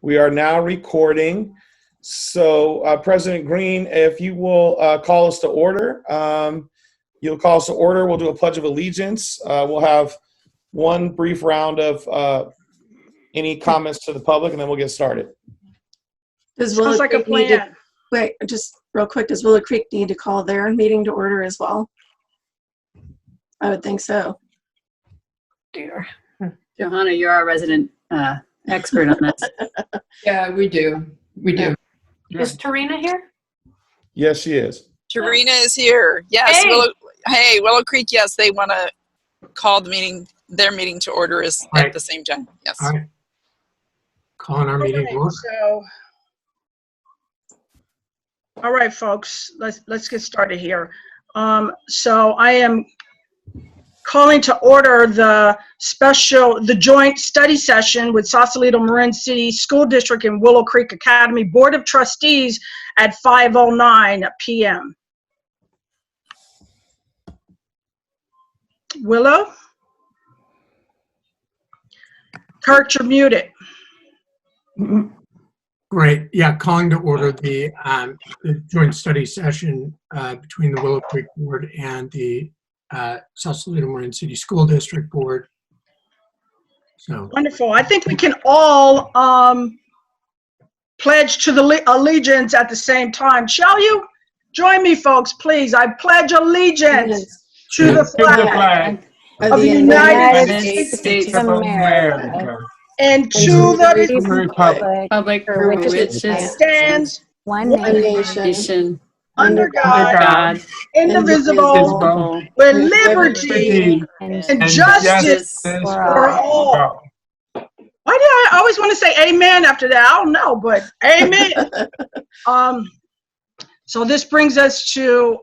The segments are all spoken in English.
We are now recording. So President Green, if you will call us to order, you'll call us to order. We'll do a Pledge of Allegiance. We'll have one brief round of any comments to the public, and then we'll get started. Sounds like a plan. Wait, just real quick, does Willow Creek need to call their meeting to order as well? I would think so. Dear. Johanna, you're our resident expert on this. Yeah, we do. We do. Is Tarina here? Yes, she is. Tarina is here. Yes. Hey. Willow Creek. Yes, they want to call their meeting to order at the same time. Yes. All right. Calling our meeting to order. So, all right, folks, let's get started here. So I am calling to order the joint study session with Sausalito Marin City School District and Willow Creek Academy Board of Trustees at 5:09 p.m. Willow? Kurt, you're muted. Great. Yeah, calling to order the joint study session between the Willow Creek Board and the Sausalito Marin City School District Board. So Wonderful. I think we can all pledge to the allegiance at the same time. Shall you? Join me, folks, please. I pledge allegiance to the flag of the United States of America and to the republic for which it stands One nation under God, indivisible, with liberty and justice for all. Why do I always want to say amen after that? I don't know, but amen. So this brings us to,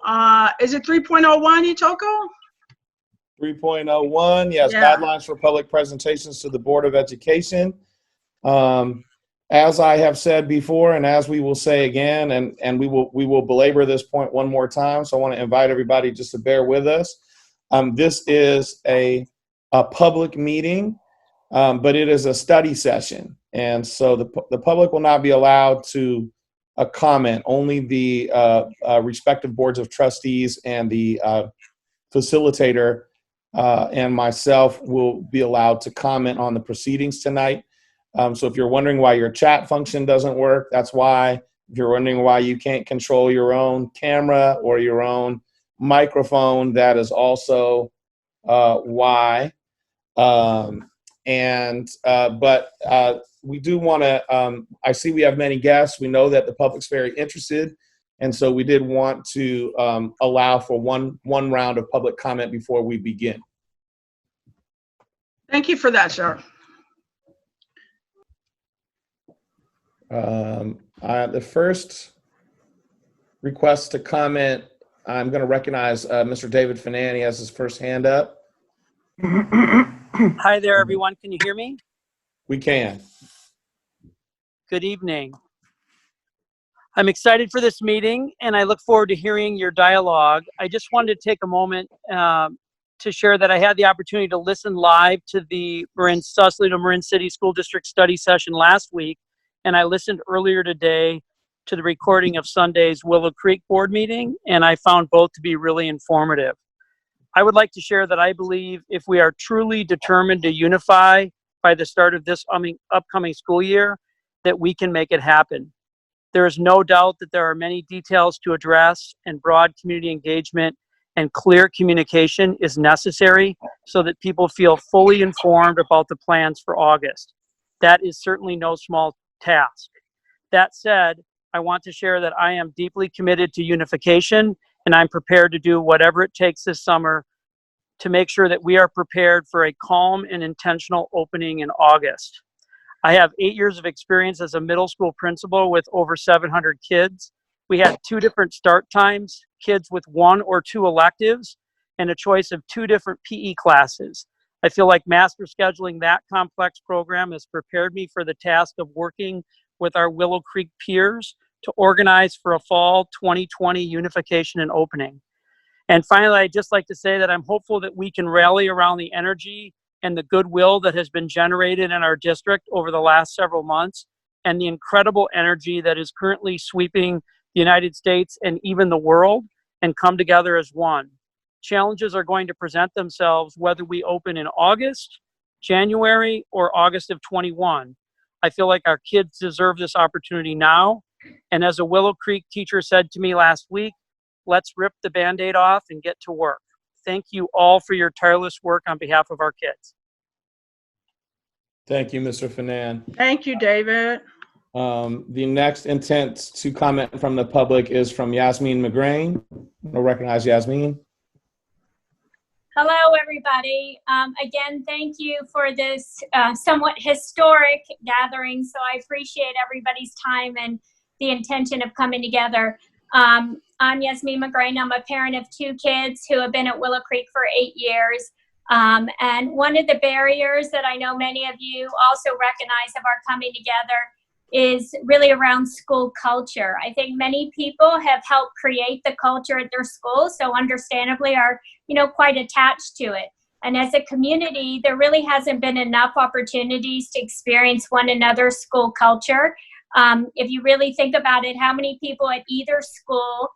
is it 3.01, Itoko? 3.01, yes, Yeah. Guidelines for public presentations to the Board of Education. As I have said before, and as we will say again, and we will belabor this point one more time, so I want to invite everybody just to bear with us. This is a public meeting, but it is a study session, and so the public will not be allowed to comment. Only the respective boards of trustees and the facilitator and myself will be allowed to comment on the proceedings tonight. So if you're wondering why your chat function doesn't work, that's why. If you're wondering why you can't control your own camera or your own microphone, that is also why. But we do want to, I see we have many guests. We know that the public's very interested. And so we did want to allow for one round of public comment before we begin. Thank you for that, sir. The first request to comment, I'm going to recognize Mr. David Fanani has his first hand up. Hi there, everyone. Can you hear me? We can. Good evening. I'm excited for this meeting, and I look forward to hearing your dialogue. I just wanted to take a moment to share that I had the opportunity to listen live to the Sausalito Marin City School District study session last week, and I listened earlier today to the recording of Sunday's Willow Creek board meeting, and I found both to be really informative. I would like to share that I believe if we are truly determined to unify by the start of this upcoming school year, that we can make it happen. There is no doubt that there are many details to address, and broad community engagement and clear communication is necessary so that people feel fully informed about the plans for August. That is certainly no small task. That said, I want to share that I am deeply committed to unification, and I'm prepared to do whatever it takes this summer to make sure that we are prepared for a calm and intentional opening in August. I have 8 years of experience as a middle school principal with over 700 kids. We had 2 different start times, kids with 1 or 2 electives, and a choice of 2 different PE classes. I feel like master scheduling that complex program has prepared me for the task of working with our Willow Creek peers to organize for a fall 2020 unification and opening. And finally, I'd just like to say that I'm hopeful that we can rally around the energy and the goodwill that has been generated in our district over the last several months and the incredible energy that is currently sweeping the United States and even the world, and come together as one. Challenges are going to present themselves whether we open in August, January, or August of 21. I feel like our kids deserve this opportunity now. And as a Willow Creek teacher said to me last week, let's rip the Band-Aid off and get to work. Thank you all for your tireless work on behalf of our kids. Thank you, Mr. Fanan. Thank you, David. The next intent to comment from the public is from Yasmin McGrain. I'll recognize Yasmin. Hello, everybody. Again, thank you for this somewhat historic gathering. So I appreciate everybody's time and the intention of coming together. I'm Yasmin McGrain. I'm a parent of 2 kids who have been at Willow Creek for 8 years. And one of the barriers that I know many of you also recognize of our coming together is really around school culture. I think many people have helped create the culture at their school, so understandably are, quite attached to it. And as a community, there really hasn't been enough opportunities to experience one another's school culture. If you really think about it, how many people at either school,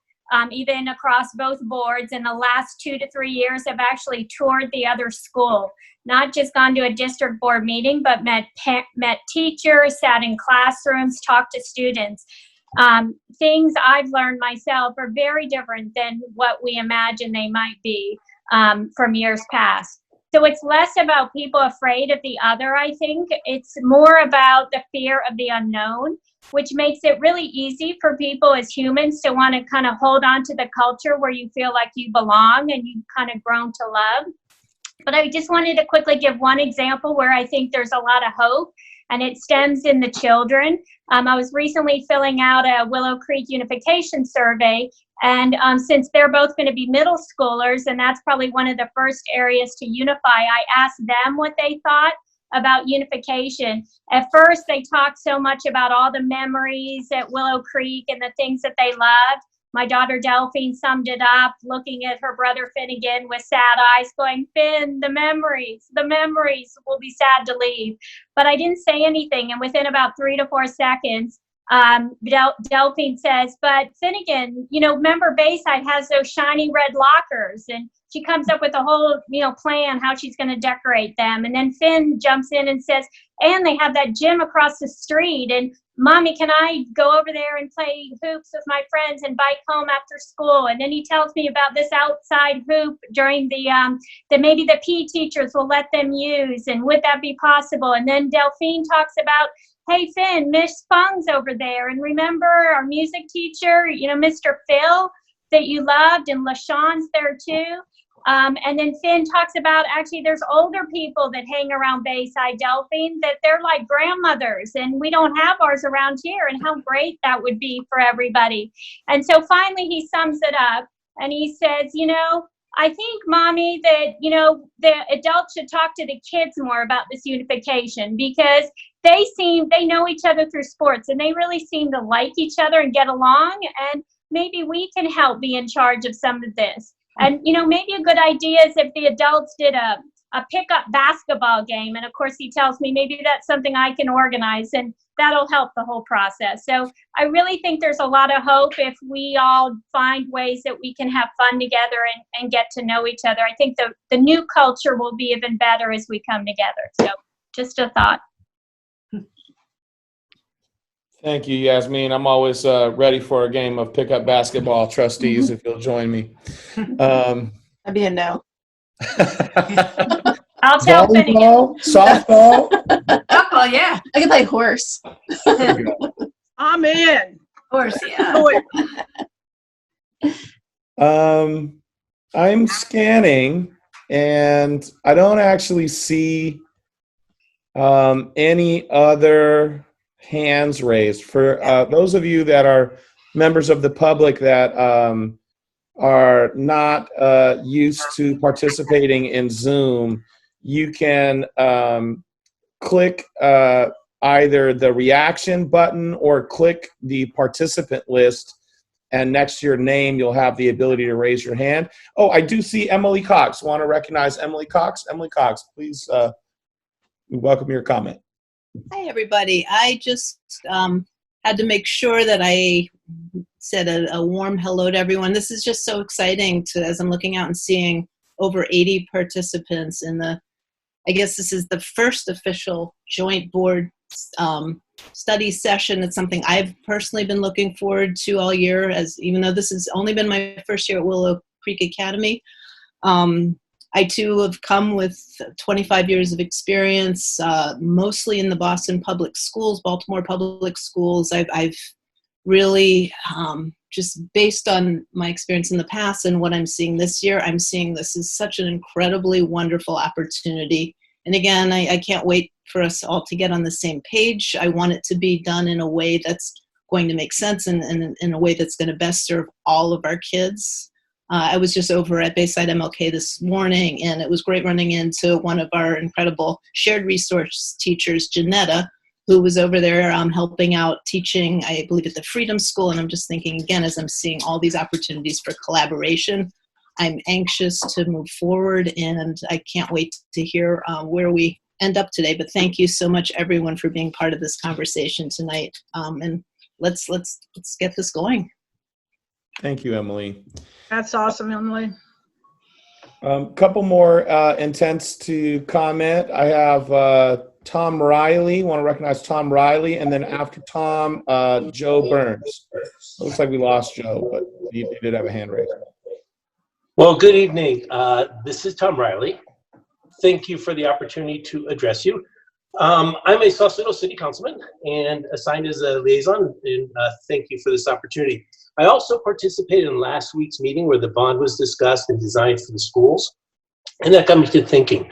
even across both boards in the last 2 to 3 years have actually toured the other school, not just gone to a district board meeting, but met teachers, sat in classrooms, talked to students. Things I've learned myself are very different than what we imagine they might be from years past. So it's less about people afraid of the other, I think. It's more about the fear of the unknown, which makes it really easy for people as humans to want to kind of hold on to the culture where you feel like you belong and you've kind of grown to love. But I just wanted to quickly give one example where I think there's a lot of hope, and it stems in the children. I was recently filling out a Willow Creek unification survey, and since they're both going to be middle schoolers, and that's probably one of the first areas to unify, I asked them what they thought about unification. At first, they talked so much about all the memories at Willow Creek and the things that they loved. My daughter Delphine summed it up, looking at her brother Finnegan with sad eyes, going, Finn, the memories will be sad to leave. But I didn't say anything, and within about 3 to 4 seconds, Delphine says, but Finnegan, remember Bayside has those shiny red lockers, and she comes up with a whole, plan how she's going to decorate them. And then Finn jumps in and says, and they have that gym across the street, and Mommy, can I go over there and play hoops with my friends and bike home after school? And then he tells me about this outside hoop during that maybe the PE teachers will let them use, and would that be possible? And then Delphine talks about, hey, Finn, Miss Fung's over there. And remember our music teacher, Mr. Phil that you loved, and LaShawn's there too. And then Finn talks about, actually, there's older people that hang around Bayside, Delphine, that they're like grandmothers, and we don't have ours around here, and how great that would be for everybody. And so finally he sums it up, and he says, I think, Mommy, that, the adults should talk to the kids more about this unification, because they know each other through sports, and they really seem to like each other and get along, and maybe we can help be in charge of some of this. And, maybe a good idea is if the adults did a pickup basketball game, and of course he tells me maybe that's something I can organize, and that'll help the whole process. So I really think there's a lot of hope if we all find ways that we can have fun together and get to know each other. I think the new culture will be even better as we come together. So just a thought. Thank you, Yasmin. I'm always ready for a game of pickup basketball, trustees, if you'll join me. That'd be a no. I'll tell Finnegan. Softball? Softball, yeah. I can play horse. I'm in. Horse, yeah. I'm scanning, and I don't actually see any other hands raised. For those of you that are members of the public that are not used to participating in Zoom, you can click either the reaction button or click the participant list, and next to your name you'll have the ability to raise your hand. Oh, I do see Emily Cox. Want to recognize Emily Cox? Emily Cox, please, we welcome your comment. Hi, everybody. I just had to make sure that I said a warm hello to everyone. This is just so exciting as I'm looking out and seeing over 80 participants in I guess this is the first official joint board study session. It's something I've personally been looking forward to all year, even though this has only been my first year at Willow Creek Academy. I too have come with 25 years of experience, mostly in the Boston public schools, Baltimore public schools. I've really, just based on my experience in the past and what I'm seeing this year, I'm seeing this as such an incredibly wonderful opportunity. And again, I can't wait for us all to get on the same page. I want it to be done in a way that's going to make sense and in a way that's going to best serve all of our kids. I was just over at Bayside MLK this morning, and it was great running into one of our incredible shared resource teachers, Janetta, who was over there helping out teaching, I believe, at the Freedom School. And I'm just thinking, again, as I'm seeing all these opportunities for collaboration, I'm anxious to move forward, and I can't wait to hear where we end up today. But thank you so much, everyone, for being part of this conversation tonight. And let's get this going. Thank you, Emily. That's awesome, Emily. Couple more intents to comment. I have Tom Riley. Want to recognize Tom Riley, and then after Tom, Joe Burns. Looks like we lost Joe, but he did have a hand raised. Well, good evening. This is Tom Riley. Thank you for the opportunity to address you. I'm a Sausalito City Councilman and assigned as a liaison, and thank you for this opportunity. I also participated in last week's meeting where the bond was discussed and designed for the schools, and that got me to thinking.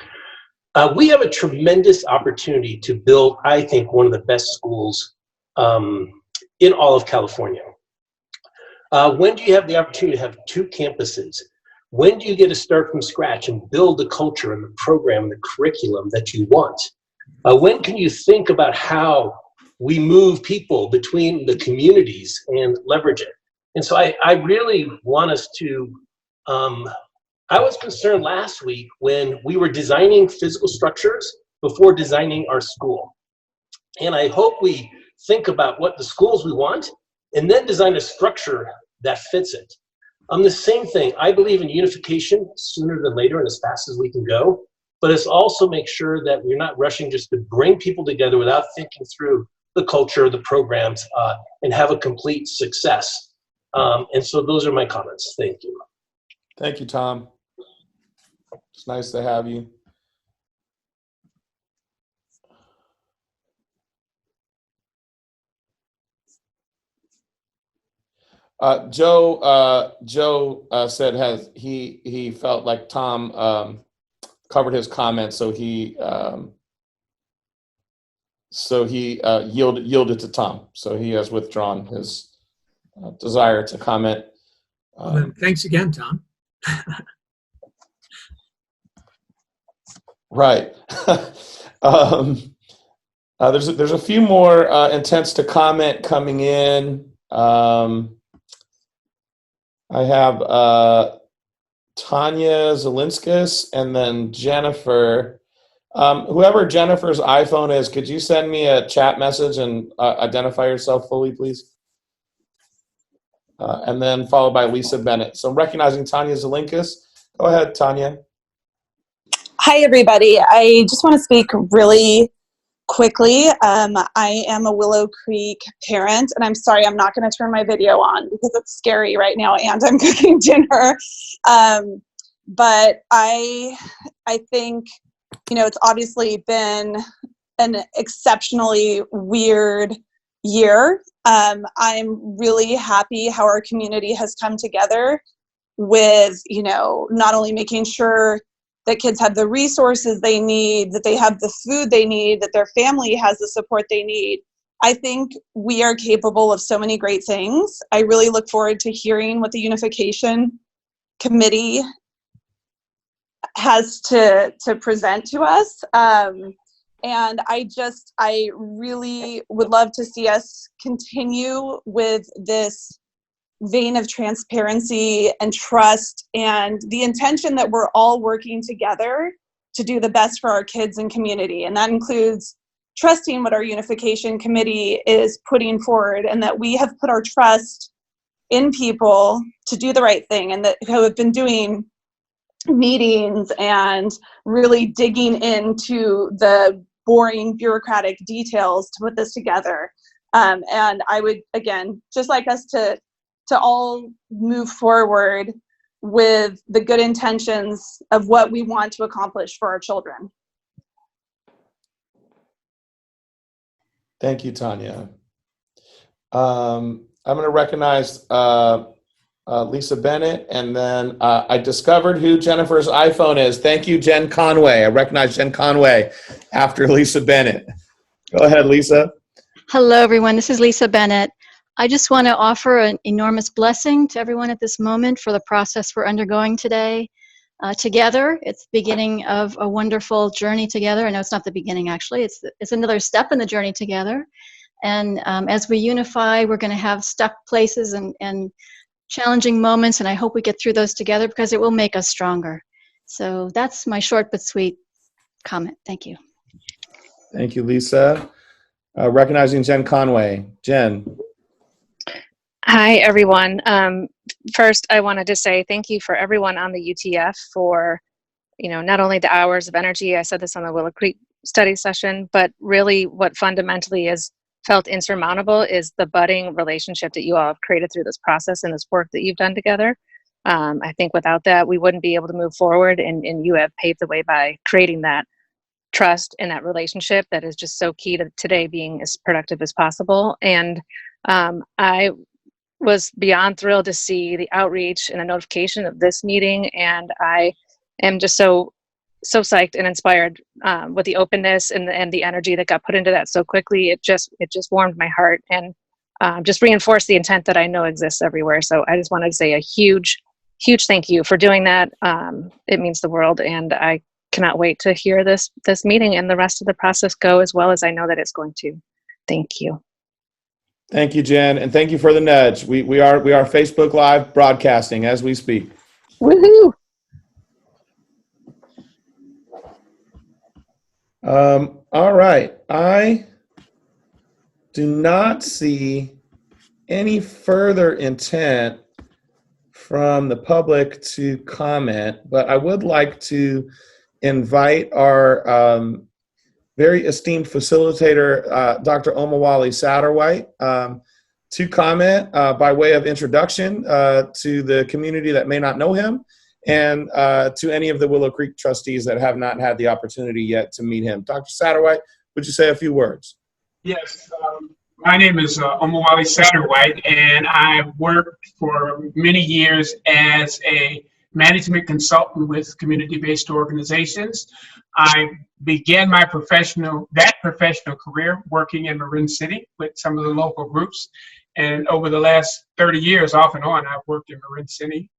We have a tremendous opportunity to build, I think, one of the best schools in all of California. When do you have the opportunity to have 2 campuses? When do you get to start from scratch and build the culture and the program and the curriculum that you want? When can you think about how we move people between the communities and leverage it? And so I really want us to, I was concerned last week when we were designing physical structures before designing our school. And I hope we think about what the schools we want and then design a structure that fits it. The same thing, I believe in unification sooner than later and as fast as we can go, but it's also make sure that we're not rushing just to bring people together without thinking through the culture, the programs, and have a complete success. And so those are my comments. Thank you. Thank you, Tom. It's nice to have you. Joe said he felt like Tom covered his comments, so he yielded to Tom. So he has withdrawn his desire to comment. Well, then thanks again, Tom. Right. There's a few more intents to comment coming in. I have Tanya Zelinskis and then Jennifer. Whoever Jennifer's iPhone is, could you send me a chat message and identify yourself fully, please? And then followed by Lisa Bennett. So I'm recognizing Tanya Zelinskis. Go ahead, Tanya. Hi, everybody. I just want to speak really quickly. I am a Willow Creek parent, and I'm sorry, I'm not going to turn my video on because it's scary right now, and I'm cooking dinner. But I think, it's obviously been an exceptionally weird year. I'm really happy how our community has come together with, not only making sure that kids have the resources they need, that they have the food they need, that their family has the support they need. I think we are capable of so many great things. I really look forward to hearing what the Unification Committee has to present to us. And I really would love to see us continue with this vein of transparency and trust and the intention that we're all working together to do the best for our kids and community. And that includes trusting what our unification committee is putting forward, and that we have put our trust in people to do the right thing, and that who have been doing meetings and really digging into the boring bureaucratic details to put this together. And I would, again, just like us to all move forward with the good intentions of what we want to accomplish for our children. Thank you, Tanya. I'm going to recognize Lisa Bennett, and then I discovered who Jennifer's iPhone is. Thank you, Jen Conway. I recognize Jen Conway after Lisa Bennett. Go ahead, Lisa. Hello, everyone. This is Lisa Bennett. I just want to offer an enormous blessing to everyone at this moment for the process we're undergoing today together. It's the beginning of a wonderful journey together. I know it's not the beginning, actually. It's another step in the journey together. And as we unify, we're going to have stuck places and challenging moments, and I hope we get through those together because it will make us stronger. So that's my short but sweet comment. Thank you. Thank you, Lisa. Recognizing Jen Conway. Jen. Hi, everyone. First, I wanted to say thank you for everyone on the UTF for, not only the hours of energy, I said this on the Willow Creek study session, but really what fundamentally is felt insurmountable is the budding relationship that you all have created through this process and this work that you've done together. I think without that, we wouldn't be able to move forward, and you have paved the way by creating that trust and that relationship that is just so key to today being as productive as possible. And I was beyond thrilled to see the outreach and the notification of this meeting, and I am just so psyched and inspired with the openness and the energy that got put into that so quickly. It just warmed my heart and just reinforced the intent that I know exists everywhere. So I just wanted to say a huge thank you for doing that. It means the world, and I cannot wait to hear this meeting and the rest of the process go as well as I know that it's going to. Thank you. Thank you, Jen, and thank you for the nudge. We are Facebook Live broadcasting as we speak. Woohoo! All right. I do not see any further intent from the public to comment, but I would like to invite our very esteemed facilitator, Dr. Omawale Satterwhite, to comment by way of introduction to the community that may not know him, and to any of the Willow Creek trustees that have not had the opportunity yet to meet him. Dr. Satterwhite, would you say a few words? Yes, my name is Omawale Satterwhite, and I've worked for many years as a management consultant with community-based organizations. I began my professional career working in Marin City with some of the local groups. And over the last 30 years, off and on, I've worked in Marin City,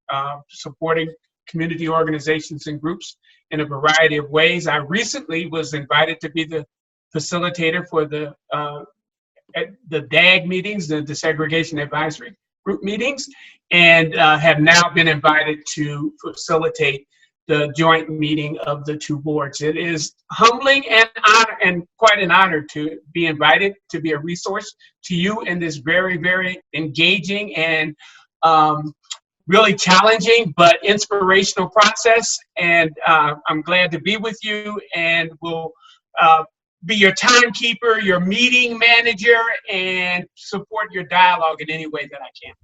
supporting community organizations and groups in a variety of ways. I recently was invited to be the facilitator for the DAG meetings, the Desegregation Advisory Group meetings, and have now been invited to facilitate the joint meeting of the two boards. It is humbling and quite an honor to be invited to be a resource to you in this very, very engaging and really challenging but inspirational process. And I'm glad to be with you, and will be your timekeeper, your meeting manager, and support your dialogue in any way that I can.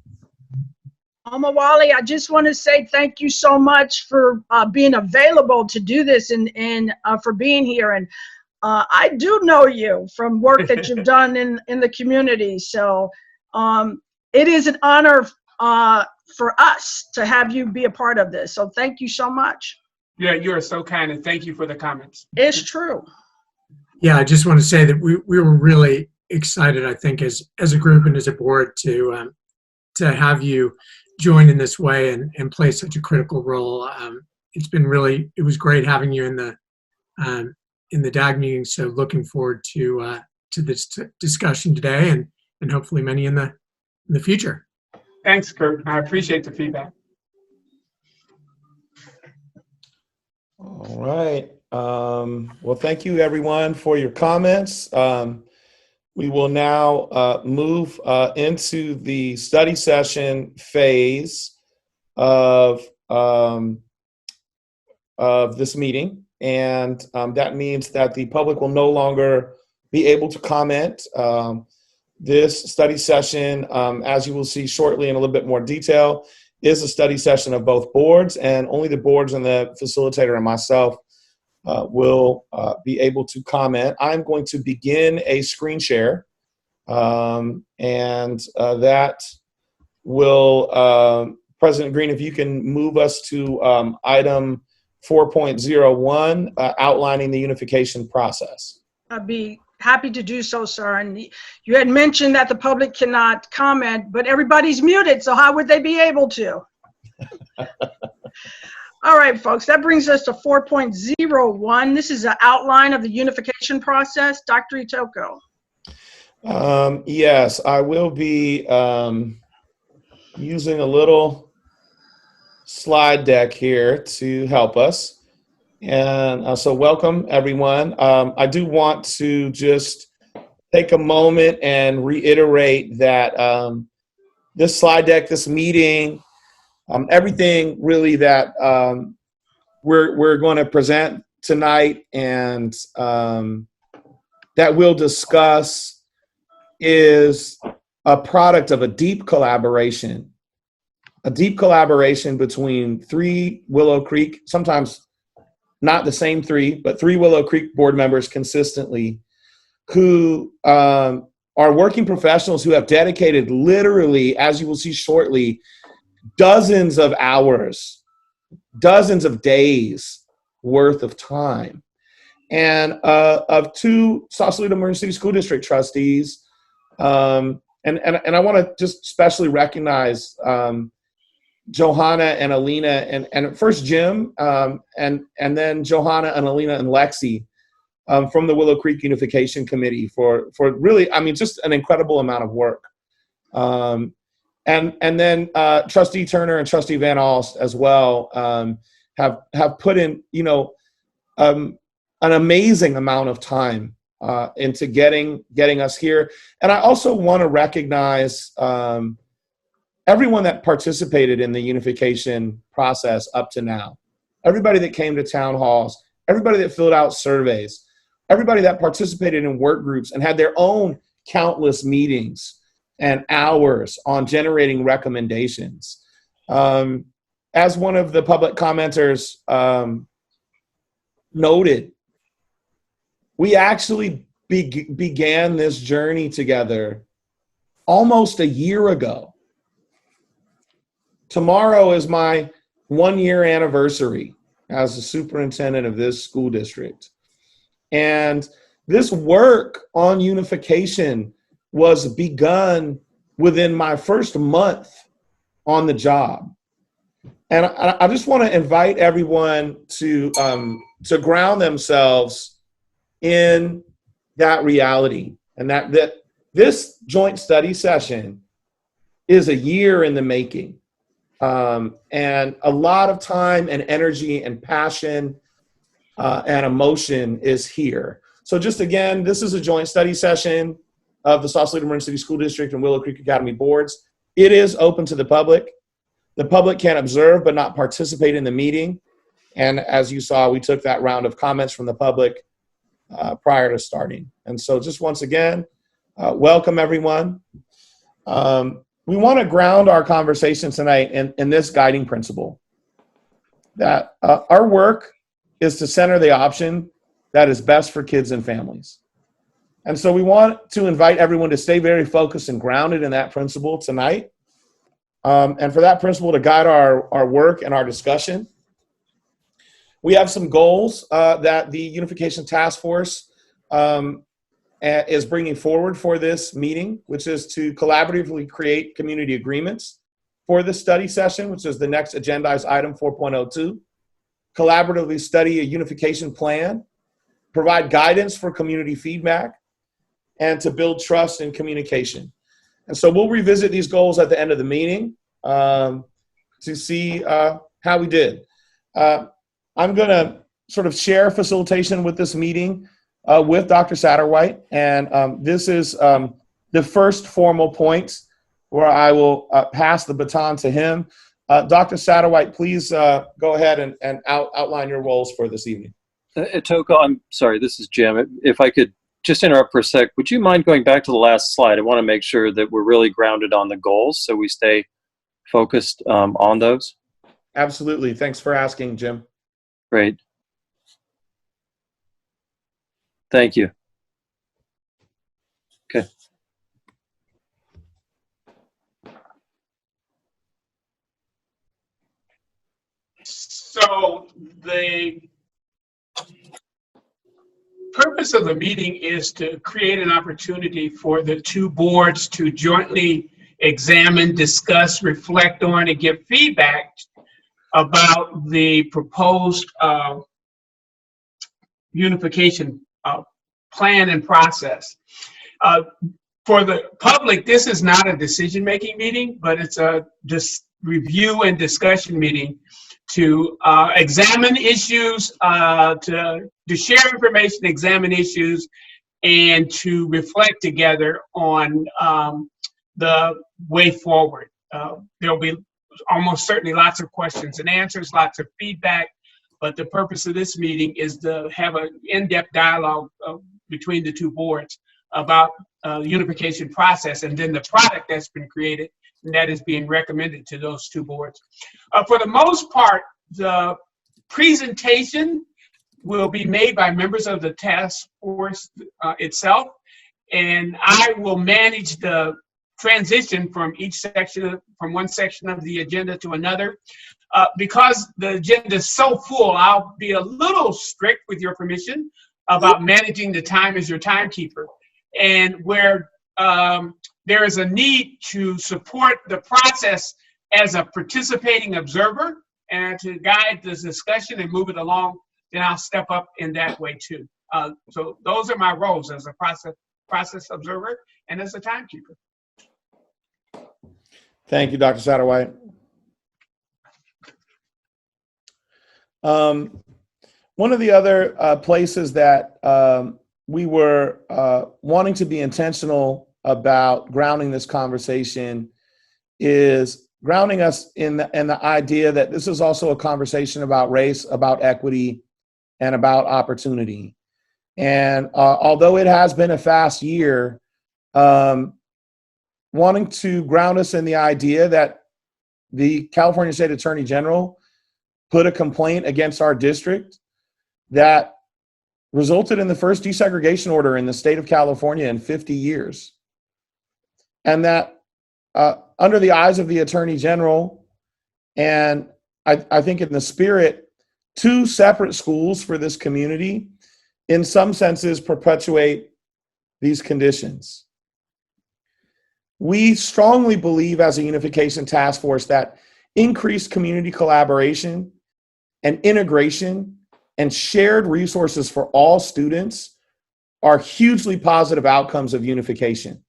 Omawale, I just want to say thank you so much for being available to do this and for being here. And I do know you from work that you've done in the community. So it is an honor for us to have you be a part of this. So thank you so much. Yeah, you are so kind, and thank you for the comments. It's true. Yeah, I just want to say that we were really excited, I think, as a group and as a board to have you join in this way and play such a critical role. It was great having you in the DAG meeting. So looking forward to this discussion today and hopefully many in the future. Thanks, Kurt. I appreciate the feedback. All right. Well, thank you everyone for your comments. We will now move into the study session phase of this meeting. And that means that the public will no longer be able to comment. This study session, as you will see shortly in a little bit more detail, is a study session of both boards, and only the boards and the facilitator and myself will be able to comment. I'm going to begin a screen share, and that will, President Green, if you can move us to item 4.01, outlining the unification process. I'd be happy to do so, sir. And you had mentioned that the public cannot comment, but everybody's muted, so how would they be able to? All right, folks, that brings us to 4.01. This is an outline of the unification process. Dr. Itoko. Yes, I will be using a little slide deck here to help us. And so welcome, everyone. I do want to just take a moment and reiterate that this slide deck, this meeting, everything really that we're going to present tonight and that we'll discuss is a product of a deep collaboration between three Willow Creek, sometimes not the same three, but three Willow Creek board members consistently, who are working professionals who have dedicated literally, as you will see shortly, dozens of hours, dozens of days worth of time. And of two Sausalito Marin City School District trustees, and I want to just especially recognize Johanna and Alina, and first Jim, and then Johanna and Alina and Lexi from the Willow Creek Unification Committee for really, I mean, just an incredible amount of work. And then Trustee Turner and Trustee Van Alst as well have put in, an amazing amount of time into getting us here. And I also want to recognize everyone that participated in the unification process up to now. Everybody that came to town halls, everybody that filled out surveys, everybody that participated in work groups and had their own countless meetings and hours on generating recommendations. As one of the public commenters noted, we actually began this journey together almost a year ago. Tomorrow is my 1-year anniversary as the superintendent of this school district. And this work on unification was begun within my first month on the job. And I just want to invite everyone to ground themselves in that reality, and that this joint study session is a year in the making. And a lot of time and energy and passion and emotion is here. So just again, this is a joint study session of the Sausalito Marin City School District and Willow Creek Academy boards. It is open to the public. The public can observe but not participate in the meeting. And as you saw, we took that round of comments from the public prior to starting. And so just once again, welcome everyone. We want to ground our conversation tonight in this guiding principle, that our work is to center the option that is best for kids and families. And so we want to invite everyone to stay very focused and grounded in that principle tonight, and for that principle to guide our work and our discussion. We have some goals that the Unification Task Force is bringing forward for this meeting, which is to collaboratively create community agreements for the study session, which is the next agendized item 4.02, collaboratively study a unification plan, provide guidance for community feedback, and to build trust and communication. And so we'll revisit these goals at the end of the meeting to see how we did. I'm going to sort of share facilitation with this meeting with Dr. Satterwhite. And this is the first formal point where I will pass the baton to him. Dr. Satterwhite, please go ahead and outline your roles for this evening. Toko, I'm sorry, this is Jim. If I could just interrupt for a sec, would you mind going back to the last slide? I want to make sure that we're really grounded on the goals so we stay focused on those. Absolutely. Thanks for asking, Jim. Great. Thank you. Okay. So the purpose of the meeting is to create an opportunity for the two boards to jointly examine, discuss, reflect on, and give feedback about the proposed unification plan and process. For the public, this is not a decision-making meeting, but it's a review and discussion meeting to examine issues, to share information, examine issues, and to reflect together on the way forward. There'll be almost certainly lots of questions and answers, lots of feedback, but the purpose of this meeting is to have an in-depth dialogue between the two boards about unification process and then the product that's been created and that is being recommended to those two boards. For the most part, the presentation will be made by members of the task force itself, and I will manage the transition from each section, from one section of the agenda to another. Because the agenda is so full, I'll be a little strict, with your permission, about managing the time as your timekeeper. And where there is a need to support the process as a participating observer and to guide this discussion and move it along, then I'll step up in that way too. So those are my roles as a process observer and as a timekeeper. Thank you, Dr. Satterwhite. One of the other places that we were wanting to be intentional about grounding this conversation is grounding us in the idea that this is also a conversation about race, about equity, and about opportunity. And although it has been a fast year, wanting to ground us in the idea that the California State Attorney General put a complaint against our district that resulted in the first desegregation order in the state of California in 50 years. And that under the eyes of the Attorney General, and I think in the spirit, two separate schools for this community, in some senses, perpetuate these conditions. We strongly believe as a unification task force that increased community collaboration and integration and shared resources for all students are hugely positive outcomes of unification.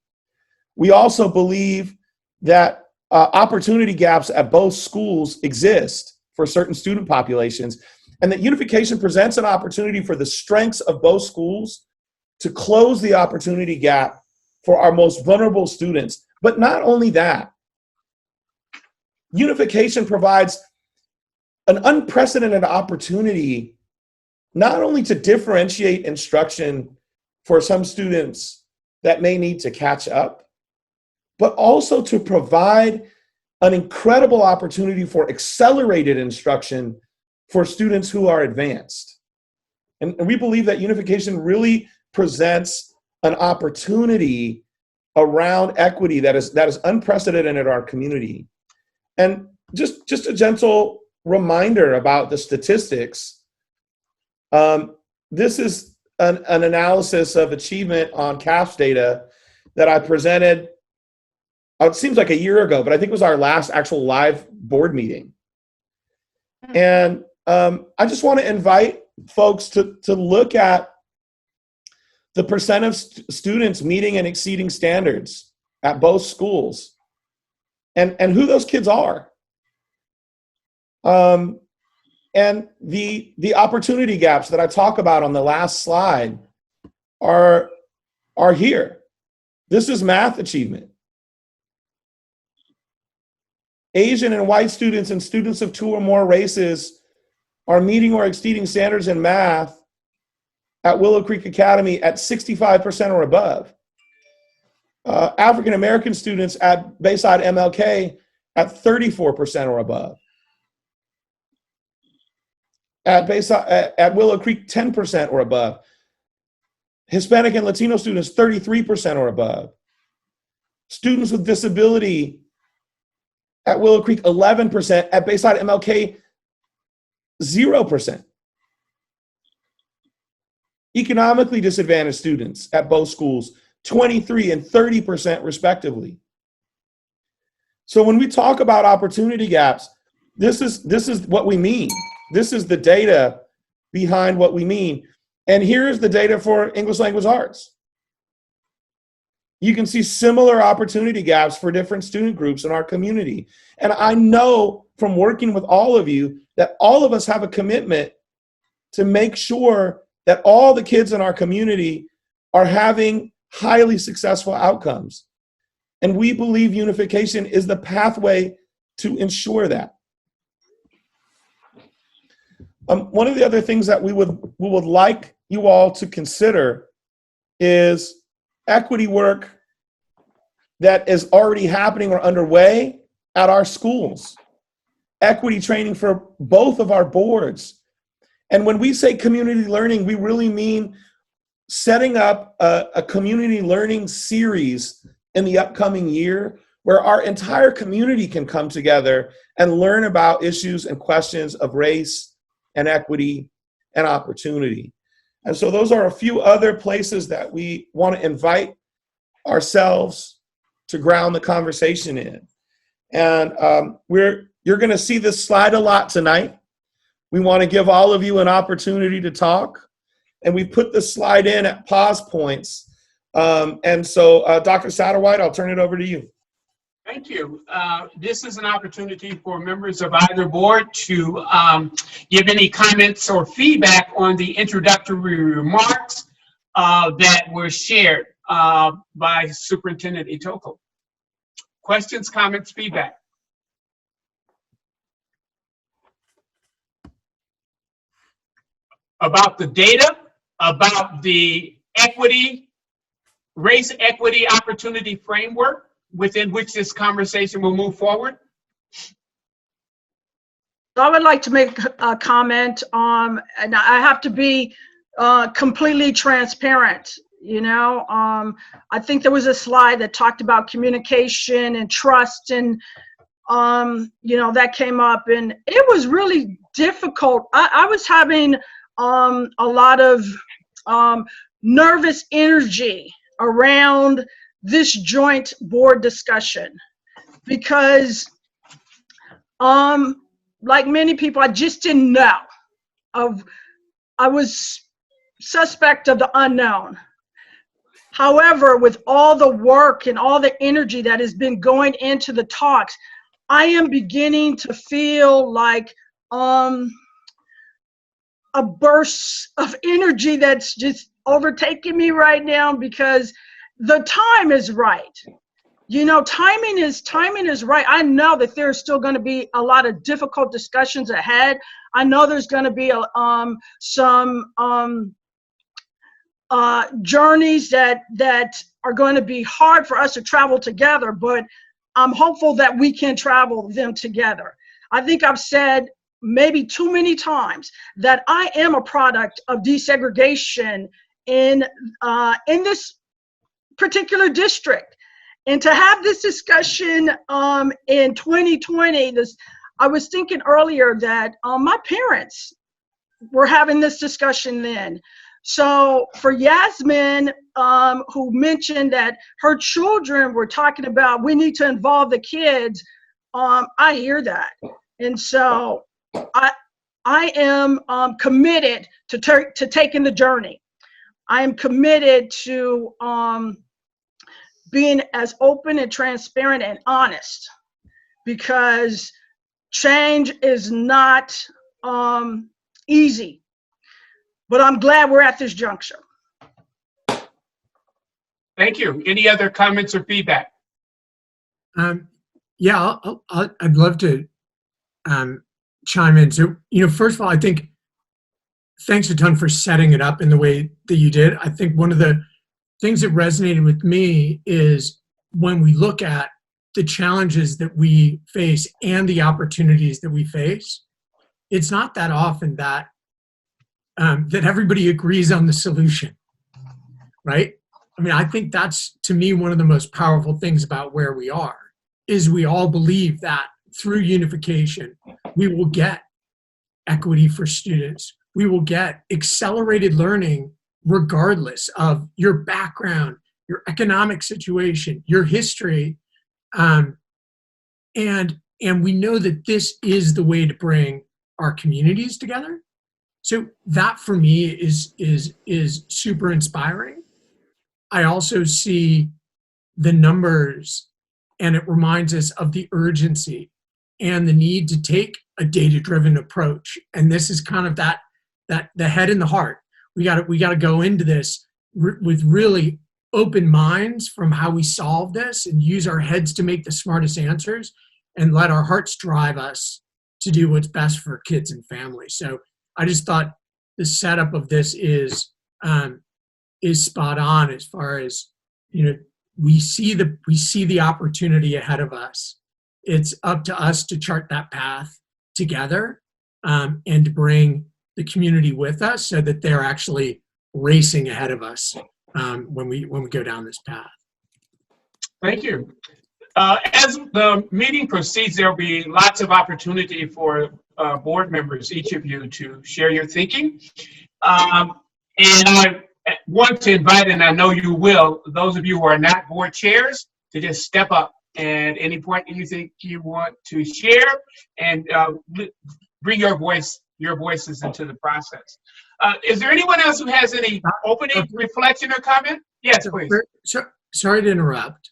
We also believe that opportunity gaps at both schools exist for certain student populations, and that unification presents an opportunity for the strengths of both schools to close the opportunity gap for our most vulnerable students. But not only that, unification provides an unprecedented opportunity not only to differentiate instruction for some students that may need to catch up, but also to provide an incredible opportunity for accelerated instruction for students who are advanced. And we believe that unification really presents an opportunity around equity that is unprecedented in our community. And just a gentle reminder about the statistics. This is an analysis of achievement on CAFS data that I presented, it seems like a year ago, but I think it was our last actual live board meeting. And I just want to invite folks to look at the percent of students meeting and exceeding standards at both schools and who those kids are. And And the opportunity gaps that I talk about on the last slide are here. This is math achievement. Asian and white students and students of 2 or more races are meeting or exceeding standards in math at Willow Creek Academy at 65% or above. African American students at Bayside MLK at 34% or above. At Bayside, at Willow Creek, 10% or above. Hispanic and Latino students, 33% or above. Students with disability at Willow Creek, 11%. At Bayside MLK, 0%. Economically disadvantaged students at both schools, 23 and 30% respectively. So when we talk about opportunity gaps, this is what we mean. This is the data behind what we mean. And here's the data for English language arts. You can see similar opportunity gaps for different student groups in our community. And I know from working with all of you that all of us have a commitment to make sure that all the kids in our community are having highly successful outcomes. And we believe unification is the pathway to ensure that. One of the other things that we would like you all to consider is equity work that is already happening or underway at our schools. Equity training for both of our boards. And when we say community learning, we really mean setting up a community learning series in the upcoming year where our entire community can come together and learn about issues and questions of race and equity and opportunity. And so those are a few other places that we want to invite ourselves to ground the conversation in. And you're going to see this slide a lot tonight. We want to give all of you an opportunity to talk. And we put the slide in at pause points. And so Dr. Satterwhite, I'll turn it over to you. Thank you. This is an opportunity for members of either board to give any comments or feedback on the introductory remarks that were shared by Superintendent Itoko. Questions, comments, feedback? About the data, about the equity, race equity opportunity framework within which this conversation will move forward? I would like to make a comment and I have to be completely transparent. You know, I think there was a slide that talked about communication and trust, and you know, that came up, and it was really difficult. I was having a lot of nervous energy around this joint board discussion because like many people, I just didn't know. I was suspect of the unknown. However, with all the work and all the energy that has been going into the talks, I am beginning to feel like a burst of energy that's just overtaking me right now because the time is right. You know, timing is right. I know that there's still going to be a lot of difficult discussions ahead. I know there's going to be some journeys that are going to be hard for us to travel together, but I'm hopeful that we can travel them together. I think I've said maybe too many times that I am a product of desegregation in this particular district. And to have this discussion in 2020, I was thinking earlier that my parents were having this discussion then. So for Yasmin, who mentioned that her children were talking about we need to involve the kids, I hear that. And so I am committed to taking the journey. I am committed to being as open and transparent and honest, because change is not easy. But I'm glad we're at this juncture. Thank you. Any other comments or feedback? Yeah, I'd love to chime in. So, first of all, I think thanks a ton for setting it up in the way that you did. I think one of the things that resonated with me is when we look at the challenges that we face and the opportunities that we face, it's not that often that that everybody agrees on the solution, right? I mean, I think that's, to me, one of the most powerful things about where we are, is we all believe that through unification, we will get equity for students. We will get accelerated learning regardless of your background, your economic situation, your history. And we know that this is the way to bring our communities together. So that for me is super inspiring. I also see the numbers, and it reminds us of the urgency and the need to take a data-driven approach. And this is kind of that the head and the heart. We got to go into this with really open minds from how we solve this, and use our heads to make the smartest answers, and let our hearts drive us to do what's best for kids and families. So I just thought the setup of this is spot on, as far as, we see the opportunity ahead of us. It's up to us to chart that path together, and to bring the community with us, so that they're actually racing ahead of us when we go down this path. Thank you. As the meeting proceeds, there'll be lots of opportunity for board members, each of you, to share your thinking. And I want to invite, and I know you will, those of you who are not board chairs, to just step up at any point you think you want to share, and bring your voices into the process. Is there anyone else who has any opening reflection or comment? Yes, please. Sorry to interrupt.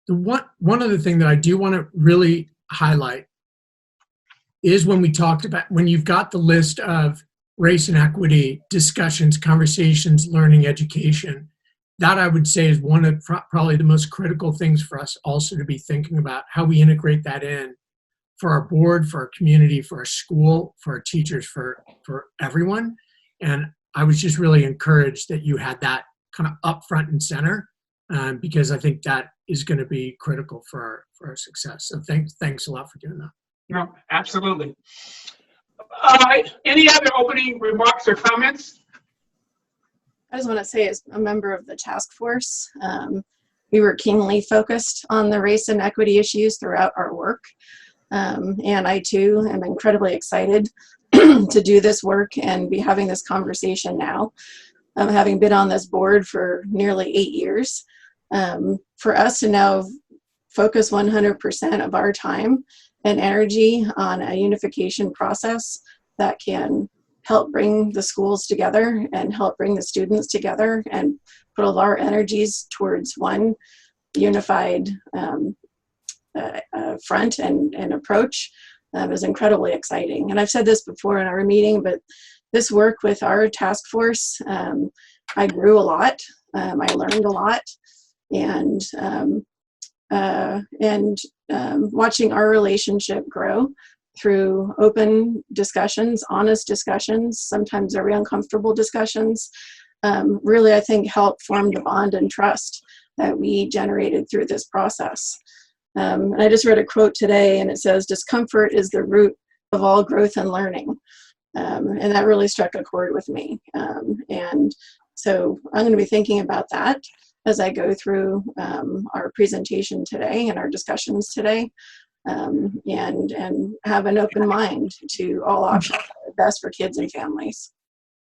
One other thing that I do want to really highlight is when you've got the list of race and equity discussions, conversations, learning, education, that I would say is one of probably the most critical things for us also to be thinking about, how we integrate that in for our board, for our community, for our school, for our teachers, for everyone. And I was just really encouraged that you had that kind of up front and center, because I think that is going to be critical for our success. So thanks a lot for doing that. No, absolutely. Any other opening remarks or comments? I just want to say, as a member of the task force, we were keenly focused on the race and equity issues throughout our work. And I too am incredibly excited to do this work and be having this conversation now. Having been on this board for nearly 8 years, for us to now focus 100% of our time and energy on a unification process that can help bring the schools together and help bring the students together, and put all of our energies towards one unified front and approach is incredibly exciting. And I've said this before in our meeting, but this work with our task force, I grew a lot, I learned a lot, and watching our relationship grow through open discussions, honest discussions, sometimes very uncomfortable discussions, really, I think, helped form the bond and trust that we generated through this process. And I just read a quote today, and it says, "Discomfort is the root of all growth and learning." And that really struck a chord with me. And so I'm going to be thinking about that as I go through our presentation today and our discussions today, and have an open mind to all options that are best for kids and families.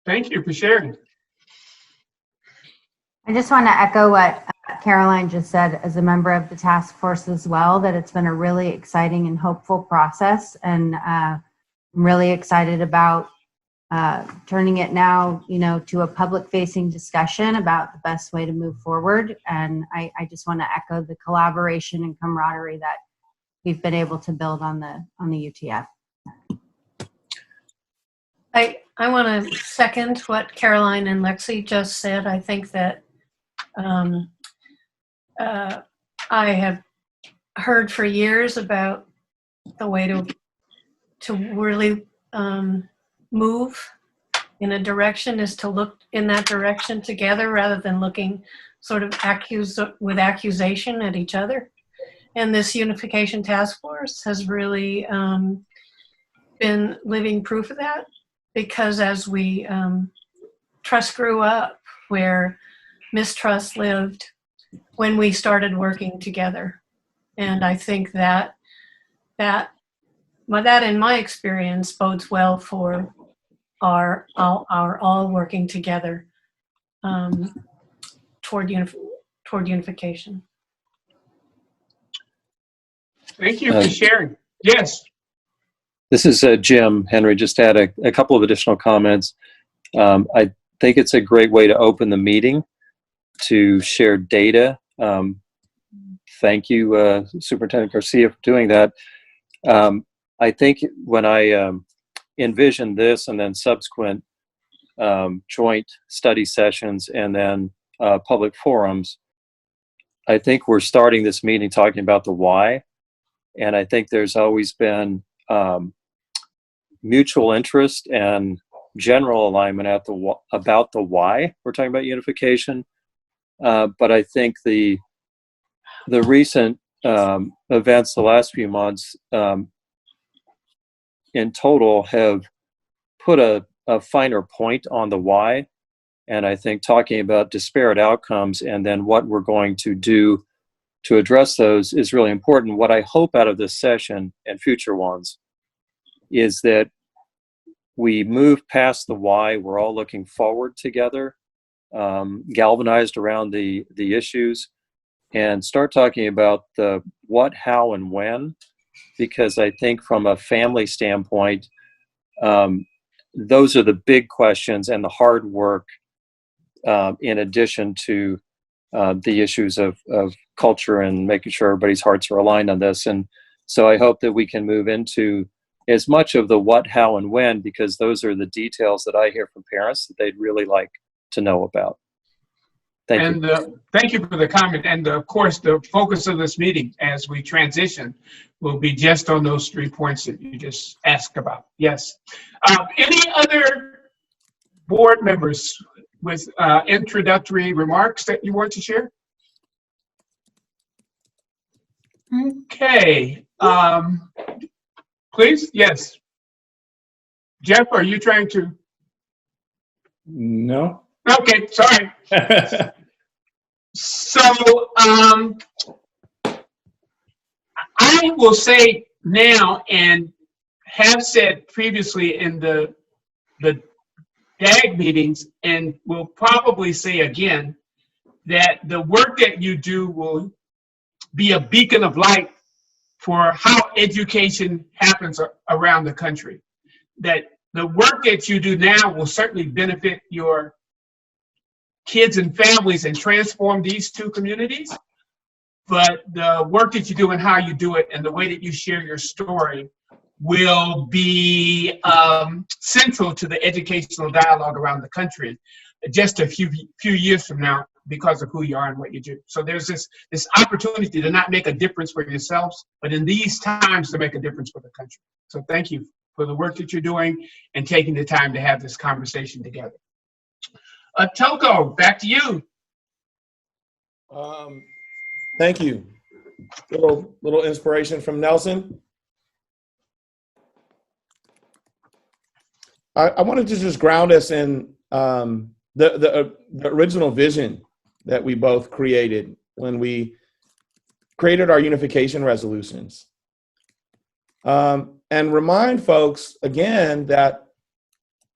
Thank you for sharing. I just want to echo what Caroline just said as a member of the task force as well, that it's been a really exciting and hopeful process. And I'm really excited about turning it now, to a public facing discussion about the best way to move forward. And I just want to echo the collaboration and camaraderie that we've been able to build on the UTF. I want to second what Caroline and Lexi just said. I think that I have heard for years about the way to really move in a direction is to look in that direction together rather than looking sort of with accusation at each other. And this unification task force has really been living proof of that, because as we trust grew up where mistrust lived when we started working together. And I think that in my experience bodes well for our all working together toward unification. Thank you for sharing. Yes. This is Jim Henry. Just add a couple of additional comments. I think it's a great way to open the meeting to share data. Thank you, Superintendent Garcia, for doing that. I think when I envisioned this and then subsequent joint study sessions and then public forums, I think we're starting this meeting talking about the why. And I think there's always been mutual interest and general alignment about the why we're talking about unification. But I think the recent events the last few months in total have put a finer point on the why. And I think talking about disparate outcomes and then what we're going to do to address those is really important. What I hope out of this session and future ones is that we move past the why. We're all looking forward together, galvanized around the issues, and start talking about the what, how, and when, because I think from a family standpoint, those are the big questions and the hard work in addition to the issues of culture and making sure everybody's hearts are aligned on this. And so I hope that we can move into as much of the what, how, and when, because those are the details that I hear from parents that they'd really like to know about. Thank you. Thank you for the comment. And of course, the focus of this meeting as we transition will be just on those 3 points that you just asked about. Yes. Any other board members with introductory remarks that you want to share? Okay. Please, yes. Jeff, are you trying to? No. Okay, sorry. So I will say now, and have said previously in the DAG meetings, and will probably say again, that the work that you do will be a beacon of light for how education happens around the country. That the work that you do now will certainly benefit your kids and families and transform these 2 communities. But the work that you do and how you do it and the way that you share your story will be central to the educational dialogue around the country just a few years from now, because of who you are and what you do. So there's this opportunity to not make a difference for yourselves, but in these times to make a difference for the country. So thank you for the work that you're doing and taking the time to have this conversation together. Toko, back to you. Thank you. Little inspiration from Nelson. I wanted to just ground us in the original vision that we both created when we created our unification resolutions. And remind folks again that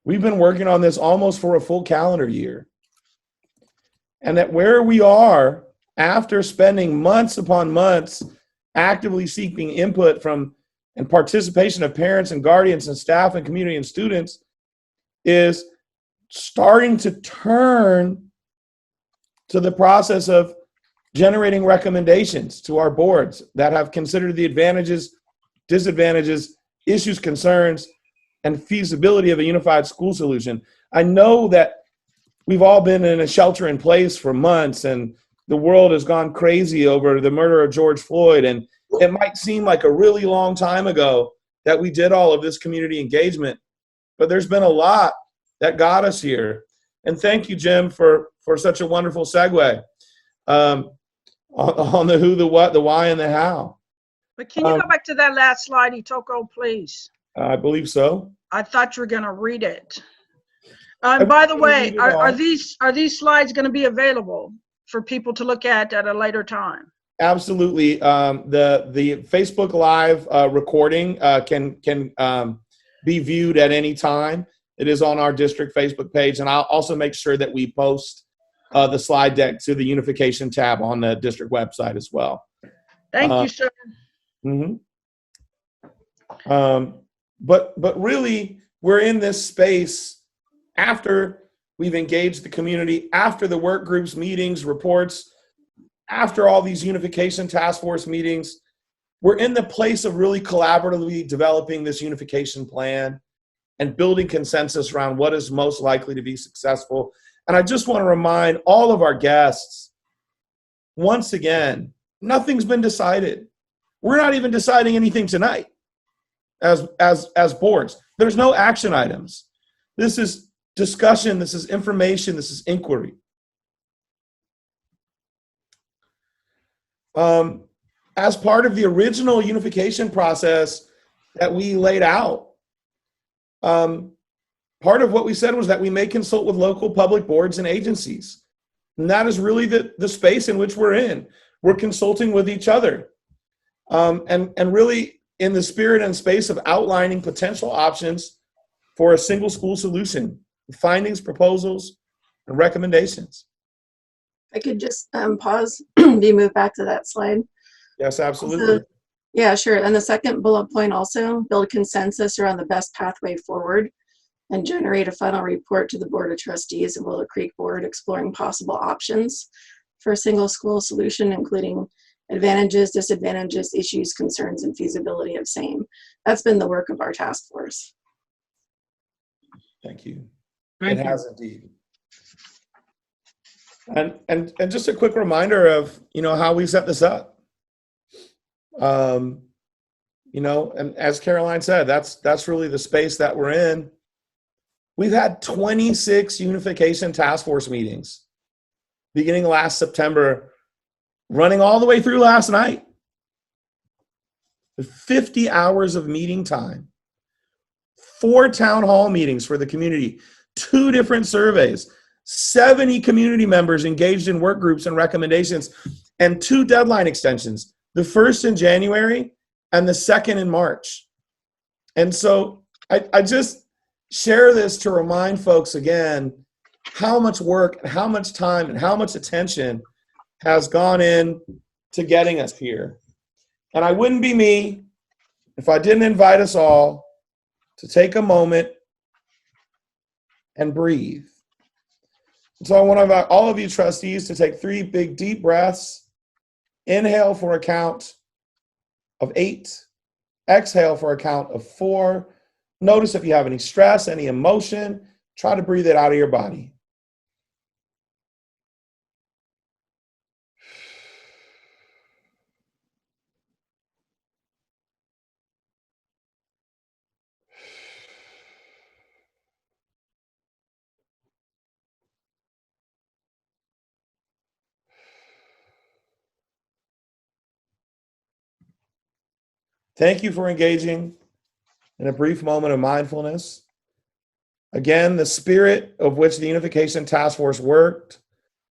we've been working on this almost for a full calendar year. And that where we are after spending months upon months actively seeking input from and participation of parents and guardians and staff and community and students is starting to turn to the process of generating recommendations to our boards that have considered the advantages, disadvantages, issues, concerns, and feasibility of a unified school solution. I know that we've all been in a shelter in place for months, and the world has gone crazy over the murder of George Floyd, and it might seem like a really long time ago that we did all of this community engagement, but there's been a lot that got us here. And thank you, Jim, for such a wonderful segue on the who, the what, the why, and the how. But can you go back to that last slide, Itoko, please? I believe so. I thought you were going to read it. And by the way, are these slides going to be available for people to look at a later time? Absolutely. The Facebook Live recording can be viewed at any time. It is on our district Facebook page, and I'll also make sure that we post the slide deck to the unification tab on the district website as well. Thank you, sir. But really, we're in this space after we've engaged the community, after the work groups, meetings, reports, after all these unification task force meetings. We're in the place of really collaboratively developing this unification plan and building consensus around what is most likely to be successful. And I just want to remind all of our guests, once again, nothing's been decided. We're not even deciding anything tonight as boards. There's no action items. This is discussion, this is information, this is inquiry. As part of the original unification process that we laid out, part of what we said was that we may consult with local public boards and agencies. And that is really the space in which we're in. We're consulting with each other. And really in the spirit and space of outlining potential options for a single school solution, findings, proposals, and recommendations. I could just pause, be moved back to that slide. Yes, absolutely. Yeah, sure. And the second bullet point also, build consensus around the best pathway forward and generate a final report to the Board of Trustees of Willow Creek Board exploring possible options for a single school solution, including advantages, disadvantages, issues, concerns, and feasibility of same. That's been the work of our task force. Thank you. Thank it you. has indeed. And just a quick reminder of, how we set this up. And as Caroline said, that's really the space that we're in. We've had 26 unification task force meetings beginning last September, running all the way through last night. 50 hours of meeting time, 4 town hall meetings for the community, 2 different surveys, 70 community members engaged in work groups and recommendations, and 2 deadline extensions, the first in January and the second in March. And so I just share this to remind folks again how much work, and how much time, and how much attention has gone in to getting us here. And I wouldn't be me if I didn't invite us all to take a moment and breathe. So I want to invite all of you trustees to take 3 big deep breaths. Inhale for a count of 8. Exhale for a count of 4. Notice if you have any stress, any emotion, try to breathe it out of your body. Thank you for engaging in a brief moment of mindfulness. Again, the spirit of which the Unification Task Force worked,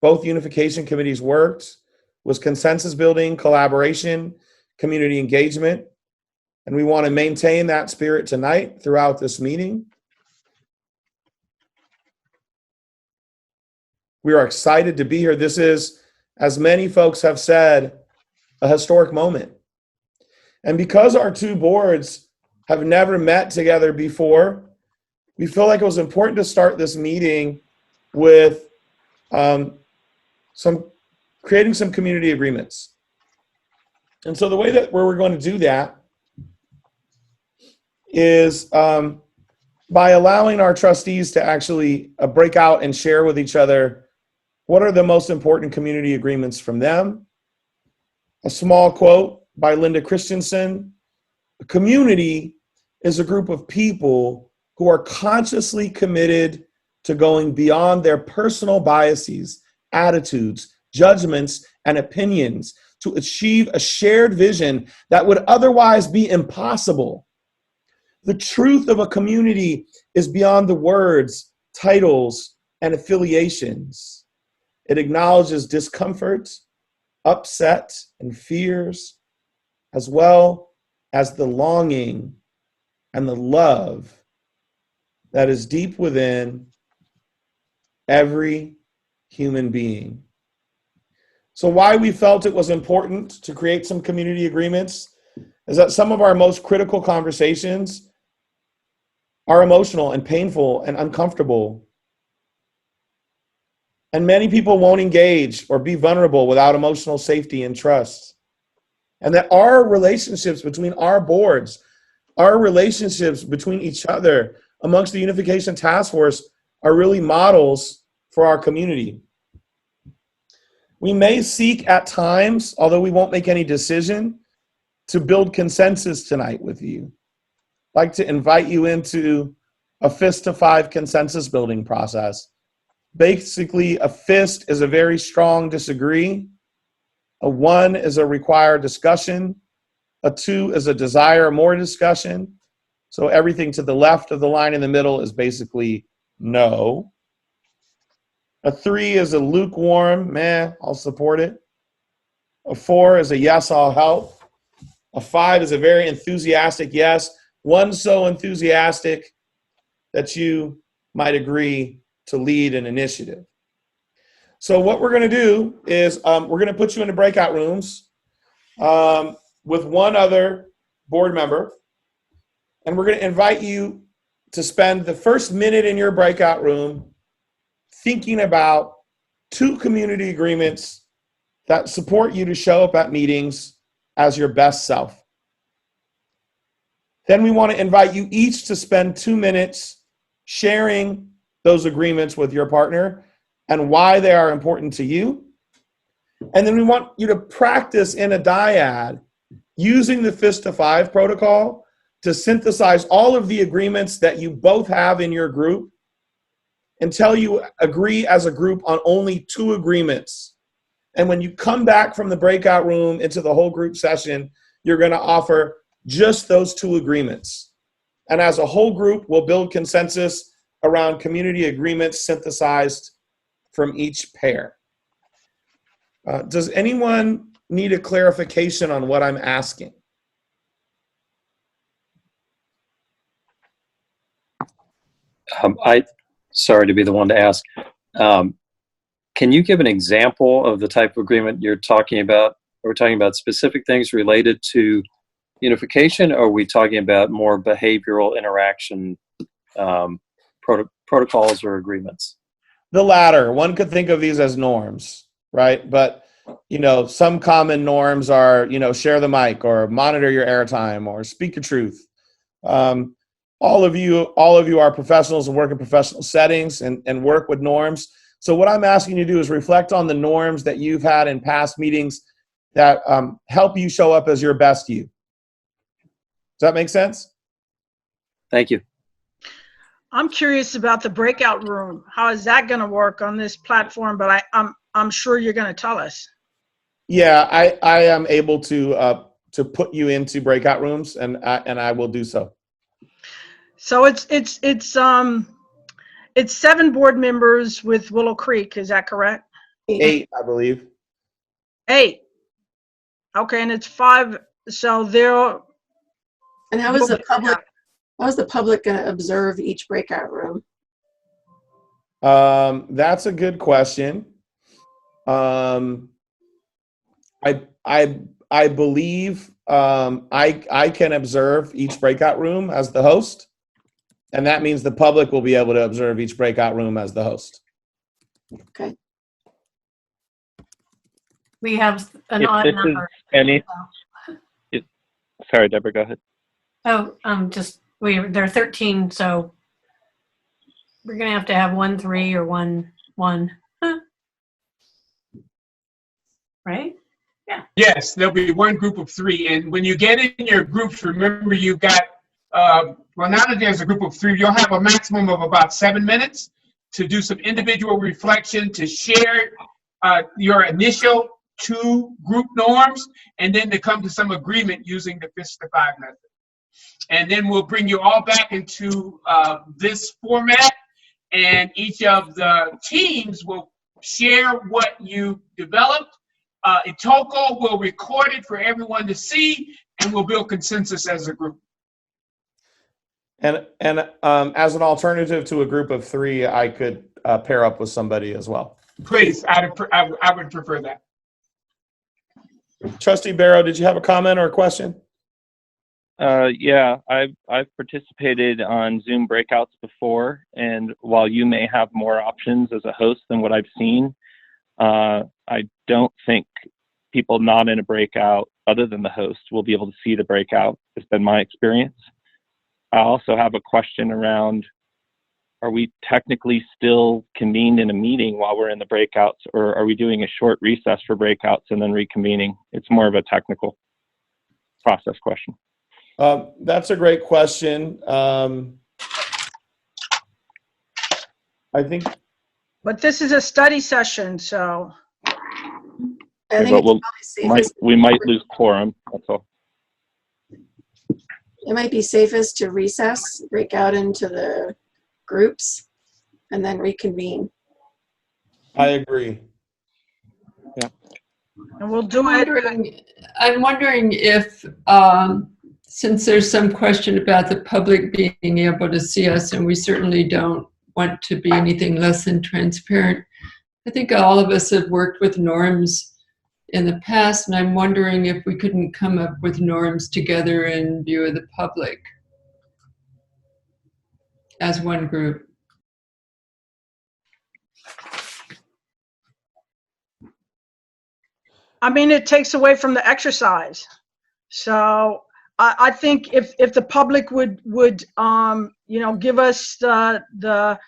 both unification committees worked, was consensus building, collaboration, community engagement. And we want to maintain that spirit tonight throughout this meeting. We are excited to be here. This is, as many folks have said, a historic moment. And because our 2 boards have never met together before, we feel like it was important to start this meeting with creating some community agreements. And so the way that we're going to do that is by allowing our trustees to actually break out and share with each other what are the most important community agreements from them. A small quote by Linda Christensen: "A community is a group of people who are consciously committed to going beyond their personal biases, attitudes, judgments, and opinions to achieve a shared vision that would otherwise be impossible. The truth of a community is beyond the words, titles, and affiliations. It acknowledges discomfort, upset, and fears, as well as the longing and the love that is deep within every human being." So why we felt it was important to create some community agreements is that some of our most critical conversations are emotional and painful and uncomfortable. And many people won't engage or be vulnerable without emotional safety and trust. And that our relationships between our boards, our relationships between each other amongst the Unification Task Force are really models for our community. We may seek at times, although we won't make any decision, to build consensus tonight with you. I'd like to invite you into a fist to five consensus building process. Basically, a fist is a very strong disagree. A 1 is a required discussion. A 2 is a desire more discussion. So everything to the left of the line in the middle is basically no. A 3 is a lukewarm, meh, I'll support it. A 4 is a yes, I'll help. A 5 is a very enthusiastic yes. 1 so enthusiastic that you might agree to lead an initiative. So what we're going to do is we're going to put you into breakout rooms with one other board member, and we're going to invite you to spend the first minute in your breakout room thinking about 2 community agreements that support you to show up at meetings as your best self. Then we want to invite you each to spend 2 minutes sharing those agreements with your partner and why they are important to you. And then we want you to practice in a dyad using the fist to five protocol to synthesize all of the agreements that you both have in your group until you agree as a group on only 2 agreements. And when you come back from the breakout room into the whole group session, you're going to offer just those 2 agreements. And as a whole group, we'll build consensus around community agreements synthesized from each pair. Does anyone need a clarification on what I'm asking? Sorry to be the one to ask. Can you give an example of the type of agreement you're talking about? Are we talking about specific things related to unification, or are we talking about more behavioral interaction protocols or agreements? The latter. One could think of these as norms, right? But some common norms are, share the mic or monitor your airtime or speak your truth. All of you are professionals and work in professional settings and work with norms. So what I'm asking you to do is reflect on the norms that you've had in past meetings that help you show up as your best you. Does that make sense? Thank you. I'm curious about the breakout room. How is that going to work on this platform? But I'm sure you're going to tell us. Yeah, I am able to put you into breakout rooms, and I will do so. So it's 7 board members with Willow Creek. Is that correct? 8, I believe. 8. Okay, and it's 5. So there. And how is the public? How is the public going to observe each breakout room? That's a good question. I believe I can observe each breakout room as the host, and that means the public will be able to observe each breakout room as the host. Okay. We have an odd number. Sorry, Deborah, go ahead. Oh, there are 13, so we're going to have 1, 3 or 1, 1. Huh. Right? Yeah. Yes, there'll be one group of 3. And when you get in your groups, remember you've got, well, now that there's a group of 3, you'll have a maximum of about 7 minutes to do some individual reflection, to share your initial 2 group norms, and then to come to some agreement using the Fish to 5 method. And then we'll bring you all back into this format, and each of the teams will share what you developed. Itoko will record it for everyone to see, and we'll build consensus as a group. And as an alternative to a group of 3, I could pair up with somebody as well. Please, I would prefer that. Trustee Barrow, did you have a comment or a question? Yeah, I've participated on Zoom breakouts before, and while you may have more options as a host than what I've seen, I don't think people not in a breakout, other than the host, will be able to see the breakout. It's been my experience. I also have a question around, are we technically still convened in a meeting while we're in the breakouts, or are we doing a short recess for breakouts and then reconvening? It's more of a technical process question. That's a great question. I think. But this is a study session, so. I think we might lose quorum, that's all. it might be safest to recess, break out into the groups, and then reconvene. I agree. Yeah. And we'll do it. I'm wondering if, since there's some question about the public being able to see us, and we certainly don't want to be anything less than transparent, I think all of us have worked with norms in the past, and I'm wondering if we couldn't come up with norms together in view of the public as one group. I mean, it takes away from the exercise. So I think if the public would you know, give us the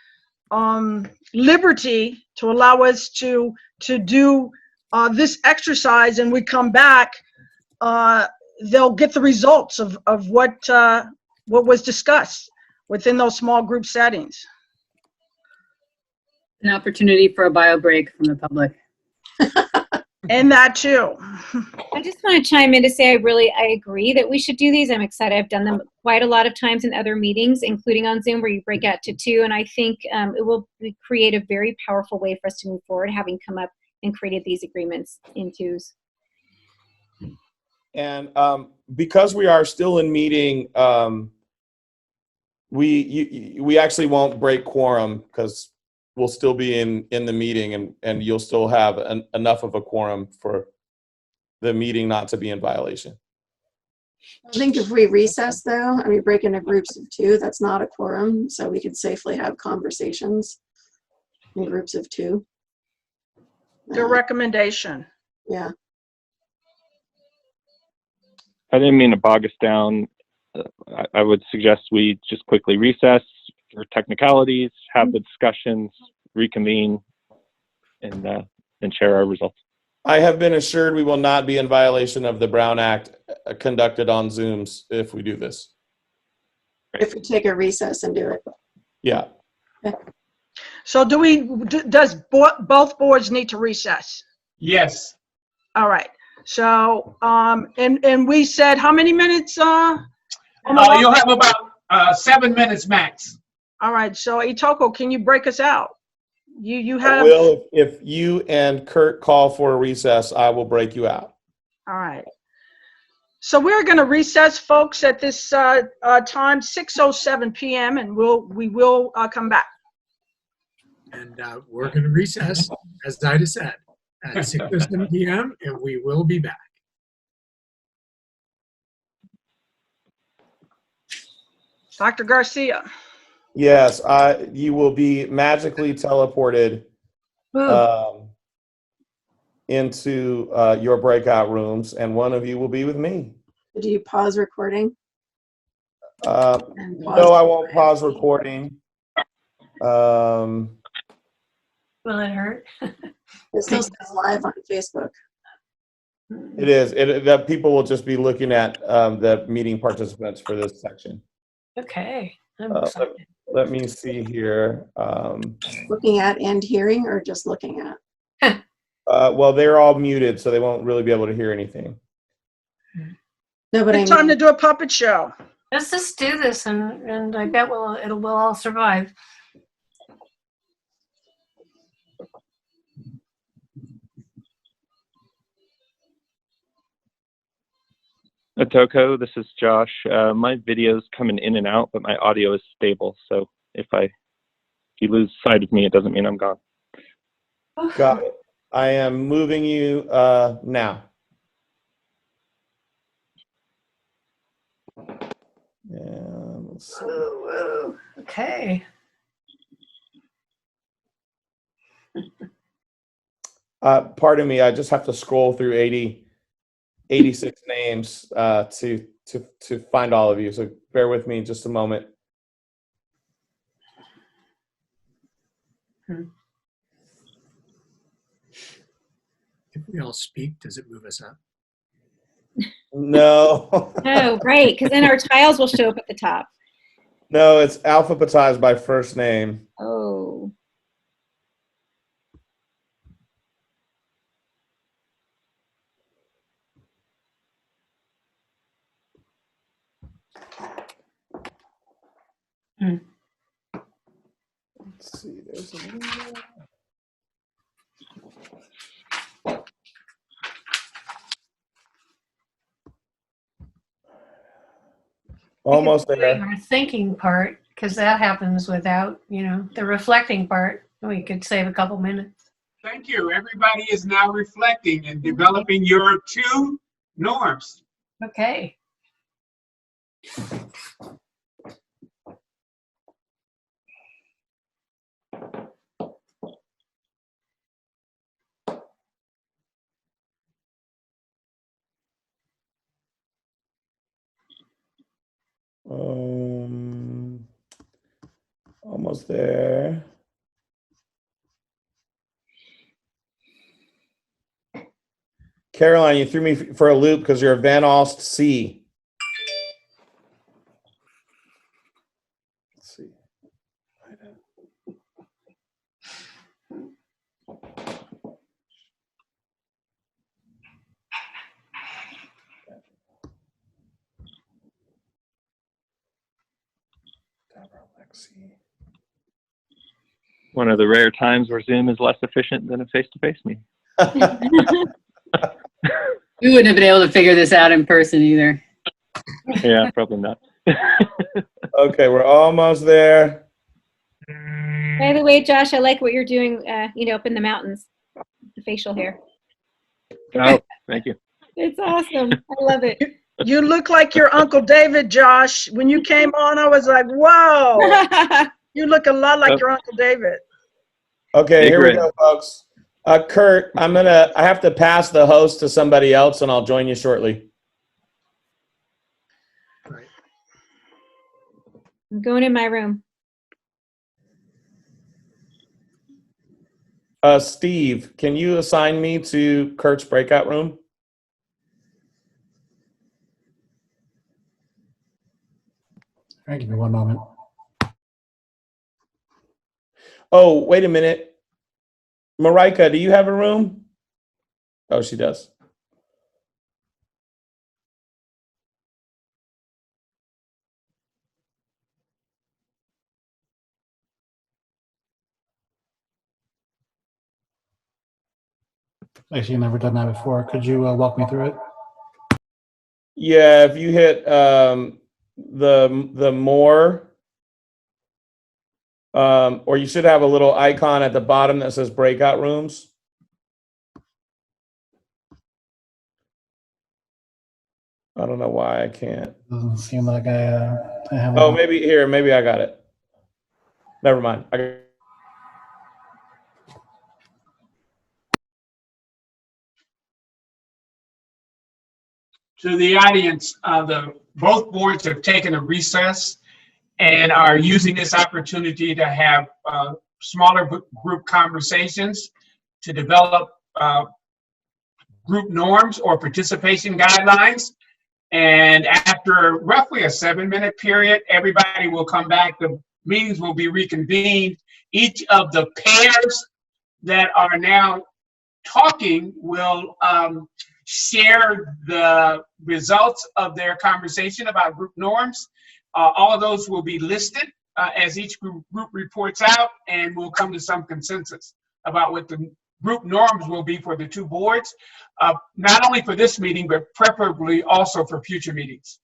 liberty to allow us to do this exercise, and we come back, they'll get the results of what was discussed within those small group settings. An opportunity for a bio break from the public. And that too. I just want to chime in to say I agree that we should do these. I'm excited. I've done them quite a lot of times in other meetings, including on Zoom, where you break out to 2. And I think it will create a very powerful way for us to move forward, having come up and created these agreements in 2s. And because we are still in meeting, we actually won't break quorum because we'll still be in the meeting, and you'll still have enough of a quorum for the meeting not to be in violation. I think if we recess though, and we break into groups of 2, that's not a quorum, so we could safely have conversations in groups of 2. Good recommendation. Yeah. I didn't mean to bog us down. I would suggest we just quickly recess for technicalities, have the discussions, reconvene, and share our results. I have been assured we will not be in violation of the Brown Act conducted on Zooms if we do this. If we take a recess and do it. Yeah. So does both boards need to recess? Yes. All right. So, and we said how many minutes? You'll have about 7 minutes max. All right. So Itoko, can you break us out? You have. I will. If you and Kurt call for a recess, I will break you out. All right. So we're going to recess, folks, at this time, 6:07 p.m., and we will come back. And we're going to recess, as Ida said, at 6:07 p.m., and we will be back. Dr. Garcia. Yes, you will be magically teleported into your breakout rooms, and one of you will be with me. Do you pause recording? No, I won't pause recording. Um, Will it hurt? It still says live on Facebook. it is. That people will just be looking at the meeting participants for this section. Okay. I'm Let, excited. let me see here. Looking at and hearing, or just looking at? Well, they're all muted, so they won't really be able to hear anything. No, but It's time to do a puppet show. Let's just do this, and I bet we'll all survive. Atoko, this is Josh. My video's coming in and out, but my audio is stable. So if you lose sight of me, it doesn't mean I'm gone. Got it. I am moving you now. And let's see. Whoa. Okay. Pardon me, I just have to scroll through 86 names to find all of you. So bear with me just a moment. If we all speak, does it move us up? No. Oh, great, because then our tiles will show up at the top. No, it's alphabetized by first name. Oh. Let's see. There's almost there. Our thinking part, because that happens without, the reflecting part. We could save a couple minutes. Thank you. Everybody is now reflecting and developing your two norms. Okay. Almost there. Caroline, you threw me for a loop because you're a Van Alst C. Let's see. One of the rare times where Zoom is less efficient than a face-to-face meeting. We wouldn't have been able to figure this out in person either. Yeah, probably not. Okay, we're almost there. By the way, Josh, I like what you're doing, up in the mountains, the facial hair. Oh, thank you. It's awesome. I love it. You look like your Uncle David, Josh. When you came on, I was like, whoa. You look a lot like your Uncle David. Okay, here we go, folks. Kurt, I have to pass the host to somebody else, and I'll join you shortly. I'm going in my room. Steve, can you assign me to Kurt's breakout room? All right, give me one moment. Oh, wait a minute. Marika, do you have a room? Oh, she does. Actually, I've never done that before. Could you walk me through it? Yeah, if you hit the more, or you should have a little icon at the bottom that says breakout rooms. I don't know why I can't. Doesn't seem like I have. Oh, maybe I got it. Never mind. To the audience, both boards have taken a recess, and are using this opportunity to have smaller group conversations to develop group norms or participation guidelines. And after roughly a 7-minute period, everybody will come back. The meetings will be reconvened. Each of the pairs that are now talking will share the results of their conversation about group norms. All of those will be listed as each group reports out, and we'll come to some consensus about what the group norms will be for the two boards, not only for this meeting, but preferably also for future meetings.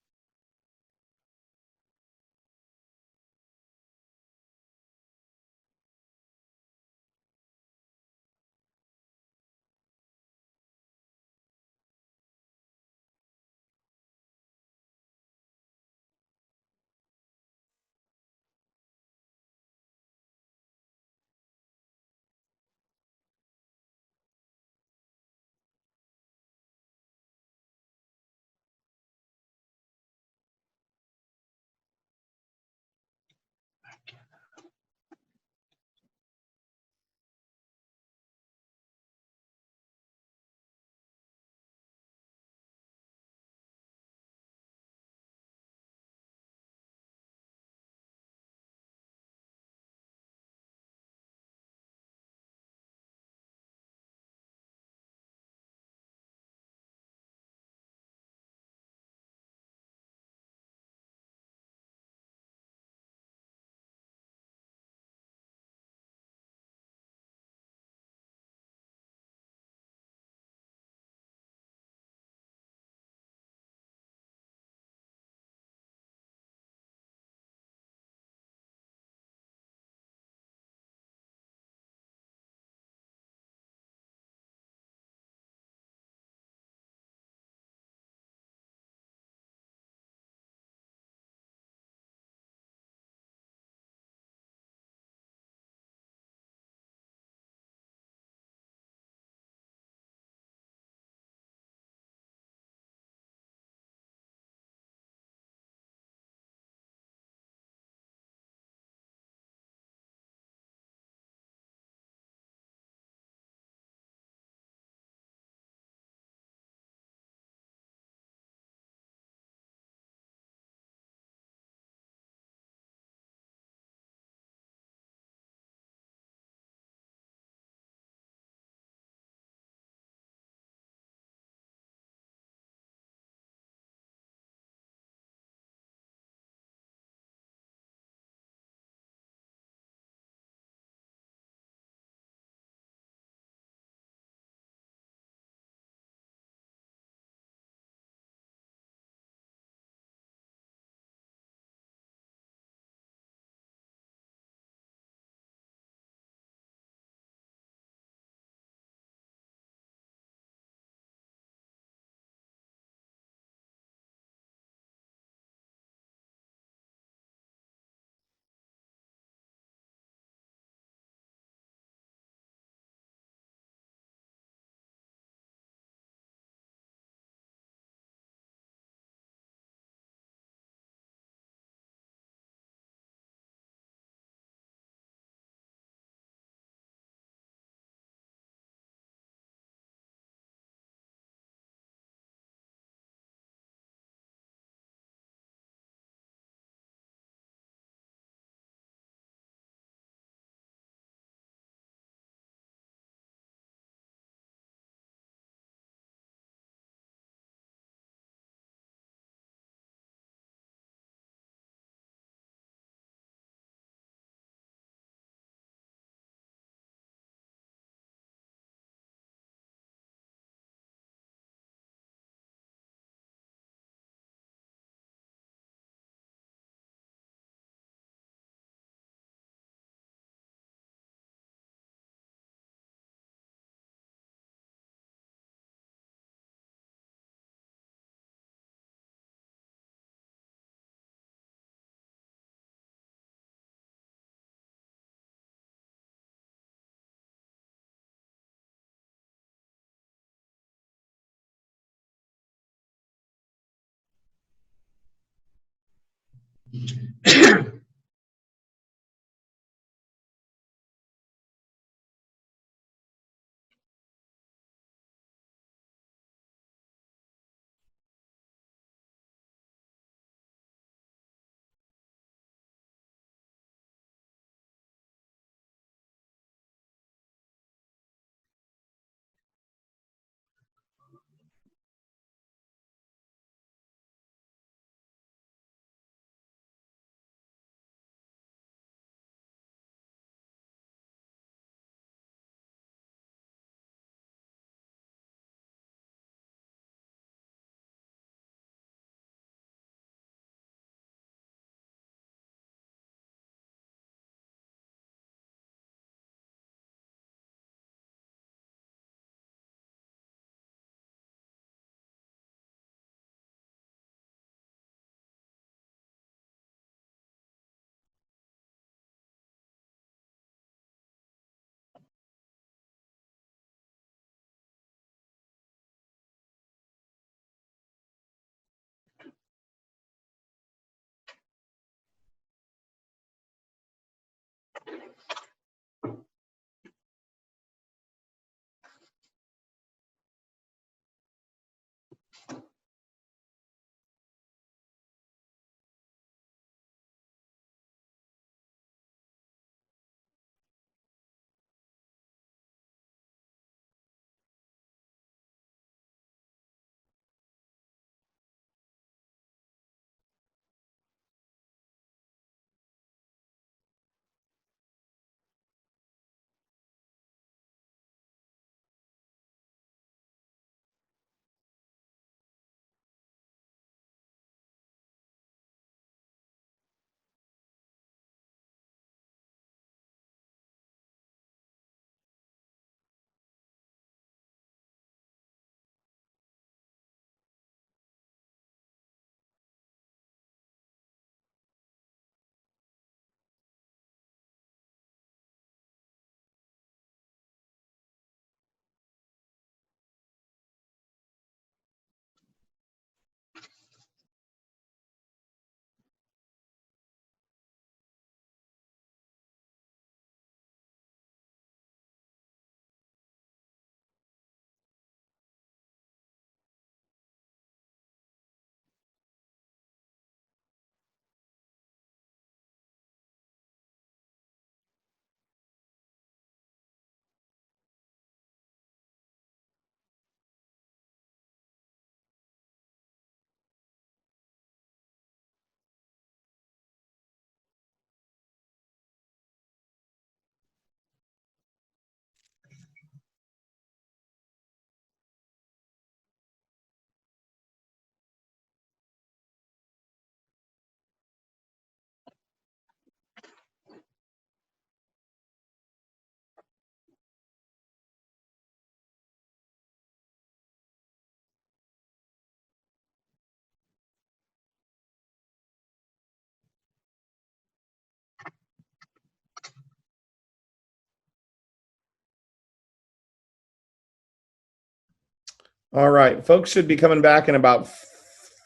All right, folks should be coming back in about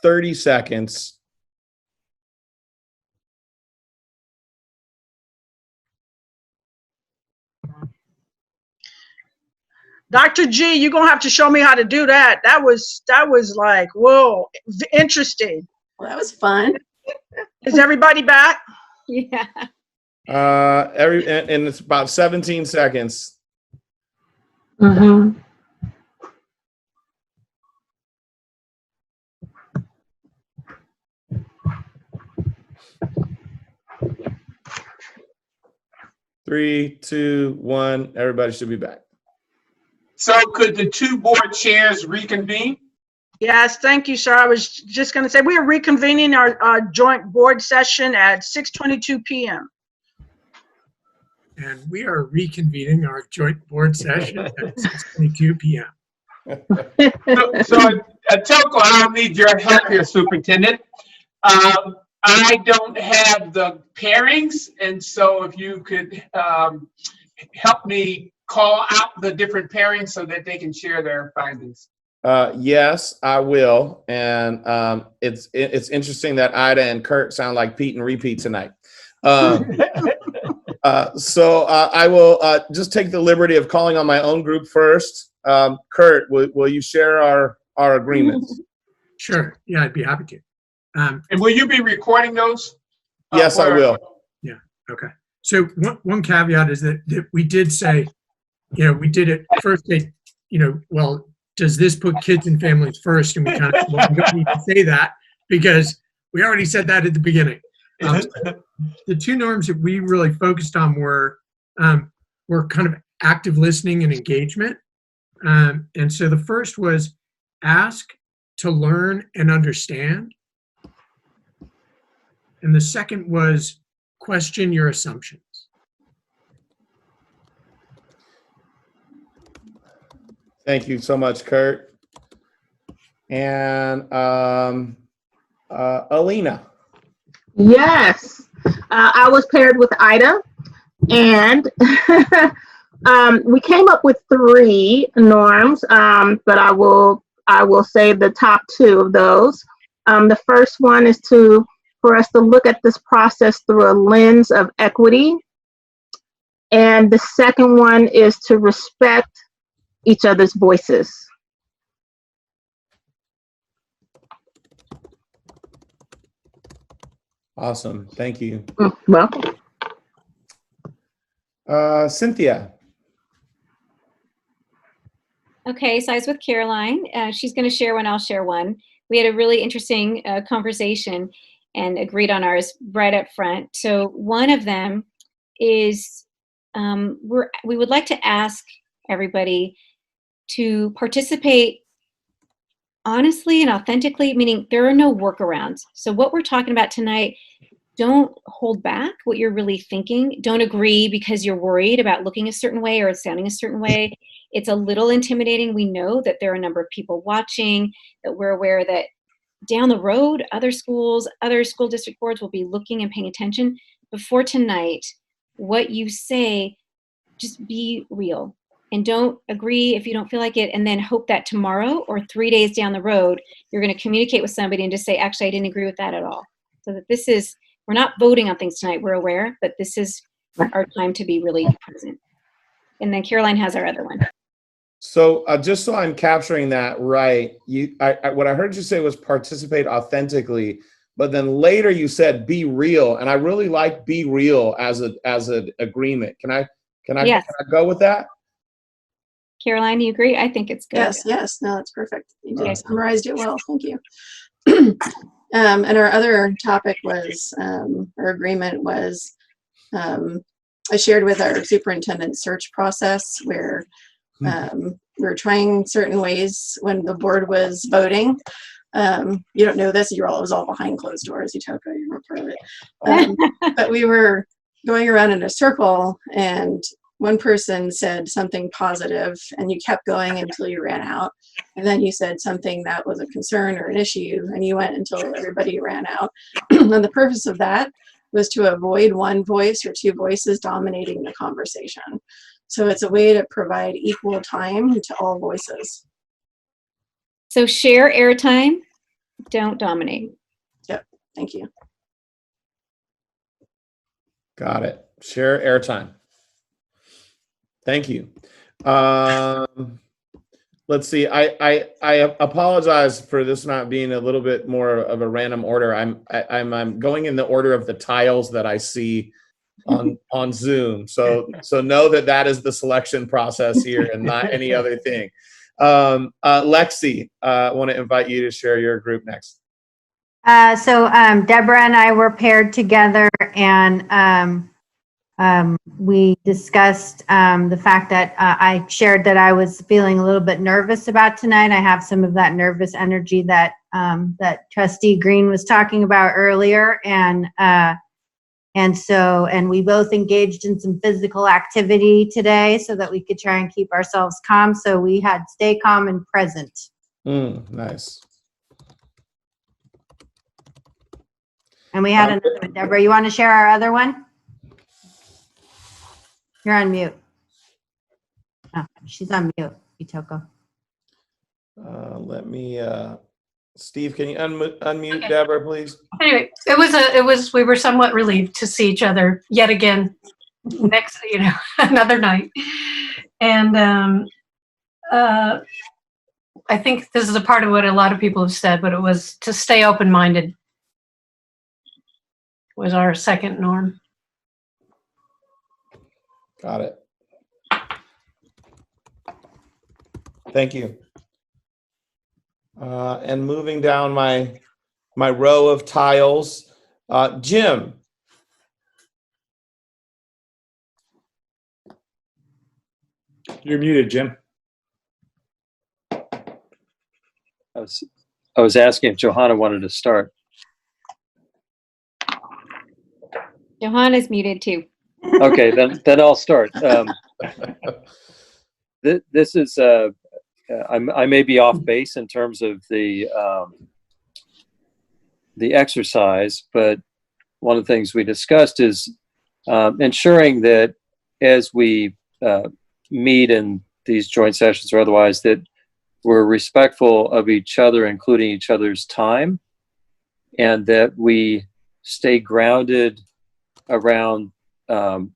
30 seconds. Dr. G, you're gonna have to show me how to do that. That was like, whoa, interesting. Well, that was fun. Is everybody back? Yeah. And it's about 17 seconds. Mm-hmm. Three, two, one. Everybody should be back. So could the two board chairs reconvene? Yes, thank you, sir. I was just gonna say, we are reconvening our joint board session at 6:22 p.m. And we are reconvening our joint board session at 6:22 p.m. So Toko, I'll need your help here, Superintendent. I don't have the pairings, and so if you could help me call out the different pairings so that they can share their findings. Yes, I will. And it's interesting that Ida and Kurt sound like Pete and repeat tonight. So I will just take the liberty of calling on my own group first. Kurt, will you share our agreements? Sure. Yeah, I'd be happy to. And will you be recording those? Yes, I will. Yeah. Okay. So one caveat is that we did say, we did it first. Well, does this put kids and families first? And we kind of we don't need to say that because we already said that at the beginning. The two norms that we really focused on were kind of active listening and engagement. And so the first was ask to learn and understand. And the second was question your assumptions. Thank you so much, Kurt. And Alina. Yes, I was paired with Ida, and we came up with 3 norms, but I will say the top 2 of those. The first one is for us to look at this process through a lens of equity, and the second one is to respect each other's voices. Awesome. Thank you. Welcome. Cynthia. Okay, so I was with Caroline. She's going to share one, I'll share one. We had a really interesting conversation and agreed on ours right up front. So one of them is we would like to ask everybody to participate honestly and authentically, meaning there are no workarounds. So what we're talking about tonight, don't hold back what you're really thinking. Don't agree because you're worried about looking a certain way or sounding a certain way. It's a little intimidating. We know that there are a number of people watching, that we're aware that down the road, other schools, other school district boards will be looking and paying attention. Before tonight, what you say, just be real. And don't agree if you don't feel like it, and then hope that tomorrow or 3 days down the road, you're going to communicate with somebody and just say, actually, I didn't agree with that at all. So that we're not voting on things tonight, we're aware, but this is our time to be really present. And then Caroline has our other one. So just so I'm capturing that right, what I heard you say was participate authentically, but then later you said be real, and I really like be real as an agreement. Can I go with that? Caroline, you agree? I think it's good. Yes. No, that's perfect. You did summarized it well. Thank you. And our other topic was, our agreement was, I shared with our superintendent search process where we were trying certain ways when the board was voting. You don't know this, it was all behind closed doors. You were part of it. But we were going around in a circle, and one person said something positive, and you kept going until you ran out. And then you said something that was a concern or an issue, and you went until everybody ran out. And the purpose of that was to avoid one voice or two voices dominating the conversation. So it's a way to provide equal time to all voices. So share airtime, don't dominate. Yep. Thank you. Got it. Share airtime. Thank you. Let's see. I apologize for this not being a little bit more of a random order. I'm going in the order of the tiles that I see on Zoom. So know that is the selection process here and not any other thing. Lexi, I want to invite you to share your group next. So Deborah and I were paired together, and we discussed the fact that I shared that I was feeling a little bit nervous about tonight. I have some of that nervous energy that that Trustee Green was talking about earlier, and we both engaged in some physical activity today so that we could try and keep ourselves calm. So we had stay calm and present. Nice. And we had another one. Deborah, you want to share our other one? You're on mute. Oh, she's on mute, Itoko. Let me, Steve, can you unmute Deborah, please? Anyway, we were somewhat relieved to see each other yet again next, another night. And I think this is a part of what a lot of people have said, but it was to stay open-minded was our second norm. Got it. Thank you. And moving down my row of tiles, Jim. You're muted, Jim. I was asking if Johanna wanted to start. Johanna's muted too. Okay, then I'll start. This is I may be off base in terms of the exercise, but one of the things we discussed is ensuring that as we meet in these joint sessions or otherwise, that we're respectful of each other, including each other's time, and that we stay grounded around the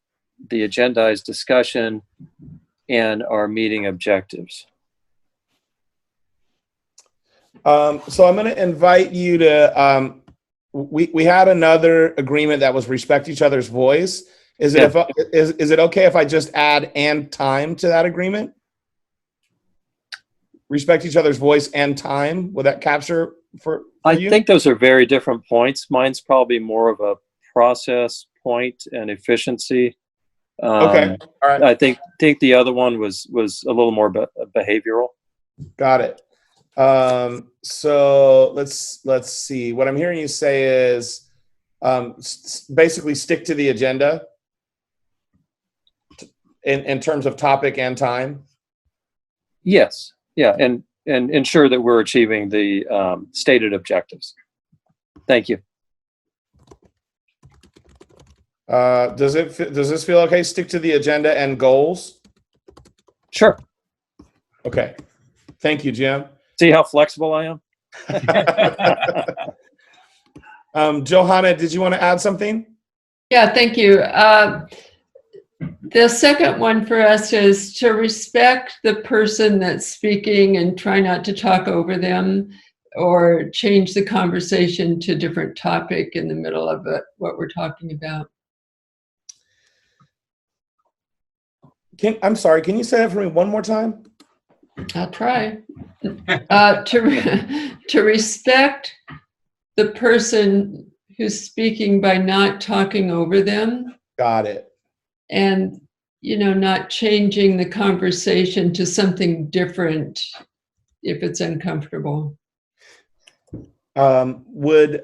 agendized discussion and our meeting objectives. So I'm going to invite you to, we had another agreement that was respect each other's voice. Is it, is it okay if I just add and time to that agreement? Respect each other's voice and time. Would that capture for you? I think those are very different points. Mine's probably more of a process point and efficiency. Okay. All right. I think the other one was a little more behavioral. Got it. So let's see. What I'm hearing you say is basically stick to the agenda in terms of topic and time. Yes. Yeah. And ensure that we're achieving the stated objectives. Thank you. Does this feel okay? Stick to the agenda and goals. Sure. Okay. Thank you, Jim. See how flexible I am? Johanna, did you want to add something? Yeah, thank you. The second one for us is to respect the person that's speaking and try not to talk over them or change the conversation to a different topic in the middle of what we're talking about. I'm sorry, can you say that for me one more time? I'll try. To respect the person who's speaking by not talking over them. Got it. And, not changing the conversation to something different if it's uncomfortable. Would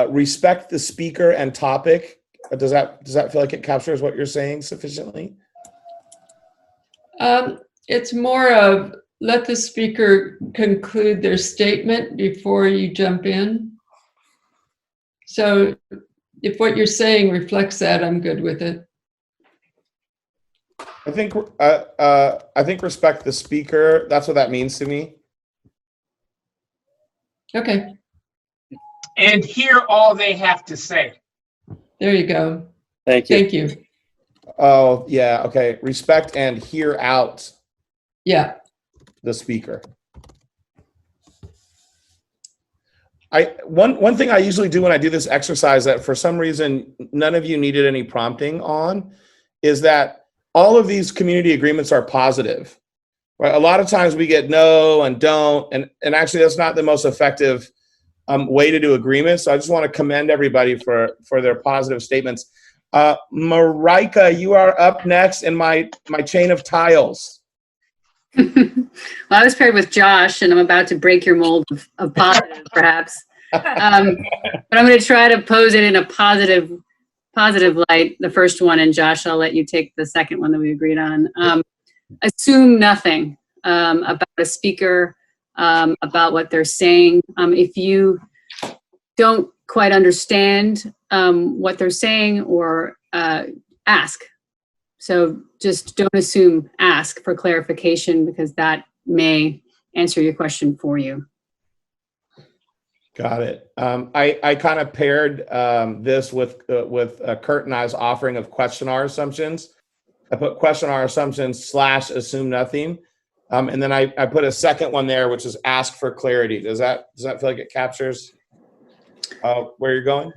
respect the speaker and topic, does that feel like it captures what you're saying sufficiently? It's more of let the speaker conclude their statement before you jump in. So if what you're saying reflects that, I'm good with it. I think respect the speaker. That's what that means to me. Okay, And hear all they have to say. there you go. Thank you. Thank you. Oh, yeah. Okay. Respect and hear out Yeah. the speaker. One thing I usually do when I do this exercise that for some reason none of you needed any prompting on is that all of these community agreements are positive. Right? A lot of times we get no and don't, and actually that's not the most effective way to do agreements. So I just want to commend everybody for their positive statements. Marika, you are up next in my chain of tiles. Well, I was paired with Josh, and I'm about to break your mold of positive, perhaps. But I'm going to try to pose it in a positive light, the first one, and Josh, I'll let you take the second one that we agreed on. Assume nothing about a speaker, about what they're saying. If you don't quite understand what they're saying, or ask. So just don't assume, ask for clarification, because that may answer your question for you. Got it. I kind of paired this with Kurt and I's offering of question our assumptions. I put question our assumptions / assume nothing. And then I put a second one there, which is ask for clarity. Does that feel like it captures where you're going?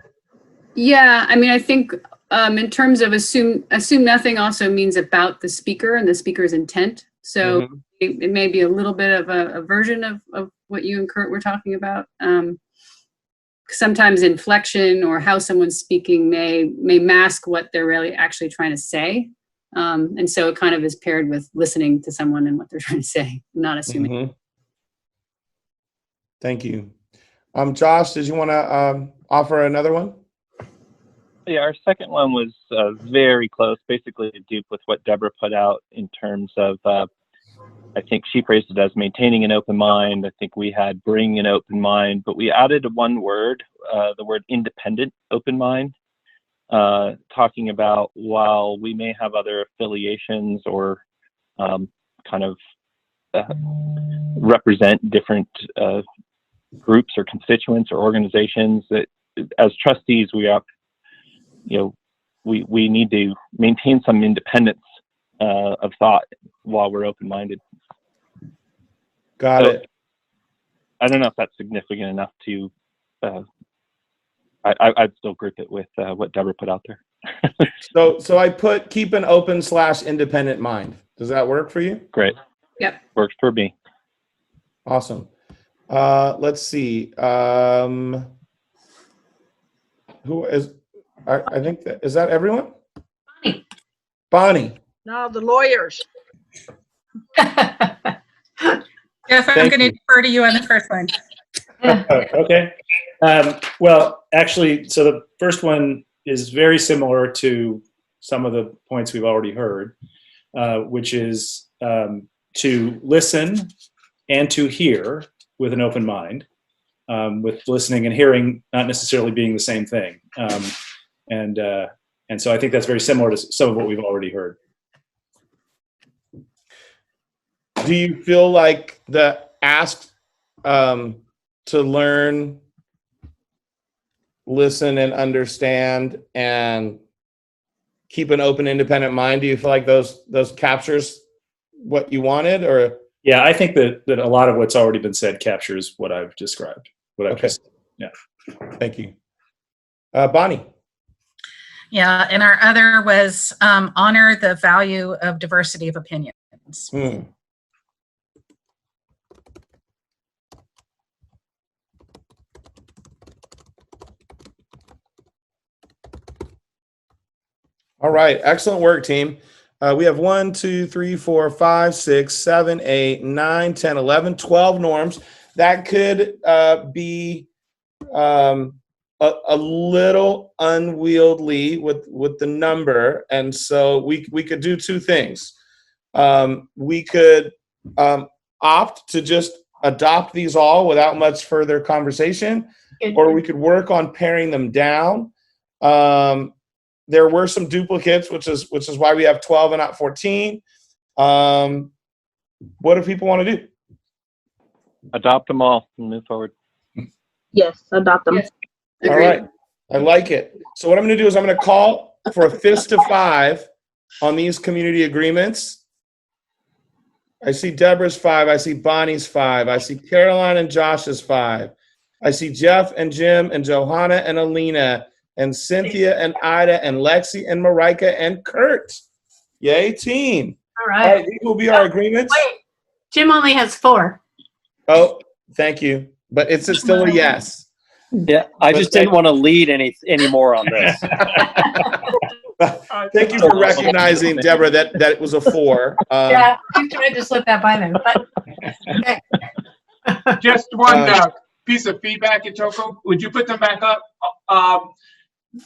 Yeah, I mean, I think in terms of assume nothing also means about the speaker and the speaker's intent. So it may be a little bit of a version of what you and Kurt were talking about. Sometimes inflection or how someone's speaking may mask what they're really actually trying to say. And so it kind of is paired with listening to someone and what they're trying to say, not assuming. Thank you. Josh, did you want to offer another one? Yeah, our second one was very close, basically a dupe with what Deborah put out in terms of, I think she phrased it as maintaining an open mind. I think we had bringing an open mind, but we added one word, the word independent open mind, talking about while we may have other affiliations or kind of represent different groups or constituents or organizations, that as trustees, we have, we need to maintain some independence of thought while we're open-minded. Got it. I don't know if that's significant enough to, I'd still group it with what Deborah put out there. So I put keep an open / independent mind. Does that work for you? Great. Yep. Works for me. Awesome. Let's see. Who is, I think that, is that everyone? Bonnie. No, the lawyers. Jeff, I'm going to defer to you on the first one. Okay. Well, actually, so the first one is very similar to some of the points we've already heard, which is to listen and to hear with an open mind, with listening and hearing not necessarily being the same thing. And so I think that's very similar to some of what we've already heard. Do you feel like the ask to learn, listen and understand and keep an open, independent mind, do you feel like those captures what you wanted? Or yeah, I think that a lot of what's already been said captures what I've described. What I've just, yeah. Thank you. Bonnie. Yeah, and our other was honor the value of diversity of opinions. All right, excellent work, team. We have 1, 2, 3, 4, 5, 6, 7, 8, 9, 10, 11, 12 norms. That could be a little unwieldy with the number, and so we could do two things. We could opt to just adopt these all without much further conversation, or we could work on paring them down. there were some duplicates, which is why we have 12 and not 14. What do people want to do? Adopt them all and move forward. Yes, adopt them. Yes. All Agreed. right. I like it. So what I'm going to do is I'm going to call for a fist of 5 on these community agreements. I see Deborah's 5. I see Bonnie's 5. I see Caroline and Josh's 5. I see Jeff and Jim and Johanna and Alina and Cynthia and Ida and Lexi and Marika and Kurt. Yay, team. All All right. right, these will be our agreements. Wait, Jim only has 4. Oh, thank you. But it's still a yes. Yeah, I just didn't want to lead any more on this. Thank you for recognizing, Deborah, that it was a 4. Yeah, I tried to slip that by them, but okay. Just one piece of feedback, Itoko. Would you put them back up?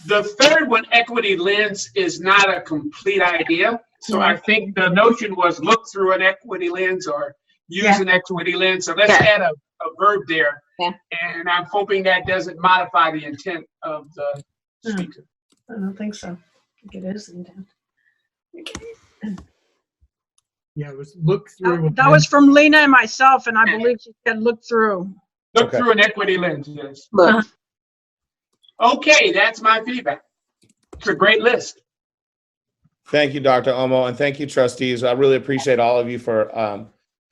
The third one, equity lens, is not a complete idea. So I think the notion was look through an equity lens or use an equity lens. So let's add a verb there. Yeah. And I'm hoping that doesn't modify the intent of the speaker. I don't think so. I think it is intent. Yeah, it was look through. That was from Lena and myself, and I believe she said look through. Look through an equity lens, yes. Look. Okay, that's my feedback. It's a great list. Thank you, Dr. Omo, and thank you, trustees. I really appreciate all of you for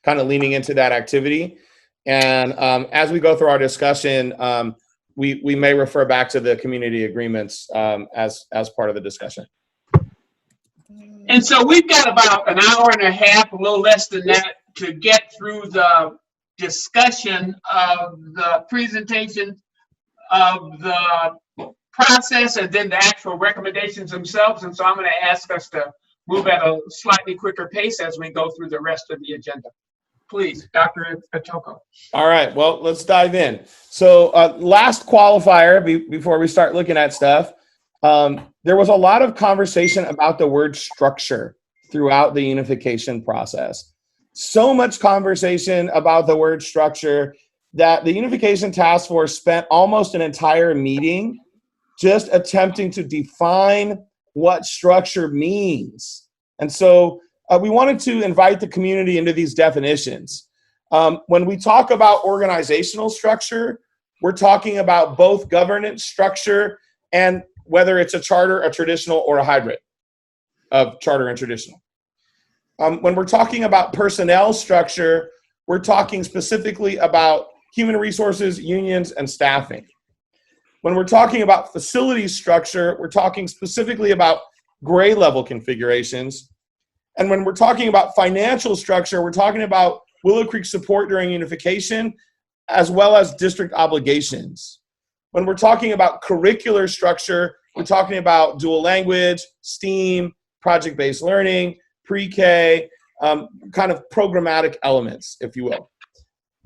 kind of leaning into that activity. And as we go through our discussion, we may refer back to the community agreements as part of the discussion. And so we've got about an hour and a half, a little less than that, to get through the discussion of the presentation of the process and then the actual recommendations themselves. And so I'm going to ask us to move at a slightly quicker pace as we go through the rest of the agenda. Please, Dr. Itoko. All right, well, let's dive in. So last qualifier before we start looking at stuff, there was a lot of conversation about the word structure throughout the unification process. So much conversation about the word structure that the Unification Task Force spent almost an entire meeting just attempting to define what structure means. And so we wanted to invite the community into these definitions. When we talk about organizational structure, we're talking about both governance structure and whether it's a charter, a traditional, or a hybrid of charter and traditional. When we're talking about personnel structure, we're talking specifically about human resources, unions, and staffing. When we're talking about facility structure, we're talking specifically about gray level configurations. And when we're talking about financial structure, we're talking about Willow Creek support during unification, as well as district obligations. When we're talking about curricular structure, we're talking about dual language, STEAM, project-based learning, pre-K, kind of programmatic elements, if you will.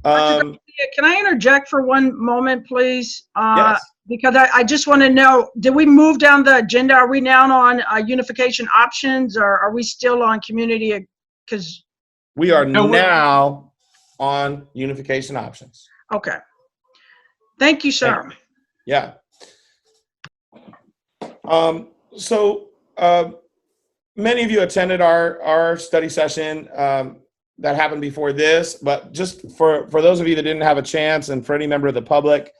Can I interject for one moment, please? Yes. Because I just want to know, did we move down the agenda? Are we now on unification options, or are we still on community? Because we are now on unification options. Okay. Thank you, sir. Yeah. Many of you attended our study session that happened before this, but just for those of you that didn't have a chance and for any member of the public,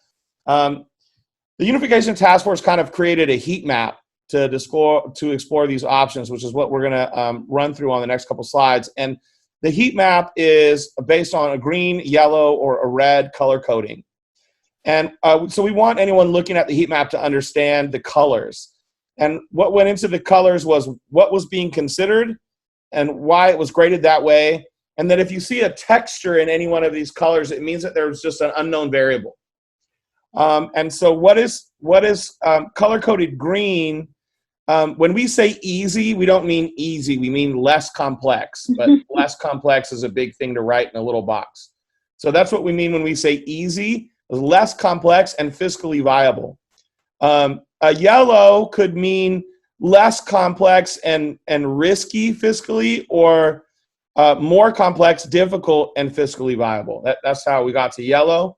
the Unification Task Force kind of created a heat map to explore these options, which is what we're going to run through on the next couple slides. And the heat map is based on a green, yellow, or a red color coding. And so we want anyone looking at the heat map to understand the colors. And what went into the colors was what was being considered and why it was graded that way. And that if you see a texture in any one of these colors, it means that there's just an unknown variable. And so what is color-coded green? When we say easy, we don't mean easy. We mean less complex. But less complex is a big thing to write in a little box. So that's what we mean when we say easy, less complex and fiscally viable. A yellow could mean less complex and risky fiscally, or more complex, difficult, and fiscally viable. That's how we got to yellow.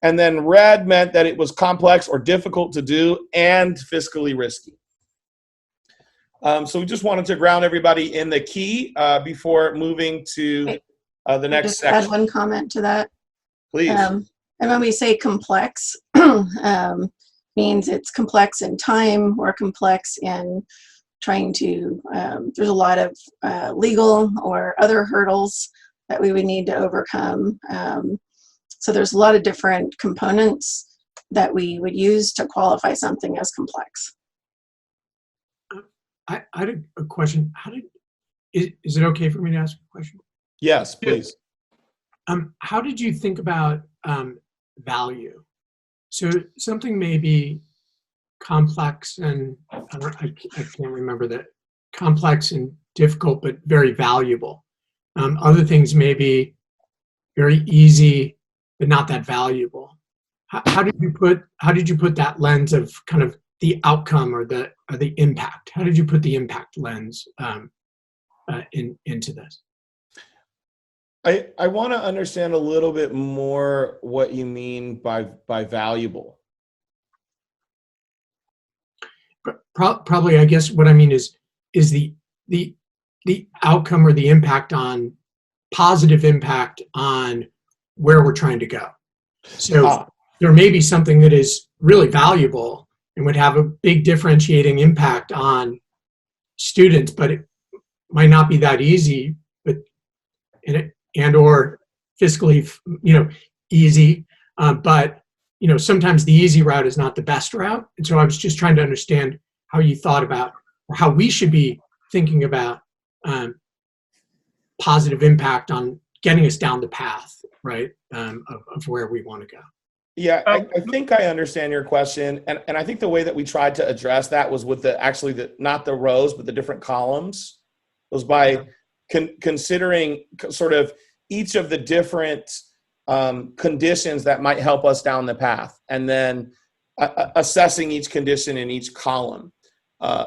And then red meant that it was complex or difficult to do and fiscally risky. So we just wanted to ground everybody in the key before moving to the next Just section. add one comment to that. Please. And when we say complex, means it's complex in time or complex in trying to, there's a lot of legal or other hurdles that we would need to overcome. So there's a lot of different components that we would use to qualify something as complex. I had a question. Is it okay for me to ask a question? Yes, please. How did you think about value? So something may be complex and I can't remember that, complex and difficult, but very valuable. Other things may be very easy, but not that valuable. How did you put that lens of kind of the outcome or the impact? How did you put the impact lens into this? I want to understand a little bit more what you mean by valuable. Probably, I guess what I mean is the outcome or the impact on positive impact on where we're trying to go. So there may be something that is really valuable and would have a big differentiating impact on students, but it might not be that easy, but and or fiscally, easy. But sometimes the easy route is not the best route. And so I was just trying to understand how you thought about, or how we should be thinking about positive impact on getting us down the path, right, of where we want to go. Yeah, I think I understand your question. And I think the way that we tried to address that was with not the rows, but the different columns. It was by considering sort of each of the different conditions that might help us down the path, and then assessing each condition in each column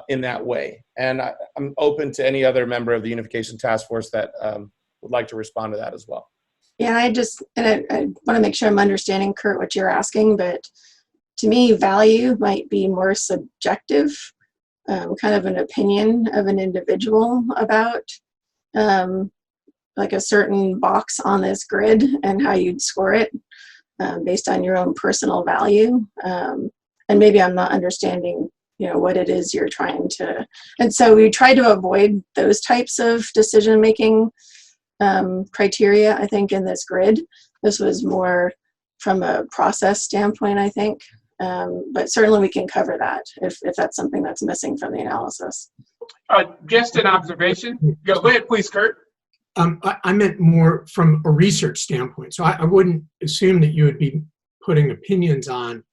in that way. And I'm open to any other member of the Unification Task Force that would like to respond to that as well. Yeah, I want to make sure I'm understanding, Kurt, what you're asking, but to me, value might be more subjective, kind of an opinion of an individual about like a certain box on this grid and how you'd score it based on your own personal value. And maybe I'm not understanding, what it is you're trying to, and so we try to avoid those types of decision-making criteria, I think, in this grid. This was more from a process standpoint, I think. But certainly we can cover that if that's something that's missing from the analysis. Just an observation. Go ahead, please, Kurt. I meant more from a research standpoint. So I wouldn't assume that you would be putting opinions on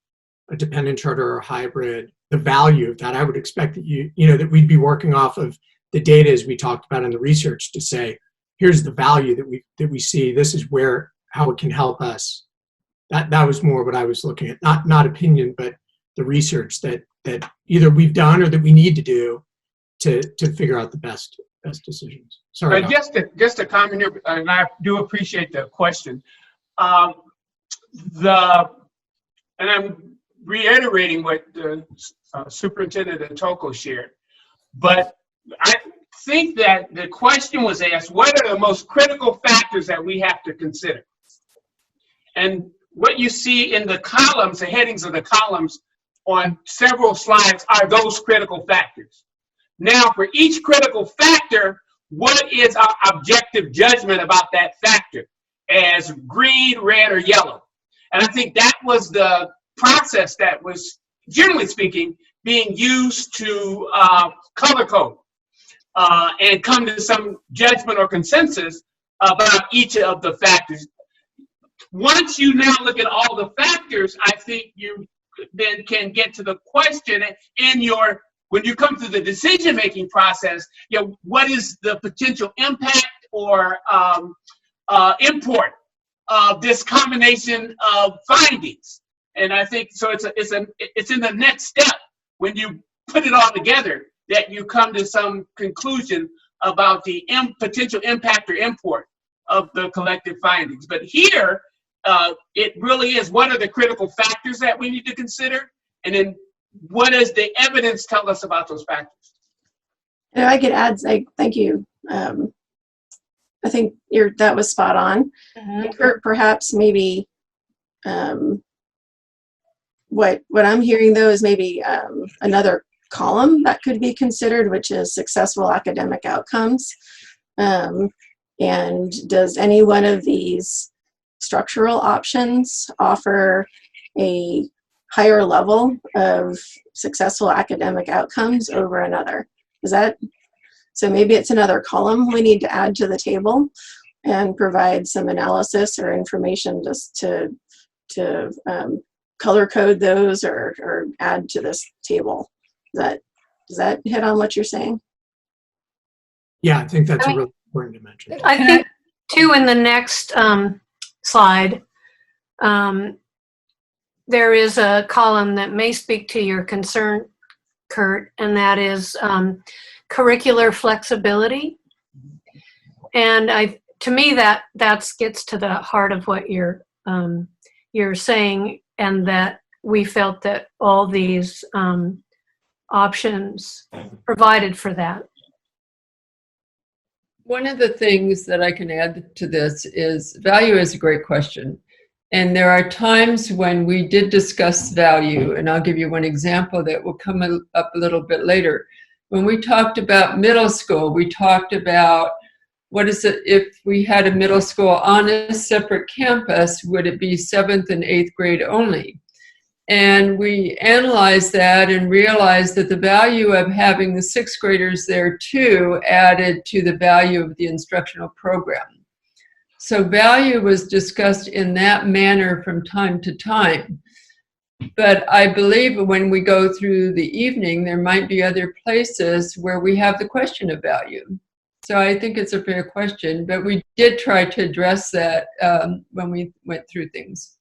a dependent charter or hybrid, the value of that. I would expect that that we'd be working off of the data as we talked about in the research to say, here's the value that we see. This is how it can help us. That was more what I was looking at, not opinion, but the research that either we've done or that we need to do to figure out the best decisions. Sorry. Just to comment here, and I do appreciate the question. And I'm reiterating what the Superintendent Atoko shared, but I think that the question was asked, what are the most critical factors that we have to consider? And what you see in the columns, the headings of the columns on several slides are those critical factors. Now, for each critical factor, what is our objective judgment about that factor as green, red, or yellow? And I think that was the process that was, generally speaking, being used to color code and come to some judgment or consensus about each of the factors. Once you now look at all the factors, I think you then can get to the question when you come to the decision-making process, what is the potential impact or import of this combination of findings? And I think so. It's in the next step when you put it all together that you come to some conclusion about the potential impact or import of the collective findings. But here, it really is, what are the critical factors that we need to consider? And then what does the evidence tell us about those factors? And if I could add, thank you. I think that was spot on. Perhaps maybe what I'm hearing though is maybe another column that could be considered, which is successful academic outcomes. And does any one of these structural options offer a higher level of successful academic outcomes over another? Is that, so maybe it's another column we need to add to the table and provide some analysis or information just to color code those or add to this table. Does that hit on what you're saying? Yeah, I think that's a really important to mention. I think too in the next slide, there is a column that may speak to your concern, Kurt, and that is curricular flexibility. And to me, that gets to the heart of what you're saying, and that we felt that all these options provided for that. One of the things that I can add to this is value is a great question. And there are times when we did discuss value, and I'll give you one example that will come up a little bit later. When we talked about middle school, we talked about what is it, if we had a middle school on a separate campus, would it be 7th and 8th grade only? And we analyzed that and realized that the value of having the 6th graders there too added to the value of the instructional program. So value was discussed in that manner from time to time. But I believe when we go through the evening, there might be other places where we have the question of value. So I think it's a fair question, but we did try to address that when we went through things.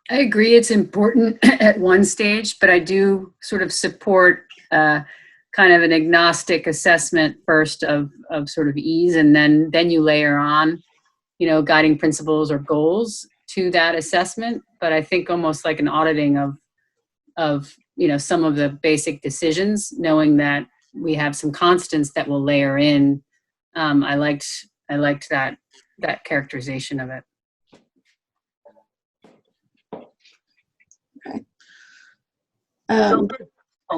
I agree it's important at one stage, but I do sort of support kind of an agnostic assessment first of sort of ease, and then you layer on, guiding principles or goals to that assessment. But I think almost like an auditing of some of the basic decisions, knowing that we have some constants that will layer in. I liked that characterization of it.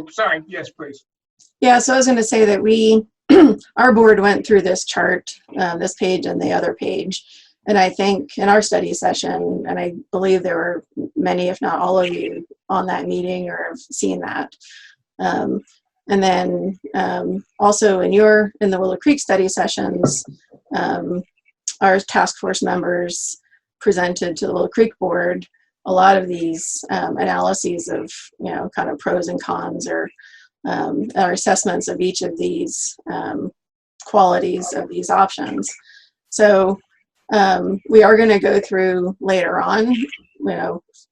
Sorry. Yes, please. Yeah, so I was going to say that our board went through this chart, this page and the other page. And I think in our study session, and I believe there were many, if not all of you on that meeting or have seen that. And then also in the Willow Creek study sessions, our task force members presented to the Willow Creek board a lot of these analyses of, kind of pros and cons or our assessments of each of these qualities of these options. So we are going to go through later on,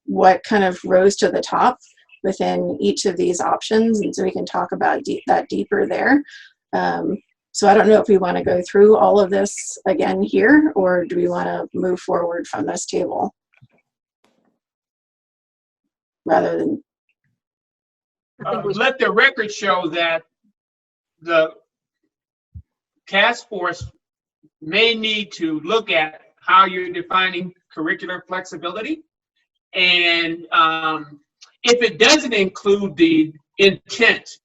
what kind of rose to the top within each of these options. And so we can talk about that deeper there. So I don't know if we want to go through all of this again here, or do we want to move forward from this table? Rather than let the record show that the task force may need to look at how you're defining curricular flexibility. And if it doesn't include the intent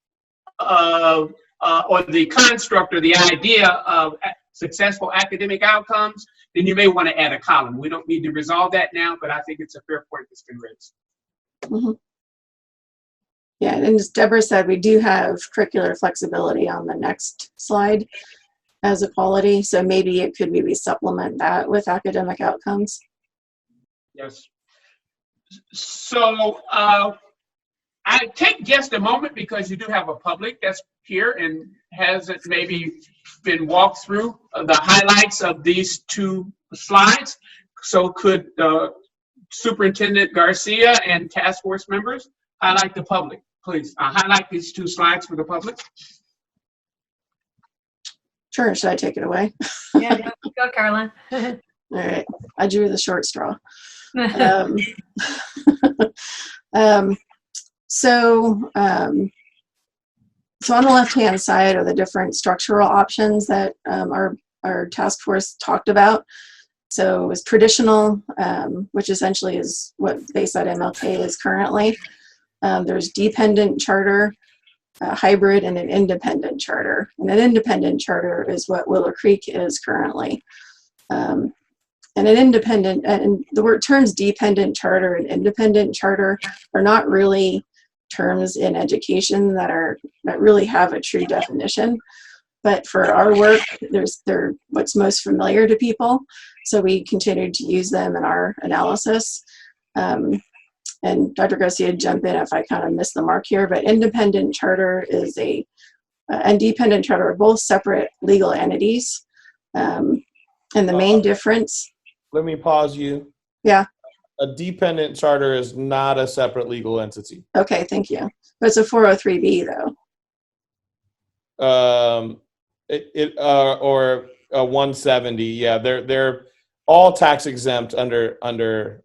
of or the construct or the idea of successful academic outcomes, then you may want to add a column. We don't need to resolve that now, but I think it's a fair point that's been raised. Mm-hmm. Yeah, and as Deborah said, we do have curricular flexibility on the next slide as a quality, so maybe it could maybe supplement that with academic outcomes. Yes. So I take just a moment, because you do have a public that's here and hasn't maybe been walked through the highlights of these two slides. So could Superintendent Garcia and task force members highlight the public, please? Highlight these two slides for the public. Sure, should I take it away? Yeah, go Caroline. All right, I drew the short straw. So on the left-hand side are the different structural options that our task force talked about. So it was traditional, which essentially is what Bayside MLK is currently. There's dependent charter, hybrid, and an independent charter. And an independent charter is what Willow Creek is currently. And an independent, and the terms dependent charter and independent charter are not really terms in education that really have a true definition. But for our work, they're what's most familiar to people. So we continued to use them in our analysis. And Dr. Garcia, jump in if I kind of miss the mark here, but independent charter is and dependent charter are both separate legal entities. And the main difference. Let me pause you. Yeah. A dependent charter is not a separate legal entity. Okay, thank you. But it's a 403B though. Or a 170. Yeah, they're all tax exempt under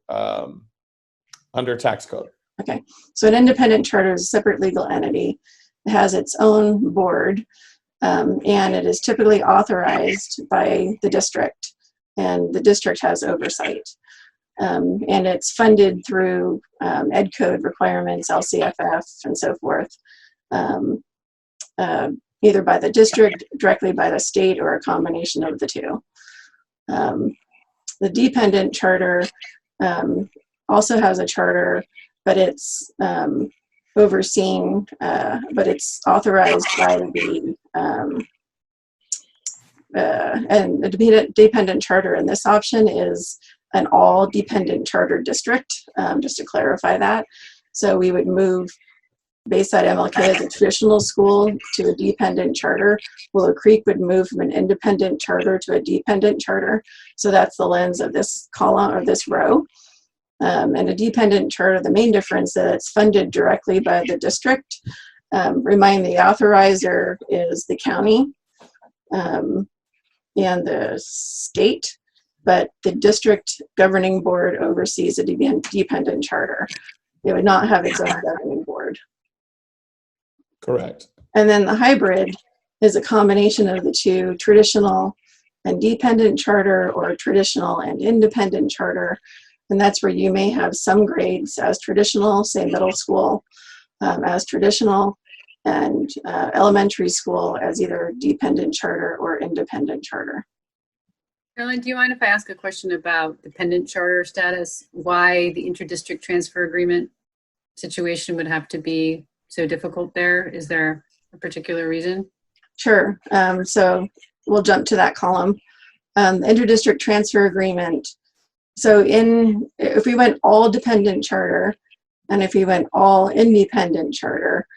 tax code. Okay, so an independent charter is a separate legal entity. It has its own board, and it is typically authorized by the district, and the district has oversight. And it's funded through ed code requirements, LCFF, and so forth, either by the district, directly by the state, or a combination of the two. The dependent charter also has a charter, but it's overseen, but it's authorized by the, and the dependent charter in this option is an all dependent charter district, just to clarify that. So we would move Bayside MLK as a traditional school to a dependent charter. Willow Creek would move from an independent charter to a dependent charter. So that's the lens of this column or this row. And a dependent charter, the main difference is that it's funded directly by the district. Remind the authorizer is the county and the state, but the district governing board oversees a dependent charter. It would not have its own governing board. Correct. And then the hybrid is a combination of the two, traditional and dependent charter, or traditional and independent charter. And that's where you may have some grades as traditional, say middle school as traditional, and elementary school as either dependent charter or independent charter. Caroline, do you mind if I ask a question about dependent charter status? Why the interdistrict transfer agreement situation would have to be so difficult there? Is there a particular reason? Sure. So we'll jump to that column. Interdistrict transfer agreement. So if we went all dependent charter, and if we went all independent charter,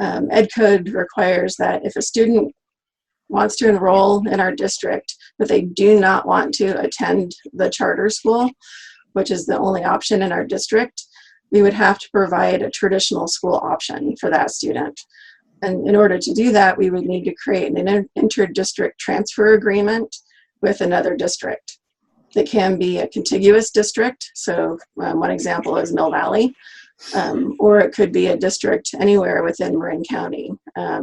ed code requires that if a student wants to enroll in our district, but they do not want to attend the charter school, which is the only option in our district, we would have to provide a traditional school option for that student. And in order to do that, we would need to create an inter-district transfer agreement with another district. That can be a contiguous district. So one example is Mill Valley, or it could be a district anywhere within Marin County,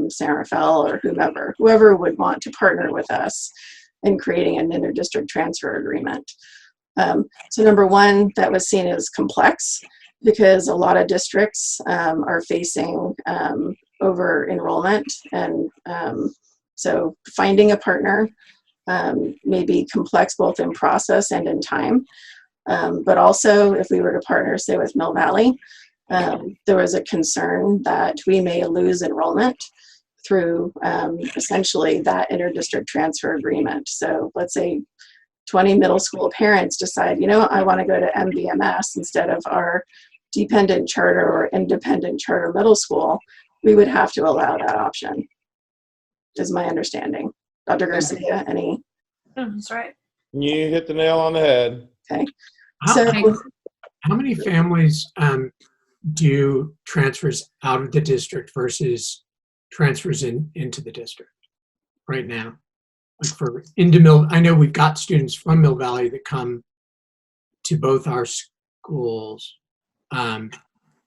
San Rafael, or whoever would want to partner with us in creating an inter-district transfer agreement. So number one, that was seen as complex because a lot of districts are facing over enrollment, and so finding a partner may be complex both in process and in time. But also, if we were to partner, say, with Mill Valley, there was a concern that we may lose enrollment through essentially that inter-district transfer agreement. So let's say 20 middle school parents decide, I want to go to MVMS instead of our dependent charter or independent charter middle school, we would have to allow that option, is my understanding. Dr. Garcia, any? That's right. You hit the nail on the head. Okay. How many families do transfers out of the district versus transfers into the district right now? Like into Mill, I know we've got students from Mill Valley that come to both our schools. I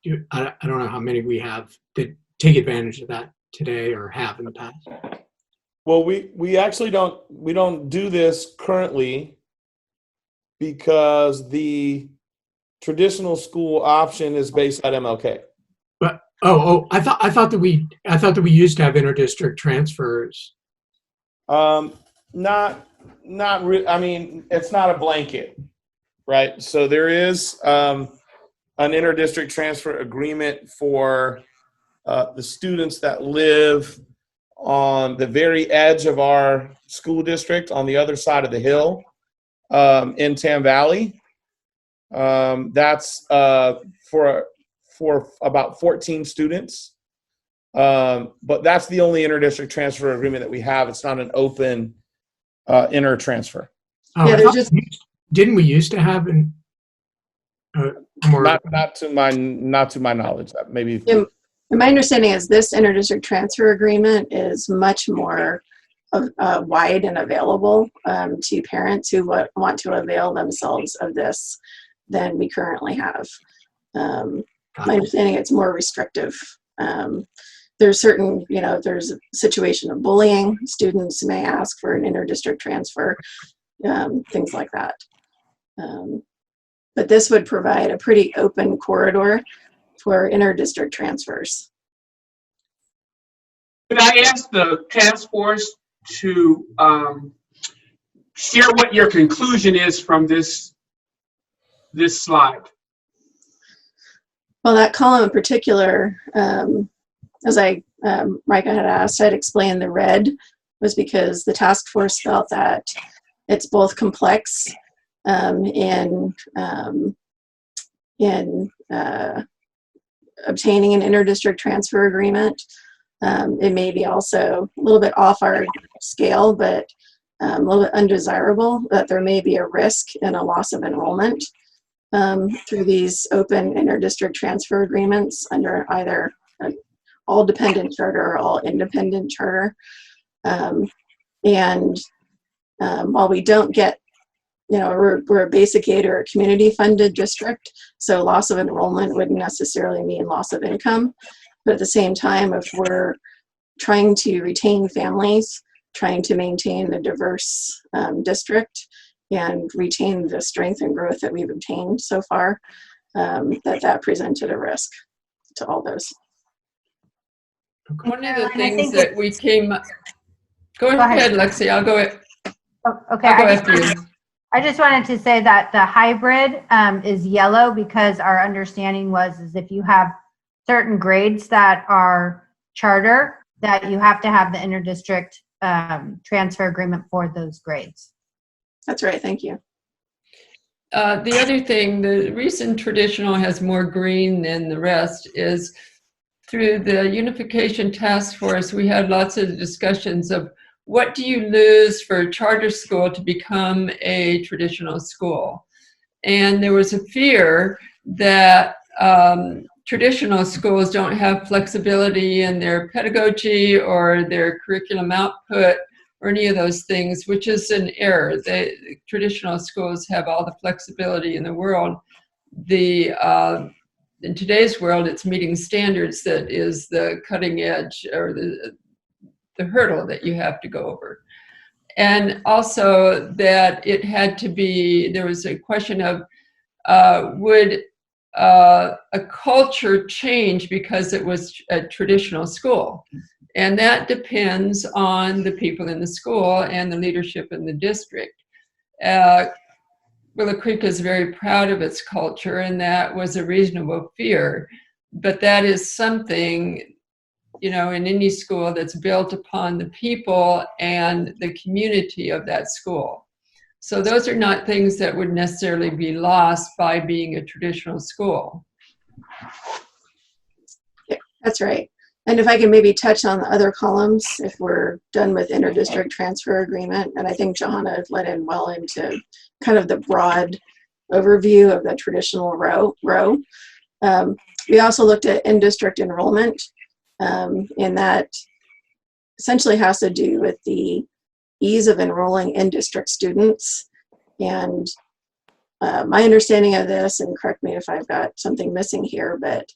don't know how many we have that take advantage of that today or have in the past? Well, we actually don't do this currently because the traditional school option is based at MLK. But I thought that we used to have interdistrict transfers. Not I mean, it's not a blanket, right? So there is an interdistrict transfer agreement for the students that live on the very edge of our school district on the other side of the hill in Tam Valley. That's for about 14 students. But that's the only interdistrict transfer agreement that we have. It's not an open inter-transfer. Oh, yeah, didn't we used to have an more? Not to my knowledge. Maybe. Yeah, my understanding is this interdistrict transfer agreement is much more wide and available to parents who want to avail themselves of this than we currently have. My understanding it's more restrictive. There's certain, if there's a situation of bullying, students may ask for an interdistrict transfer, things like that. But this would provide a pretty open corridor for interdistrict transfers. Could I ask the task force to share what your conclusion is from this slide? Well, that column in particular, as Micah had asked, I'd explain the red was because the task force felt that it's both complex in obtaining an interdistrict transfer agreement. It may be also a little bit off our scale, but a little bit undesirable, that there may be a risk in a loss of enrollment through these open interdistrict transfer agreements under either an all-dependent charter or all-independent charter. While we don't get, we're a basic aid or a community-funded district, so loss of enrollment wouldn't necessarily mean loss of income. But at the same time, if we're trying to retain families, trying to maintain a diverse district, and retain the strength and growth that we've obtained so far, that presented a risk to all those. One of the things that we came, go ahead, Lexi, I'll go ahead. Okay, I'll go after you. I just wanted to say that the hybrid is yellow because our understanding is if you have certain grades that are charter, that you have to have the interdistrict transfer agreement for those grades. That's right, thank you. The other thing, the reason traditional has more green than the rest is through the Unification Task Force, we had lots of discussions of what do you lose for a charter school to become a traditional school? And there was a fear that traditional schools don't have flexibility in their pedagogy or their curriculum output or any of those things, which is an error. Traditional schools have all the flexibility in the world. In today's world, it's meeting standards that is the cutting edge or the hurdle that you have to go over. And also that it had to be, there was a question of would a culture change because it was a traditional school? And that depends on the people in the school and the leadership in the district. Willow Creek is very proud of its culture, and that was a reasonable fear. But that is something, in any school that's built upon the people and the community of that school. So those are not things that would necessarily be lost by being a traditional school. Yeah, that's right. And if I can maybe touch on the other columns, if we're done with interdistrict transfer agreement, and I think Johanna led in well into kind of the broad overview of the traditional row. We also looked at in-district enrollment, and that essentially has to do with the ease of enrolling in-district students. And my understanding of this, and correct me if I've got something missing here, but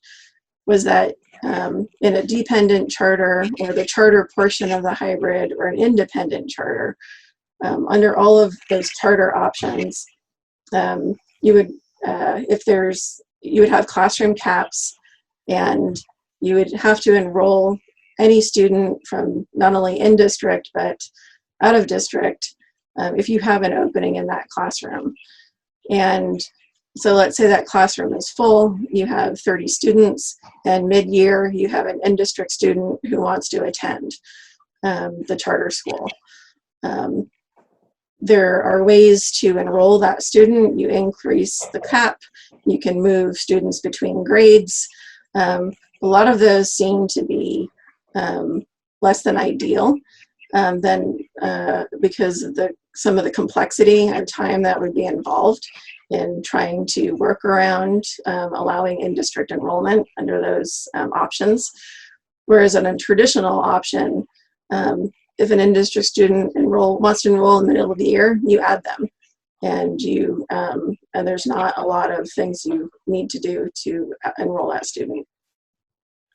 was that in a dependent charter or the charter portion of the hybrid or an independent charter, under all of those charter options, you would have classroom caps, and you would have to enroll any student from not only in district but out of district if you have an opening in that classroom. And so let's say that classroom is full, you have 30 students, and mid-year you have an in-district student who wants to attend the charter school. There are ways to enroll that student. You increase the cap, you can move students between grades. A lot of those seem to be less than ideal because of some of the complexity and time that would be involved in trying to work around allowing in-district enrollment under those options. Whereas in a traditional option, if an in-district student wants to enroll in the middle of the year, you add them, and there's not a lot of things you need to do to enroll that student.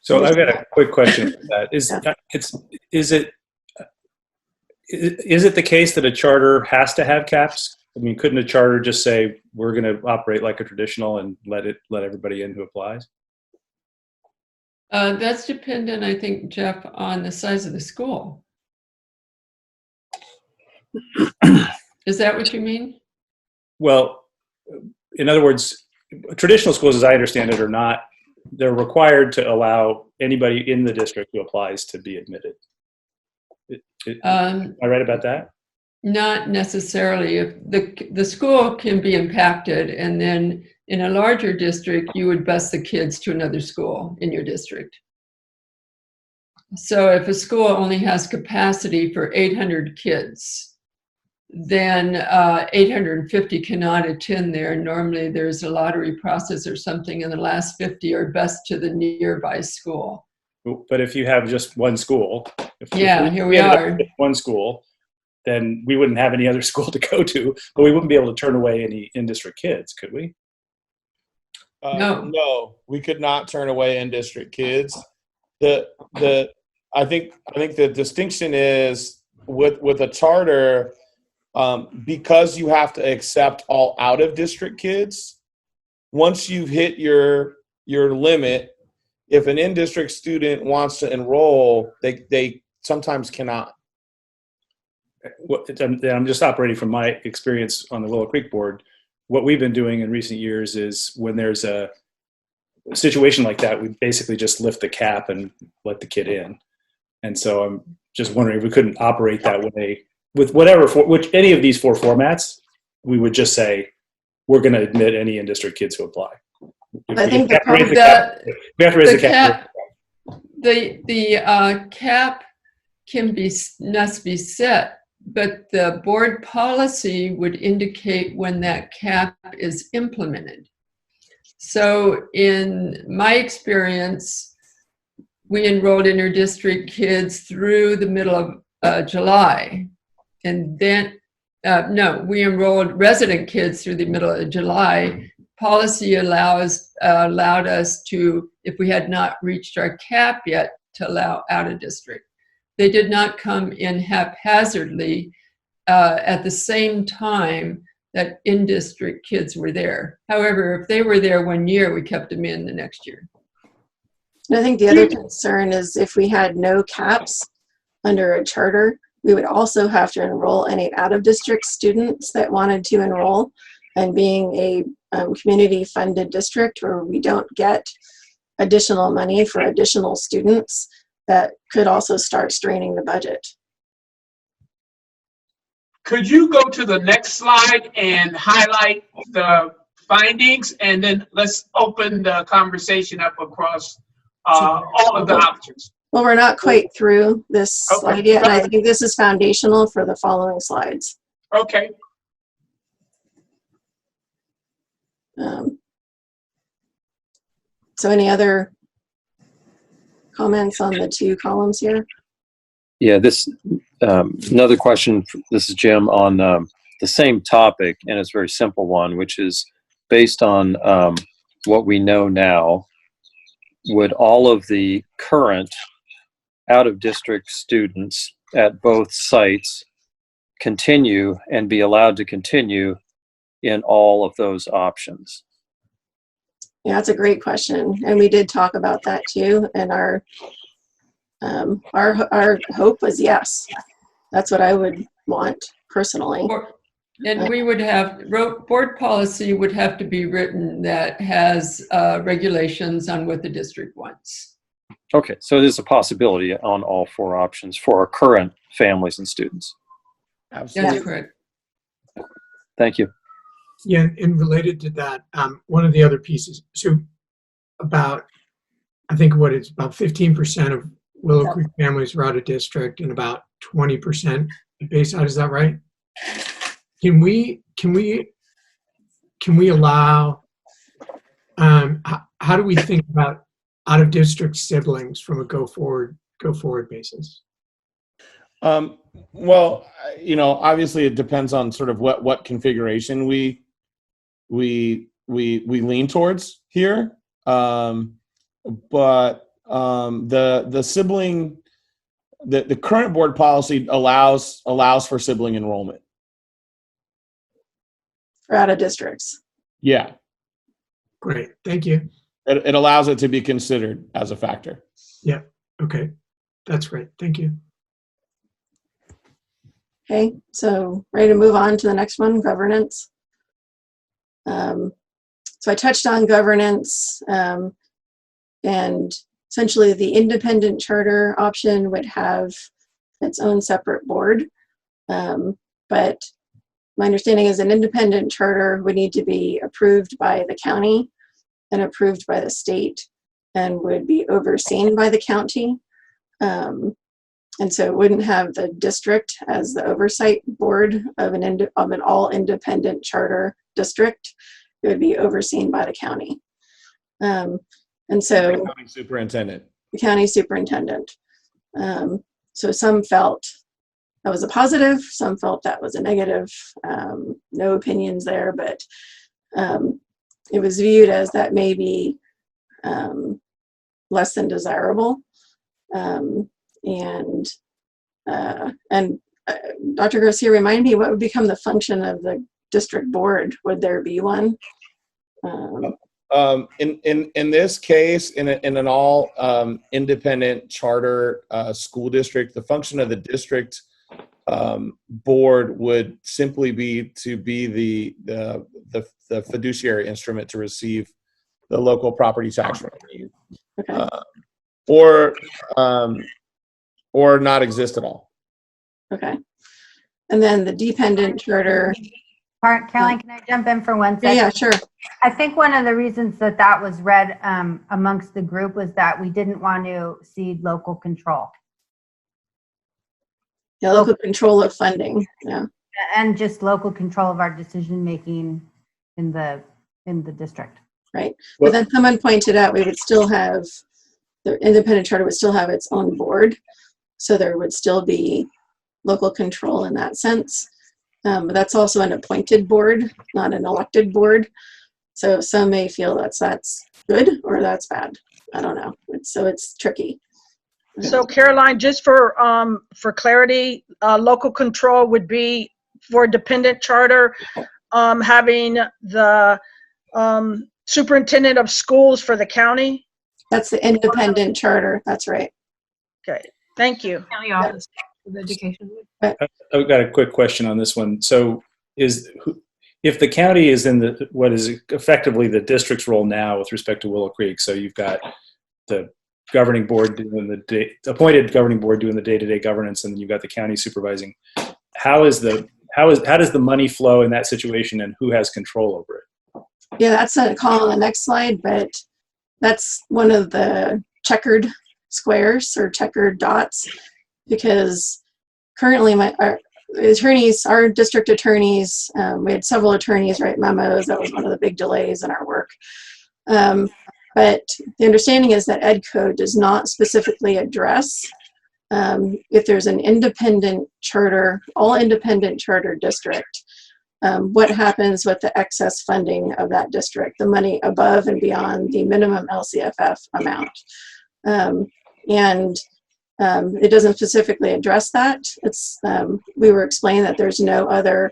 So I've got a quick question for that. Is it the case that a charter has to have caps? I mean, couldn't a charter just say we're going to operate like a traditional and let everybody in who applies? That's dependent, I think, Jeff, on the size of the school. Is that what you mean? Well, in other words, traditional schools, as I understand it, they're required to allow anybody in the district who applies to be admitted. Am I right about that? Not necessarily. If the school can be impacted, and then in a larger district, you would bus the kids to another school in your district. So if a school only has capacity for 800 kids, then 850 cannot attend there. Normally there's a lottery process or something, and the last 50 are bused to the nearby school. But if you have just one school, here we are. One school, then we wouldn't have any other school to go to, but we wouldn't be able to turn away any in-district kids, could we? No, we could not turn away in-district kids. I think the distinction is with a charter, because you have to accept all out-of-district kids. Once you've hit your limit, if an in-district student wants to enroll, they sometimes cannot. I'm just operating from my experience on the Willow Creek board. What we've been doing in recent years is when there's a situation like that, we basically just lift the cap and let the kid in. And so I'm just wondering if we couldn't operate that way with any of these four formats. We would just say we're going to admit any in-district kids who apply. I think we have to raise the cap. The cap must be set, but the board policy would indicate when that cap is implemented. So in my experience, we enrolled inter-district kids through the middle of July. And then, we enrolled resident kids through the middle of July. Policy allowed us to, if we had not reached our cap yet, to allow out of district. They did not come in haphazardly at the same time that in-district kids were there. However, if they were there 1 year, we kept them in the next year. I think the other concern is if we had no caps under a charter, we would also have to enroll any out-of-district students that wanted to enroll. And being a community-funded district where we don't get additional money for additional students, that could also start straining the budget. Could you go to the next slide and highlight the findings, and then let's open the conversation up across all of the options. Well, we're not quite through this slide yet, and I think this is foundational for the following slides. Okay. So any other comments on the two columns here? Yeah, this another question. This is Jim on the same topic, and it's a very simple one, which is based on what we know now. would all of the current out-of-district students at both sites continue and be allowed to continue in all of those options? Yeah, that's a great question, and we did talk about that too. And our hope was yes. That's what I would want personally. And we would have, board policy would have to be written that has regulations on what the district wants. Okay, so there's a possibility on all 4 options for our current families and students. Absolutely. That's correct. Thank you. Yeah, and related to that, one of the other pieces, so about, I think what it's about 15% of Willow Creek families are out of district and about 20% base out. Is that right? Can we allow, how do we think about out of district siblings from a go forward basis? Well, obviously it depends on sort of what configuration we lean towards here. But the sibling, the current board policy allows for sibling enrollment. For out of districts. Yeah. Great, thank you. It allows it to be considered as a factor. Yeah, okay, that's great, thank you. Okay, so ready to move on to the next one, governance. So I touched on governance, and essentially the independent charter option would have its own separate board. But my understanding is an independent charter would need to be approved by the county and approved by the state and would be overseen by the county. And so it wouldn't have the district as the oversight board of an all independent charter district. It would be overseen by the county. And so the county superintendent. The county superintendent. So some felt that was a positive, some felt that was a negative. No opinions there, but it was viewed as that may be less than desirable. And Dr. Garcia, remind me, what would become the function of the district board? Would there be one? In this case, in an all independent charter school district, the function of the district board would simply be to be the fiduciary instrument to receive the local property tax revenue, okay. Or not exist at all. Okay. And then the dependent charter. Caroline, can I jump in for 1 second? Yeah, sure. I think one of the reasons that was read amongst the group was that we didn't want to cede local control. Yeah, local control of funding. Yeah. And just local control of our decision making in the district. Right. But then someone pointed out we would still have, the independent charter would still have its own board. So there would still be local control in that sense. But that's also an appointed board, not an elected board. So some may feel that's good or that's bad. I don't know. It's tricky. So Caroline, just for clarity, local control would be for dependent charter, having the superintendent of schools for the county. That's the independent charter. That's right. Okay, thank you. County Office of Education. I've got a quick question on this one. So if the county is in what is effectively the district's role now with respect to Willow Creek, so you've got the governing board doing appointed governing board doing the day-to-day governance, and then you've got the county supervising. How does the money flow in that situation, and who has control over it? Yeah, that's a call on the next slide, but that's one of the checkered squares or checkered dots, because currently our district attorneys, we had several attorneys write memos. That was one of the big delays in our work. But the understanding is that Ed Code does not specifically address if there's an independent charter, all independent charter district, what happens with the excess funding of that district, the money above and beyond the minimum LCFF amount. It doesn't specifically address that. We were explained that there's no other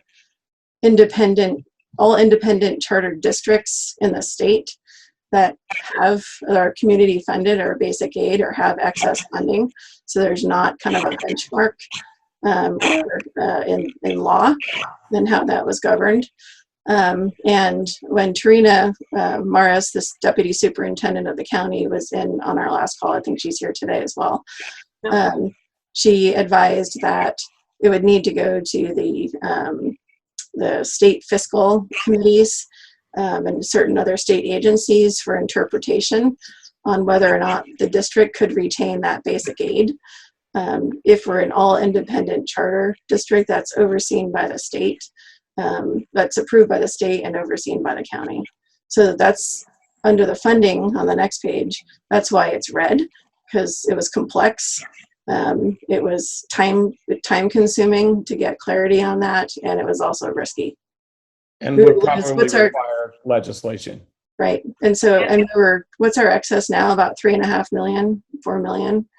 all independent chartered districts in the state that are community funded or basic aid or have excess funding. So there's not kind of a benchmark in law and how that was governed. And when Tarina Morris, this deputy superintendent of the county, was in on our last call, I think she's here today as well, she advised that it would need to go to the state fiscal committees and certain other state agencies for interpretation on whether or not the district could retain that basic aid. If we're an all independent charter district that's overseen by the state, that's approved by the state and overseen by the county. So that's under the funding on the next page. That's why it's red, because it was complex. It was time consuming to get clarity on that, and it was also risky. And would probably require legislation. Right. And so, what's our excess now? About 3.5 million, 4 million.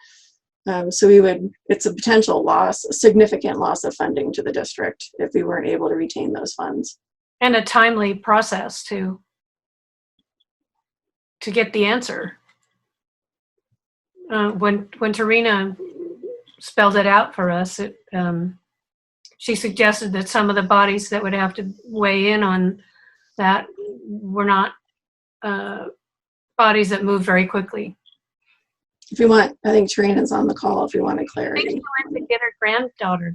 So it's a potential loss, a significant loss of funding to the district if we weren't able to retain those funds. And a timely process to get the answer. When Tarina spelled it out for us, she suggested that some of the bodies that would have to weigh in on that were not bodies that move very quickly. If you want, I think Tarina's on the call if you want a clarity. I think she went to get her granddaughter.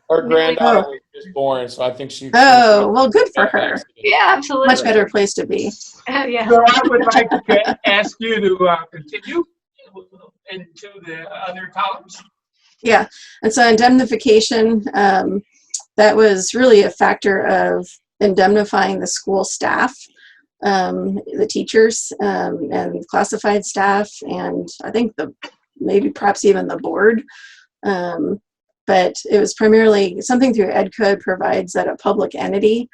Her granddaughter was just born, so I think she. Oh, well, good for her. Yeah, absolutely. Much better place to be. Yeah. So I would like to ask you to continue into the other columns. Yeah, and so indemnification, that was really a factor of indemnifying the school staff, the teachers, and classified staff, and I think maybe perhaps even the board. But it was primarily something through Ed Code provides that a public entity,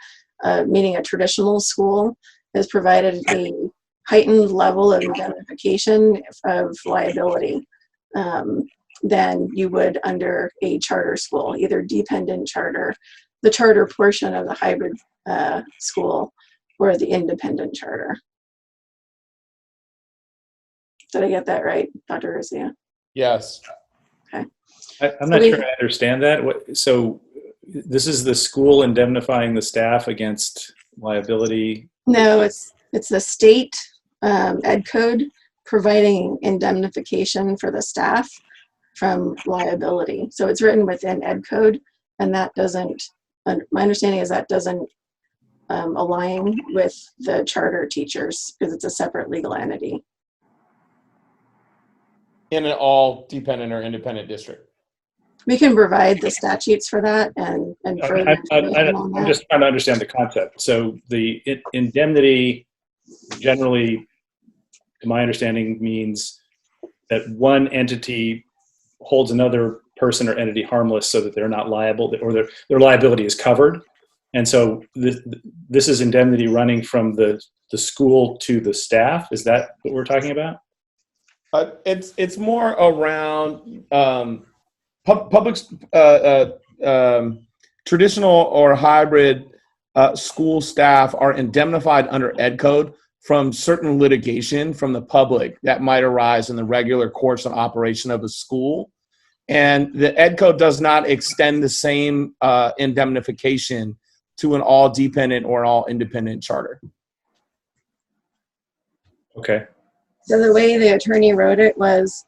meaning a traditional school, has provided a heightened level of indemnification of liability than you would under a charter school, either dependent charter, the charter portion of the hybrid school, or the independent charter. Did I get that right, Dr. Garcia? Yes. Okay. I'm not sure I understand that. So this is the school indemnifying the staff against liability? No, it's the state Ed Code providing indemnification for the staff from liability. So it's written within Ed Code, and that doesn't, my understanding is that doesn't align with the charter teachers because it's a separate legal entity. In an all dependent or independent district. We can provide the statutes for that and further information on I'm that. just trying to understand the concept. So the indemnity generally, to my understanding, means that one entity holds another person or entity harmless so that they're not liable, or their liability is covered. And so this is indemnity running from the school to the staff. Is that what we're talking about? It's more around public traditional or hybrid school staff are indemnified under Ed Code from certain litigation from the public that might arise in the regular course and operation of a school. And the Ed Code does not extend the same indemnification to an all dependent or all independent charter. Okay. So the way the attorney wrote it was,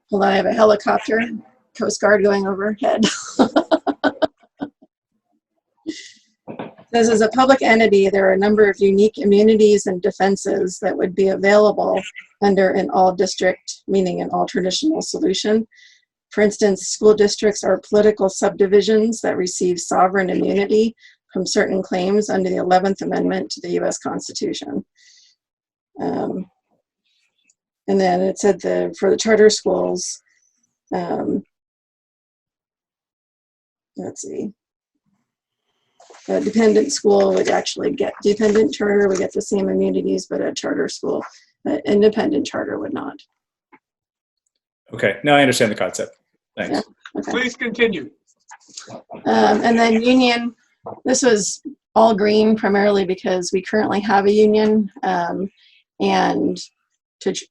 hold on, I have a helicopter, Coast Guard going overhead. This is a public entity. There are a number of unique immunities and defenses that would be available under an all district, meaning an all traditional solution. For instance, school districts are political subdivisions that receive sovereign immunity from certain claims under the 11th Amendment to the U.S. Constitution. And then it said for the charter schools, let's see, A dependent school would actually get dependent charter, we get the same immunities, but a charter school, an independent charter would not. Okay, now I understand the concept. Thanks. Yeah. Okay. Please continue. And then union, this was all green primarily because we currently have a union, and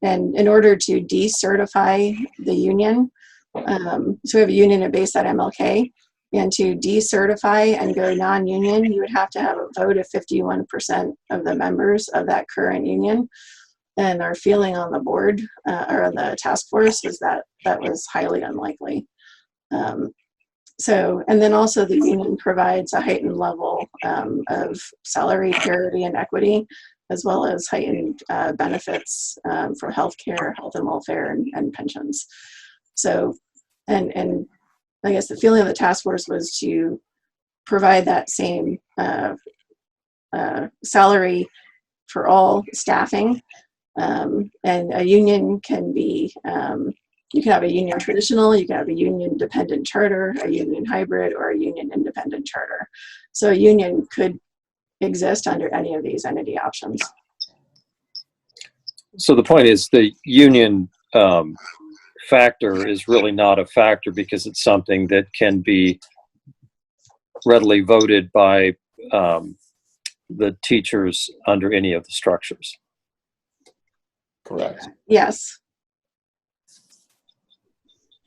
in order to decertify the union, so we have a union based at MLK, and to decertify and go non-union, you would have to have a vote of 51% of the members of that current union. And our feeling on the board or on the task force was that that was highly unlikely. So, and then also the union provides a heightened level of salary parity and equity, as well as heightened benefits for healthcare, health and welfare, and pensions. So, and I guess the feeling of the task force was to provide that same salary for all staffing. And a union can be, you can have a union traditional, you can have a union dependent charter, a union hybrid, or a union independent charter. So a union could exist under any of these entity options. So the point is the union factor is really not a factor because it's something that can be readily voted by the teachers under any of the structures. Correct. Yes.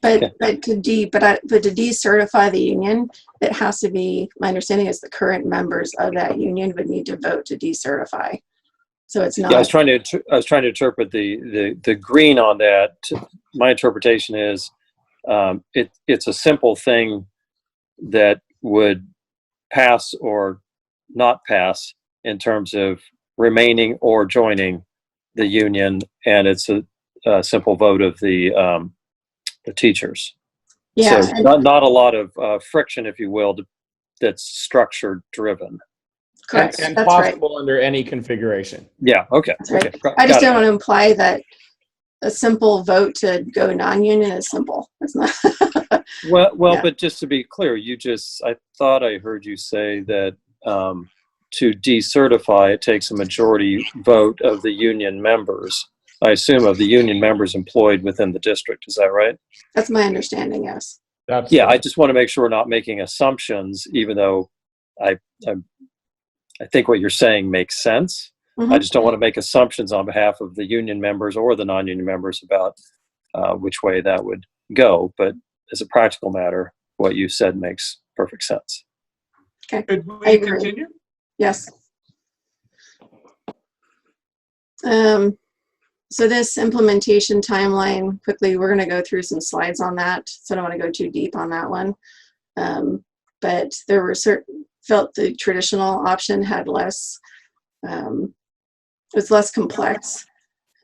But to decertify the union, it has to be, my understanding is the current members of that union would need to vote to decertify. So it's not. Yeah, I was trying to interpret the green on that. My interpretation is it's a simple thing that would pass or not pass in terms of remaining or joining the union, and it's a simple vote of the teachers. Yeah. So not a lot of friction, if you will, that's structure driven. Correct. And That's possible under any configuration. Yeah. Okay. That's right. Okay. I just Got don't it. want to imply that a simple vote to go non-union is simple. It's not. Well, Yeah. but just to be clear, I thought I heard you say that to decertify, it takes a majority vote of the union members. I assume of the union members employed within the district. Is that right? That's my understanding. Yes. Yeah. I just want to make sure we're not making assumptions, even though I think what you're saying makes sense. I just don't want to make assumptions on behalf of the union members or the non-union members about which way that would go. But as a practical matter, what you said makes perfect sense. Okay. Could I we agree. continue? Yes. So this implementation timeline, quickly, we're going to go through some slides on that. So I don't want to go too deep on that one. But there were felt the traditional option had less, it's less complex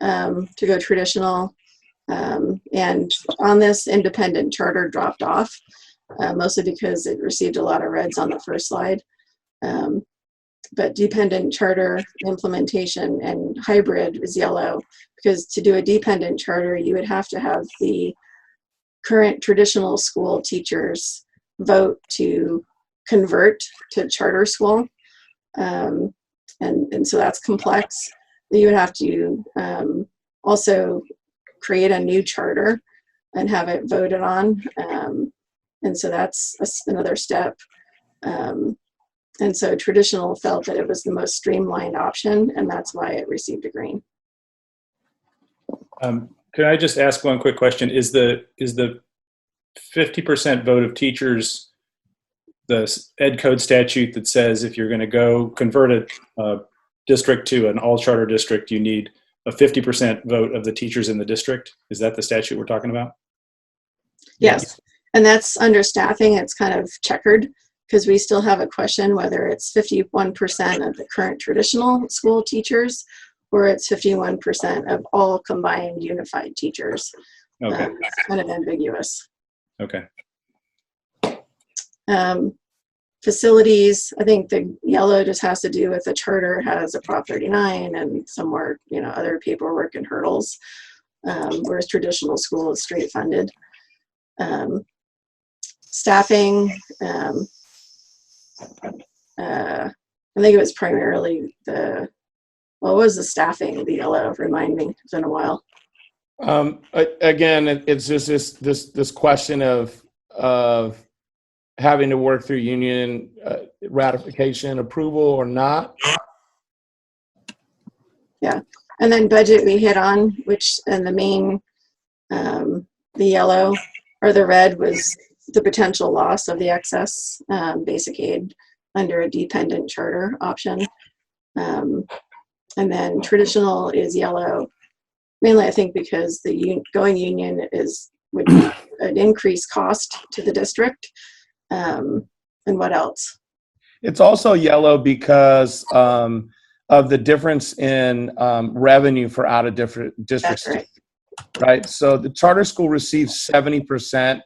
to go traditional. And on this, independent charter dropped off, mostly because it received a lot of reds on the first slide. But dependent charter implementation and hybrid is yellow, because to do a dependent charter, you would have to have the current traditional school teachers vote to convert to charter school. And so that's complex. You would have to also create a new charter and have it voted on. And so that's another step. And so traditional felt that it was the most streamlined option, and that's why it received a green. Can I just ask one quick question? Is the 50% vote of teachers the ed code statute that says if you're going to go convert a district to an all charter district, you need a 50% vote of the teachers in the district? Is that the statute we're talking about? Yes, and that's under staffing. It's kind of checkered, because we still have a question whether it's 51% of the current traditional school teachers or it's 51% of all combined unified teachers. Okay. It's kind of ambiguous. Okay. Facilities, I think the yellow just has to do with the charter has a Prop 39 and some more, other paperwork and hurdles, whereas traditional school is straight funded. Staffing, I think it was primarily what was the staffing, the yellow? Remind me, it's been a while. Again, it's just this question of having to work through union ratification approval or not. Yeah, and then budget we hit on, and the main, the yellow or the red was the potential loss of the excess basic aid under a dependent charter option. And then traditional is yellow, mainly I think because the going union would be an increased cost to the district. And what else? It's also yellow because of the difference in revenue for out of different districts. That's right. Right. So the charter school receives 70%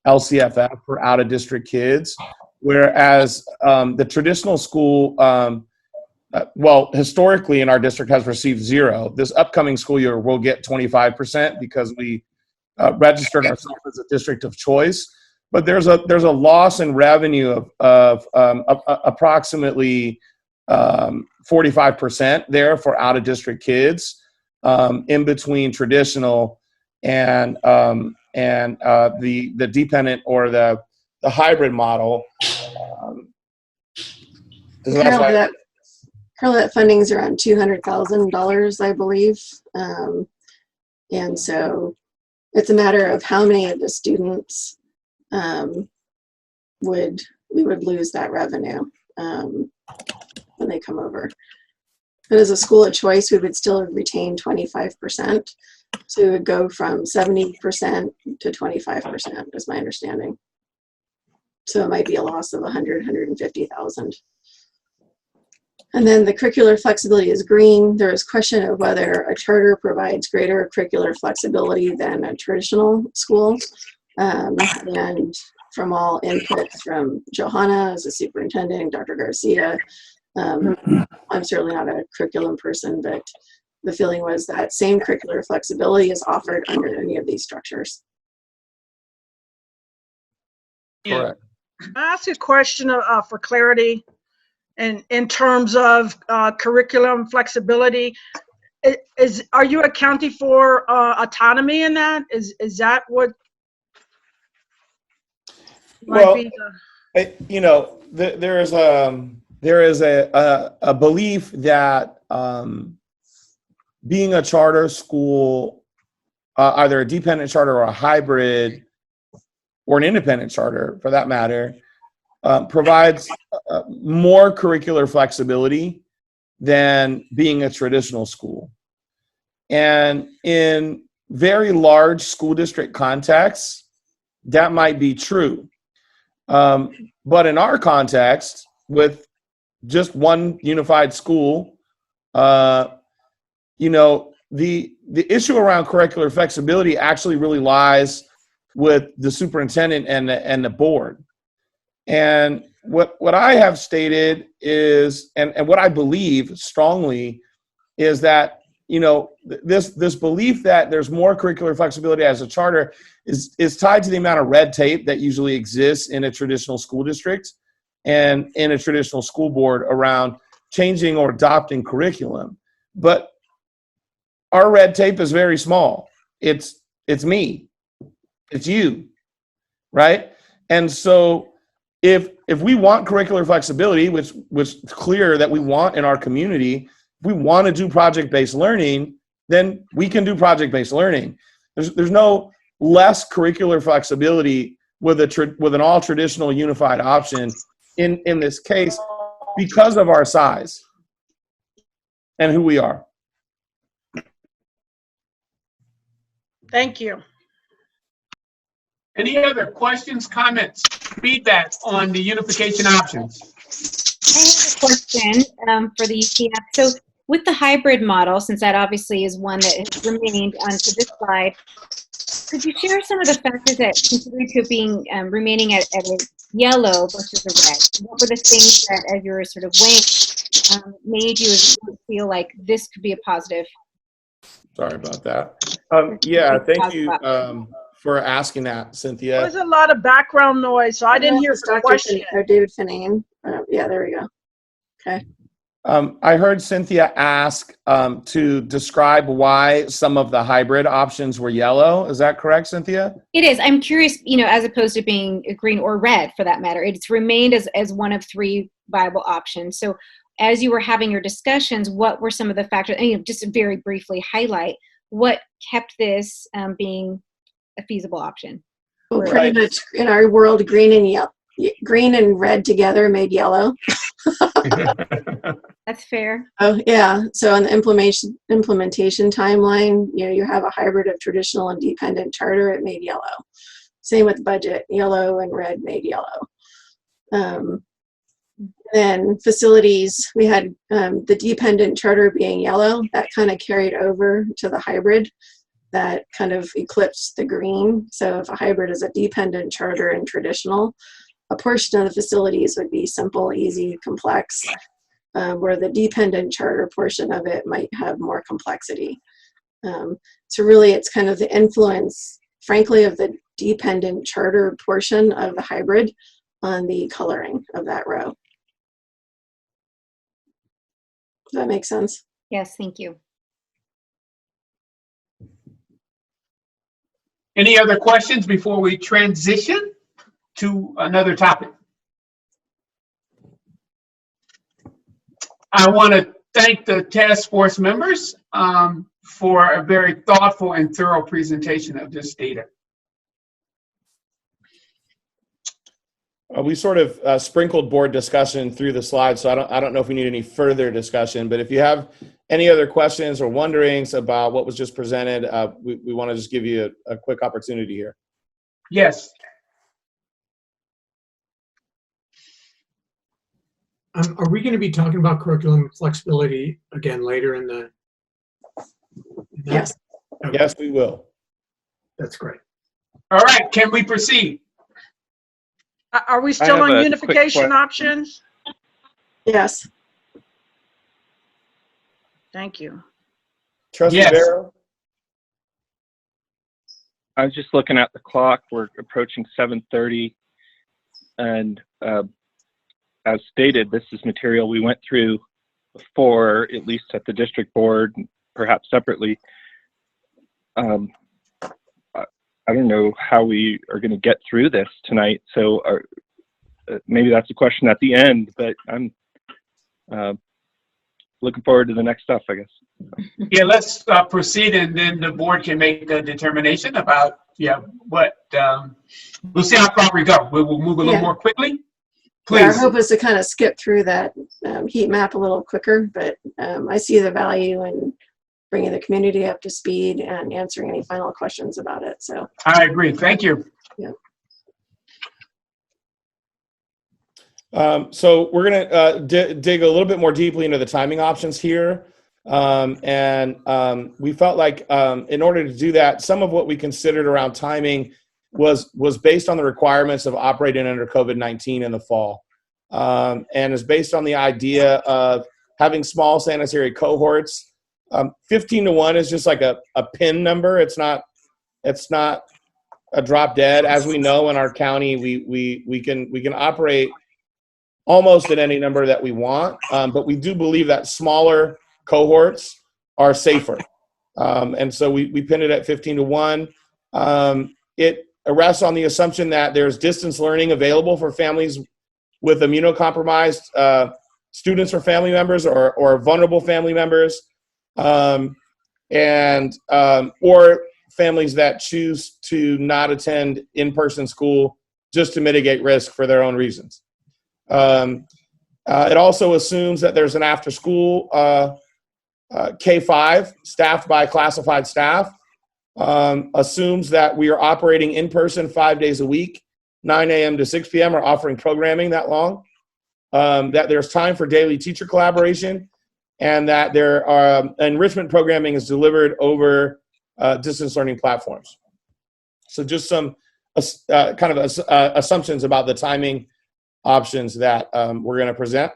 LCFF for out of district kids, whereas the traditional school, well, historically in our district has received 0. This upcoming school year we'll get 25% because we registered ourselves as a district of choice. But there's a loss in revenue of approximately 45% there for out of district kids in between traditional and the dependent or the hybrid model. Currently that funding is around $200,000, I believe. And so it's a matter of how many of the students we would lose that revenue when they come over. But as a school of choice, we would still retain 25%. So it would go from 70% to 25% is my understanding. So it might be a loss of 150,000. And then the curricular flexibility is green. There is question of whether a charter provides greater curricular flexibility than a traditional school. And from all inputs from Johanna as a superintendent, Dr. Garcia, I'm certainly not a curriculum person, but the feeling was that same curricular flexibility is offered under any of these structures. Correct. Can I ask a question for clarity in terms of curriculum flexibility? Are you accounting for autonomy in that? Is that what might be the... there is a belief that being a charter school, either a dependent charter or a hybrid or an independent charter for that matter, provides more curricular flexibility than being a traditional school. And in very large school district contexts, that might be true. But in our context, with just one unified school, the issue around curricular flexibility actually really lies with the superintendent and the board. And what I have stated is, and what I believe strongly is that, this belief that there's more curricular flexibility as a charter is tied to the amount of red tape that usually exists in a traditional school district and in a traditional school board around changing or adopting curriculum. But our red tape is very small. It's me. It's you, right? And so if we want curricular flexibility, which it's clear that we want in our community, if we want to do project-based learning, then we can do project-based learning. There's no less curricular flexibility with an all traditional unified option in this case because of our size and who we are. Thank you. Any other questions, comments, feedback on the unification options? I have a question for the UTF. So with the hybrid model, since that obviously is one that has remained onto this slide, could you share some of the factors that contributed to being remaining at a yellow versus a red? What were the things that, as you were sort of weighing, made you feel like this could be a positive? Sorry about that. Yeah, thank you for asking that, Cynthia. There's a lot of background noise, so I didn't hear the question. David Finane. Yeah, there we go. Okay. I heard Cynthia ask to describe why some of the hybrid options were yellow. Is that correct, Cynthia? It is. I'm curious, as opposed to being green or red for that matter, it's remained as one of 3 viable options. So as you were having your discussions, what were some of the factors, and just to very briefly highlight what kept this being a feasible option? Well, pretty much in our world, green and red together made yellow. That's fair. Oh yeah. So on the implementation timeline, you have a hybrid of traditional and dependent charter. It made yellow. Same with budget. Yellow and red made yellow. Then facilities, we had the dependent charter being yellow. That kind of carried over to the hybrid. That kind of eclipsed the green. So if a hybrid is a dependent charter and traditional, a portion of the facilities would be simple, easy, complex, where the dependent charter portion of it might have more complexity. So really it's kind of the influence, frankly, of the dependent charter portion of the hybrid on the coloring of that row. Does that make sense? Yes, thank you. Any other questions before we transition to another topic? I want to thank the task force members for a very thoughtful and thorough presentation of this data. We sort of sprinkled board discussion through the slides, so I don't know if we need any further discussion, but if you have any other questions or wonderings about what was just presented, we want to just give you a quick opportunity here. Yes. Are we going to be talking about curriculum flexibility again later in the? Yes. Okay. Yes, we will. That's great. All right, can we proceed? Are we still on unification options? Yes. Thank you. Trustee Yes. Barrow? I was just looking at the clock. We're approaching 7:30, and as stated, this is material we went through before, at least at the district board, perhaps separately. I don't know how we are going to get through this tonight, so maybe that's a question at the end, but I'm looking forward to the next stuff, I guess. Yeah, let's proceed, and then the board can make a determination about, what, we'll see how far we go. We'll move a little more quickly. Please. Yeah, our hope is to kind of skip through that heat map a little quicker, but I see the value in bringing the community up to speed and answering any final questions about it. So I agree. Thank you. Yeah. So we're going to dig a little bit more deeply into the timing options here. We felt like in order to do that, some of what we considered around timing was based on the requirements of operating under COVID-19 in the fall. And is based on the idea of having small sanitary cohorts. 15-to-1 is just like a pin number. It's not a drop dead. As we know in our county, we can operate almost at any number that we want, but we do believe that smaller cohorts are safer. And so we pinned it at 15-to-1. It rests on the assumption that there's distance learning available for families with immunocompromised students or family members or vulnerable family members, or families that choose to not attend in-person school just to mitigate risk for their own reasons. It also assumes that there's an after-school K-5 staffed by classified staff, assumes that we are operating in person 5 days a week, 9 a.m. to 6 p.m. or offering programming that long, that there's time for daily teacher collaboration, and that there are enrichment programming is delivered over distance learning platforms. So just some assumptions about the timing options that we're going to present.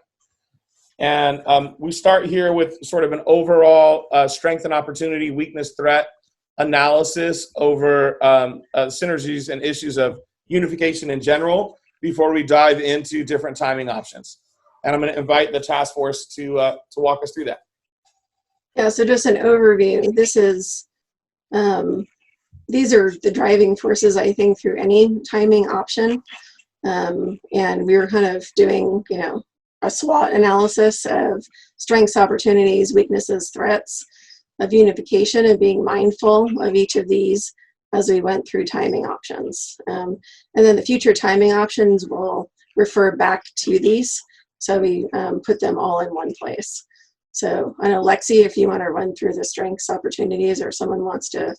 And we start here with sort of an overall strength and opportunity, weakness, threat analysis over synergies and issues of unification in general before we dive into different timing options. and I'm going to invite the task force to walk us through that. Yeah, so just an overview. This is, these are the driving forces, I think, through any timing option. And we were kind of doing, you know, a SWOT analysis of strengths, opportunities, weaknesses, threats, of unification, and being mindful of each of these as we went through timing options. And then the future timing options will refer back to these. So we put them all in one place. So I know, Lexi, if you want to run through the strengths, opportunities, or someone wants to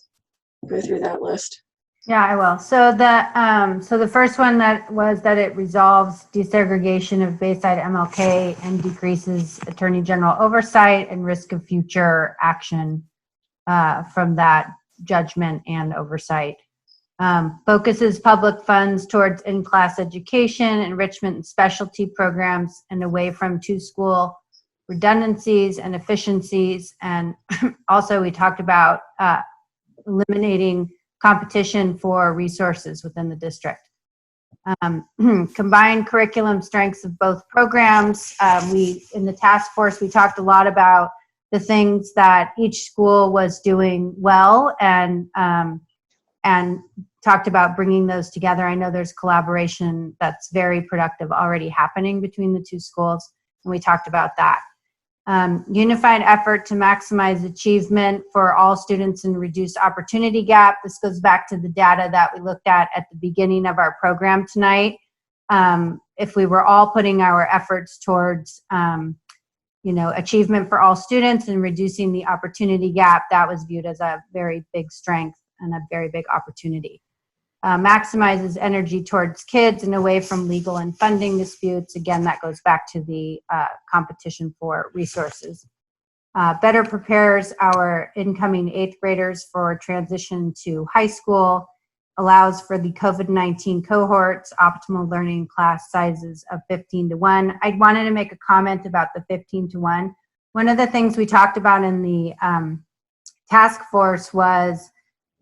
go through that list. Yeah, I will. So the first one that was that it resolves desegregation of Bayside MLK and decreases Attorney General oversight and risk of future action from that judgment and oversight. Focuses public funds towards in-class education, enrichment and specialty programs, and away from two-school redundancies and efficiencies. And also we talked about eliminating competition for resources within the district. Combined curriculum strengths of both programs. In the task force, we talked a lot about the things that each school was doing well and talked about bringing those together. I know there's collaboration that's very productive already happening between the two schools, and we talked about that. Unified effort to maximize achievement for all students and reduce opportunity gap. This goes back to the data that we looked at the beginning of our program tonight. If we were all putting our efforts towards achievement for all students and reducing the opportunity gap, that was viewed as a very big strength and a very big opportunity. Maximizes energy towards kids and away from legal and funding disputes. Again, that goes back to the competition for resources. Better prepares our incoming 8th graders for transition to high school. Allows for the COVID-19 cohorts, optimal learning class sizes of 15 to 1. I wanted to make a comment about the 15 to 1. One of the things we talked about in the task force was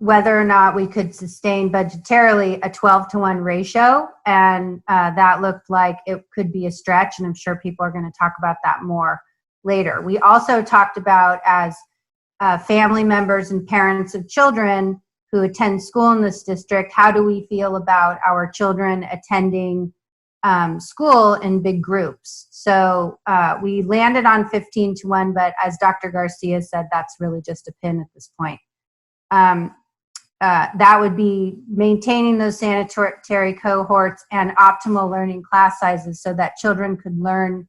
whether or not we could sustain budgetarily a 12 to 1 ratio. And that looked like it could be a stretch, and I'm sure people are going to talk about that more later. We also talked about, as family members and parents of children who attend school in this district, how do we feel about our children attending school in big groups? So we landed on 15 to 1, but as Dr. Garcia said, that's really just a pin at this point. That would be maintaining those sanitary cohorts and optimal learning class sizes so that children could learn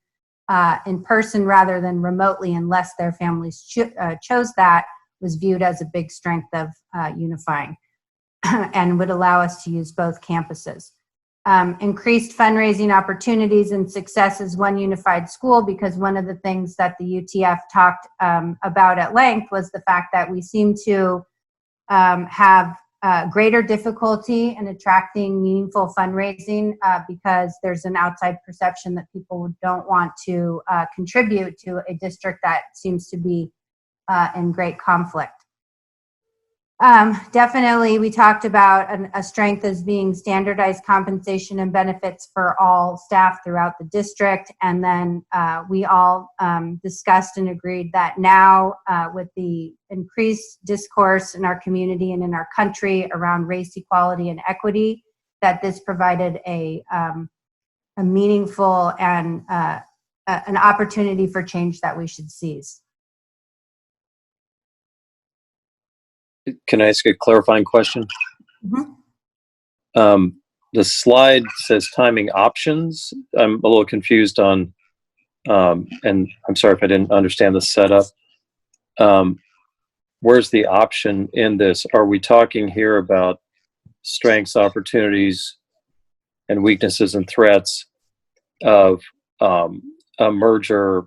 in person rather than remotely, unless their families chose that, was viewed as a big strength of unifying and would allow us to use both campuses. Increased fundraising opportunities and success as one unified school, because one of the things that the UTF talked about at length was the fact that we seem to have greater difficulty in attracting meaningful fundraising because there's an outside perception that people don't want to contribute to a district that seems to be in great conflict. Definitely, we talked about a strength as being standardized compensation and benefits for all staff throughout the district. And then we all discussed and agreed that now with the increased discourse in our community and in our country around race equality and equity, that this provided a meaningful and an opportunity for change that we should seize. Can I ask a clarifying question? Mm-hmm. The slide says timing options. I'm a little confused on, and I'm sorry if I didn't understand the setup. Where's the option in this? Are we talking here about strengths, opportunities, and weaknesses and threats of a merger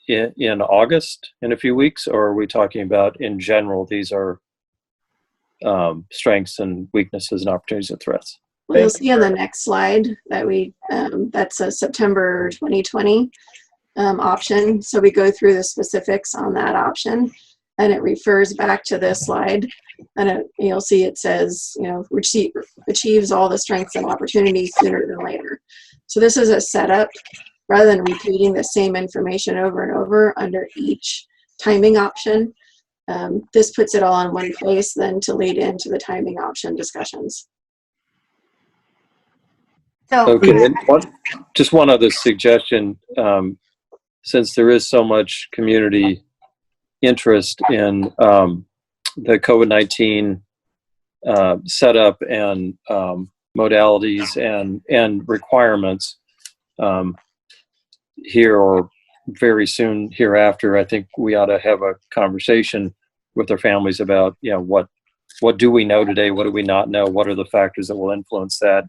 in August, in a few weeks, or are we talking about in general these are strengths and weaknesses and opportunities and threats? Well, you'll see on the next slide that that's a September 2020 option. So we go through the specifics on that option, and it refers back to this slide. And you'll see it says, achieves all the strengths and opportunities sooner than later. So this is a setup rather than repeating the same information over and over under each timing option. This puts it all in one place then to lead into the timing option discussions. Okay, and just one other suggestion. Since there is so much community interest in the COVID-19 setup and modalities and requirements here or very soon hereafter, I think we ought to have a conversation with their families about, what do we know today? What do we not know? What are the factors that will influence that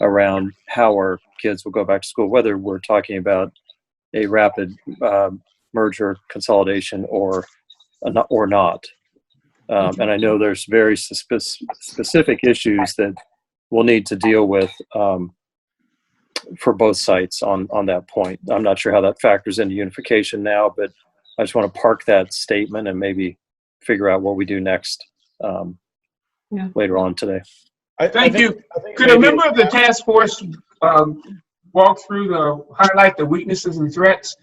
around how our kids will go back to school, whether we're talking about a rapid merger consolidation or not. And I know there's very specific issues that we'll need to deal with for both sites on that point. I'm not sure how that factors into unification now, but I just want to park that statement and maybe figure out what we do next later on today. Thank you. Could a member of the task force walk through highlight the weaknesses and threats?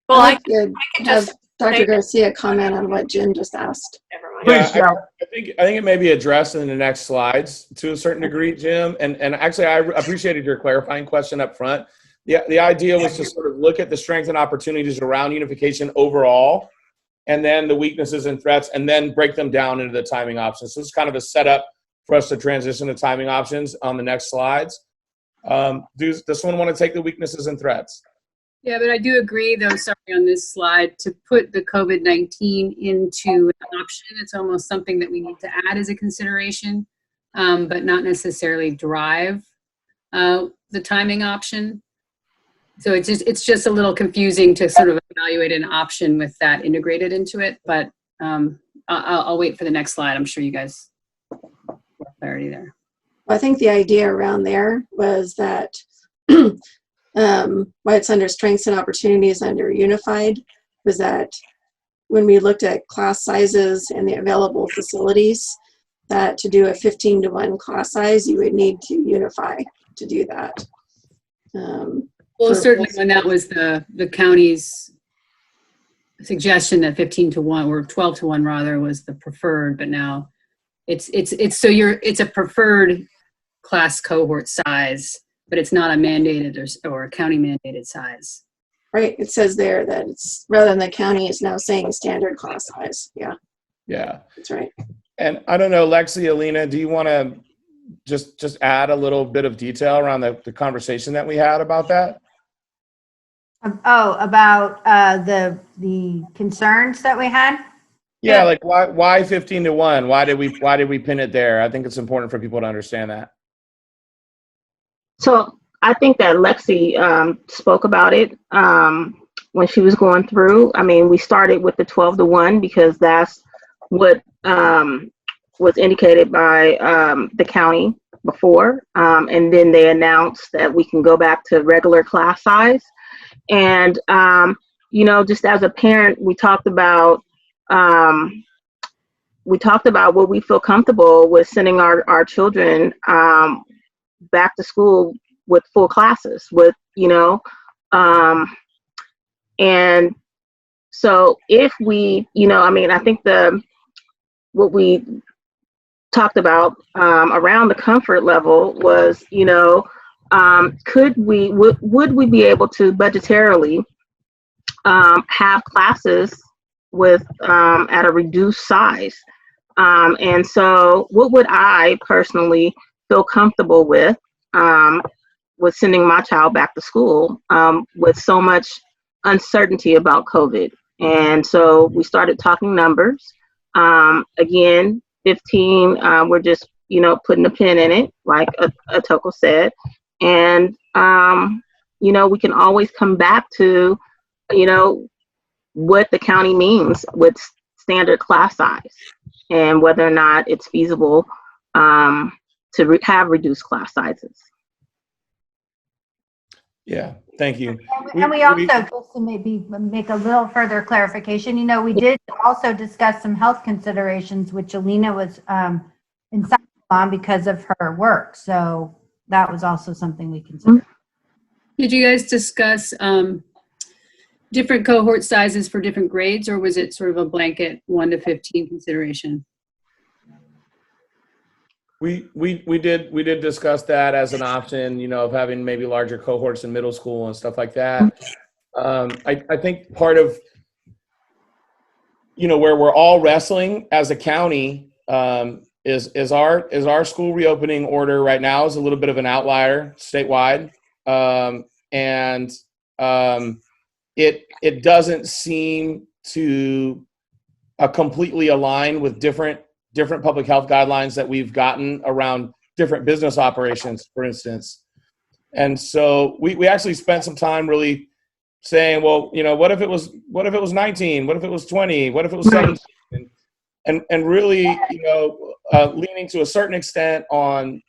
Well, I could have Dr. Garcia comment on what Jim just asked. Yeah, I think it may be addressed in the next slides to a certain degree, Jim. And actually, I appreciated your clarifying question up front. The idea was to sort of look at the strengths and opportunities around unification overall, and then the weaknesses and threats, and then break them down into the timing options. So it's kind of a setup for us to transition to timing options on the next slides. Does someone want to take the weaknesses and threats? Yeah, but I do agree, though, sorry, on this slide, to put the COVID-19 into an option. It's almost something that we need to add as a consideration, but not necessarily drive the timing option. So it's just a little confusing to sort of evaluate an option with that integrated into it. But I'll wait for the next slide. I'm sure you guys have clarity there. I think the idea around there was that why it's under strengths and opportunities under unified was that when we looked at class sizes and the available facilities, that to do a 15-to-1 class size, you would need to unify to do that. Well, certainly when that was the county's suggestion that 15-to-1 or 12-to-1 rather was the preferred, but now it's a preferred class cohort size, but it's not a mandated or a county mandated size. Right. It says there that it's rather than the county is now saying standard class size. Yeah. Yeah. That's right. And I don't know, Lexi, Alina, do you want to just add a little bit of detail around the conversation that we had about that? About the concerns that we had? Yeah, like why 15-to-1? Why did we pin it there? I think it's important for people to understand that. So I think that Lexi spoke about it when she was going through. I mean, we started with the 12-to-1 because that's what was indicated by the county before. And then they announced that we can go back to regular class size. And, just as a parent, we talked about what we feel comfortable with sending our children back to school with full classes and so if we, I think what we talked about around the comfort level was, would we be able to budgetarily have classes with at a reduced size? And so what would I personally feel comfortable with sending my child back to school with so much uncertainty about COVID? And so we started talking numbers. Again, 15, we're just, putting a pin in it, like Atoko said. And, we can always come back to, what the county means with standard class size and whether or not it's feasible to have reduced class sizes. Yeah, thank you. And we also, just to maybe make a little further clarification, we did also discuss some health considerations, which Alina was insisting on because of her work. So that was also something we considered. Did you guys discuss different cohort sizes for different grades, or was it sort of a blanket 1 to 15 consideration? We did discuss that as an option, you know, of having maybe larger cohorts in middle school and stuff like that. I think part of, you know, where we're all wrestling as a county is our school reopening order right now is a little bit of an outlier statewide, and it doesn't seem to completely align with different public health guidelines that we've gotten around different business operations, for instance. And so we actually spent some time really saying, well, you know, what if it was 19? What if it was 20? What if it was 17? And really, you know, leaning to a certain extent on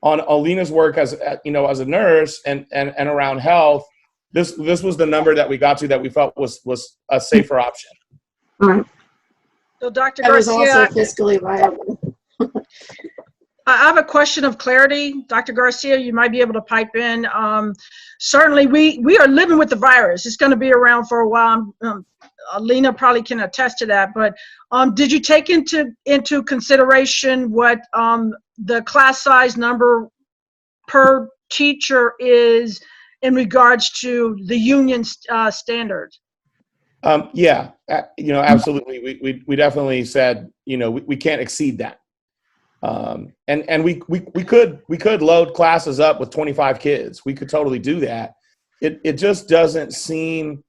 Alina's work as, you know, as a nurse and around health. This was the number that we got to that we felt was a safer option. So Dr. That was also Garcia, fiscally viable. I have a question of clarity. Dr. Garcia, you might be able to pipe in. Certainly, we are living with the virus. It's going to be around for a while. Alina probably can attest to that. But did you take into consideration what the class size number per teacher is in regards to the union standards? Yeah, you know, absolutely. We definitely said, you know, we can't exceed that. And we could load classes up with 25 kids. We could totally do that. It just doesn't seem,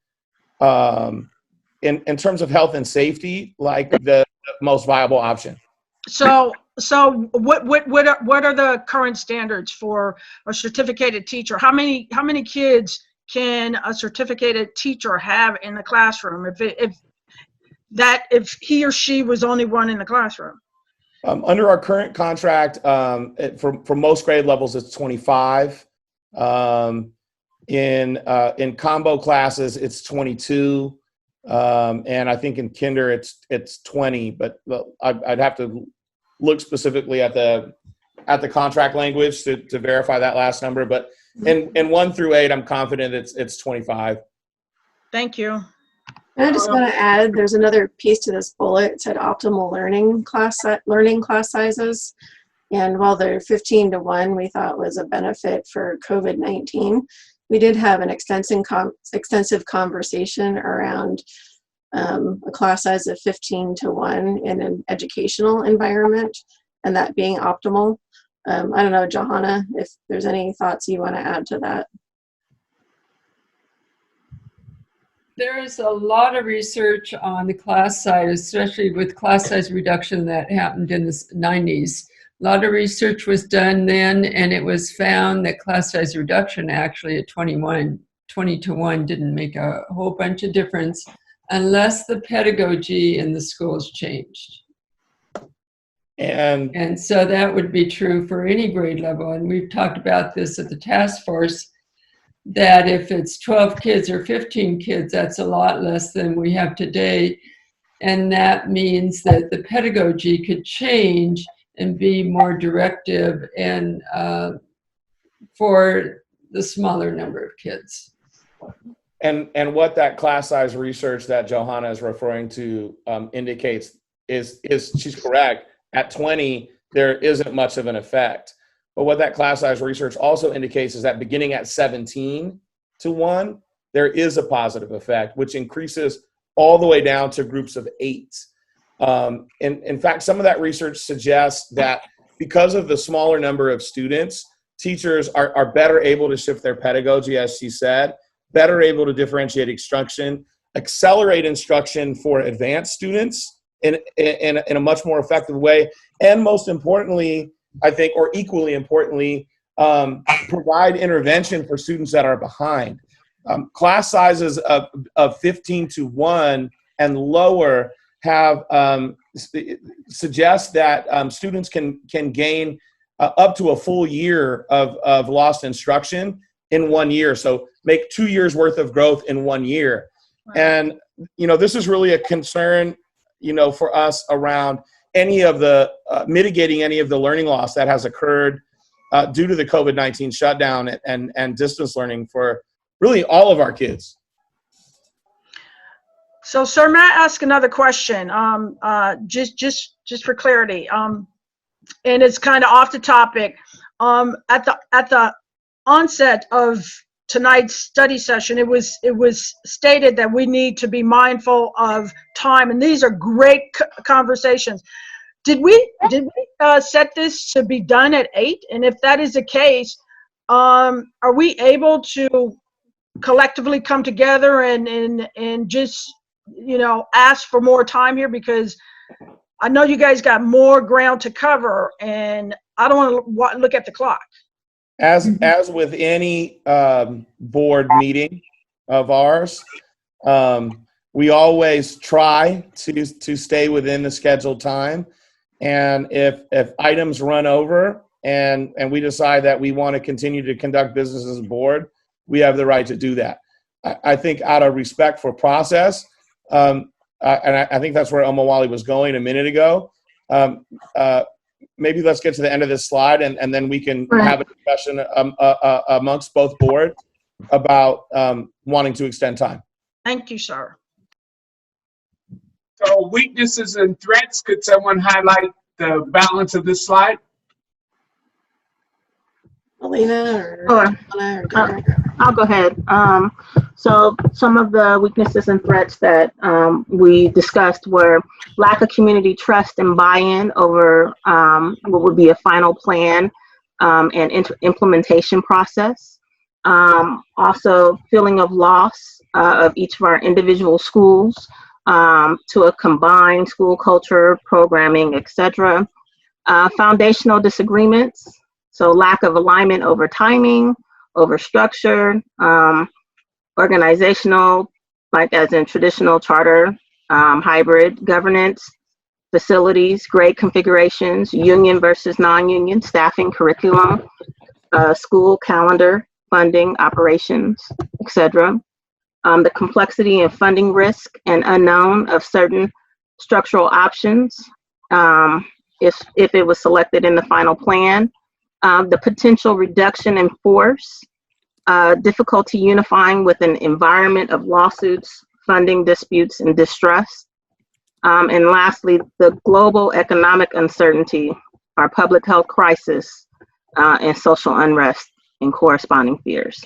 in terms of health and safety, like the most viable option. So what are the current standards for a certificated teacher? How many kids can a certificated teacher have in the classroom if he or she was only one in the classroom? Under our current contract, for most grade levels, it's 25. In combo classes, it's 22, and I think in kinder it's 20. But I'd have to look specifically at the contract language to verify that last number. But in 1 through 8, I'm confident it's 25. Thank you. And I just want to add, there's another piece to this bullet. It said optimal learning class sizes. And while they're 15 to 1, we thought was a benefit for COVID-19. We did have an extensive conversation around a class size of 15 to 1 in an educational environment, and that being optimal. I don't know, Johanna, if there's any thoughts you want to add to that. There is a lot of research on the class size, especially with class size reduction that happened in the 90s. A lot of research was done then, and it was found that class size reduction actually at 20 to 1 didn't make a whole bunch of difference unless the pedagogy in the schools changed. And so that would be true for any grade level. And we've talked about this at the task force, that if it's 12 kids or 15 kids, that's a lot less than we have today. And that means that the pedagogy could change and be more directive and for the smaller number of kids. And what that class size research that Johanna is referring to indicates is she's correct. At 20, there isn't much of an effect. But what that class size research also indicates is that beginning at 17 to 1, there is a positive effect, which increases all the way down to groups of 8. In fact, some of that research suggests that because of the smaller number of students, teachers are better able to shift their pedagogy, as she said, better able to differentiate instruction, accelerate instruction for advanced students in a much more effective way, and most importantly, I think, or equally importantly, provide intervention for students that are behind. Class sizes of 15 to 1 and lower have suggest that students can gain up to a full year of lost instruction in 1 year. So make 2 years worth of growth in 1 year. And, you know, this is really a concern, you know, for us around any of the mitigating any of the learning loss that has occurred due to the COVID-19 shutdown and distance learning for really all of our kids. So, sir, may I ask another question? Just for clarity, and it's kind of off the topic. At the onset of tonight's study session, it was stated that we need to be mindful of time, and these are great conversations. Did we set this to be done at 8? And if that is the case, are we able to collectively come together and just, ask for more time here? Because I know you guys got more ground to cover, and I don't want to look at the clock. As with any board meeting of ours, we always try to stay within the scheduled time. And if items run over and we decide that we want to continue to conduct business as a board, we have the right to do that. I think out of respect for process, and I think that's where Omawali was going a minute ago. Maybe let's get to the end of this slide and then we can have a discussion amongst both boards about wanting to extend time. Thank you, sir. So weaknesses and threats, could someone highlight the balance of this slide? Alina or Sure. Anna or Dara? I'll go ahead. So some of the weaknesses and threats that we discussed were lack of community trust and buy-in over what would be a final plan and implementation process. Also, feeling of loss of each of our individual schools to a combined school culture, programming, etc. Foundational disagreements, so lack of alignment over timing, over structure, organizational, like as in traditional charter, hybrid governance, facilities, grade configurations, union versus non-union, staffing, curriculum, school calendar, funding, operations, etc. The complexity and funding risk and unknown of certain structural options, if it was selected in the final plan. The potential reduction in force, difficulty unifying with an environment of lawsuits, funding disputes, and distrust. And lastly, the global economic uncertainty, our public health crisis, and social unrest and corresponding fears.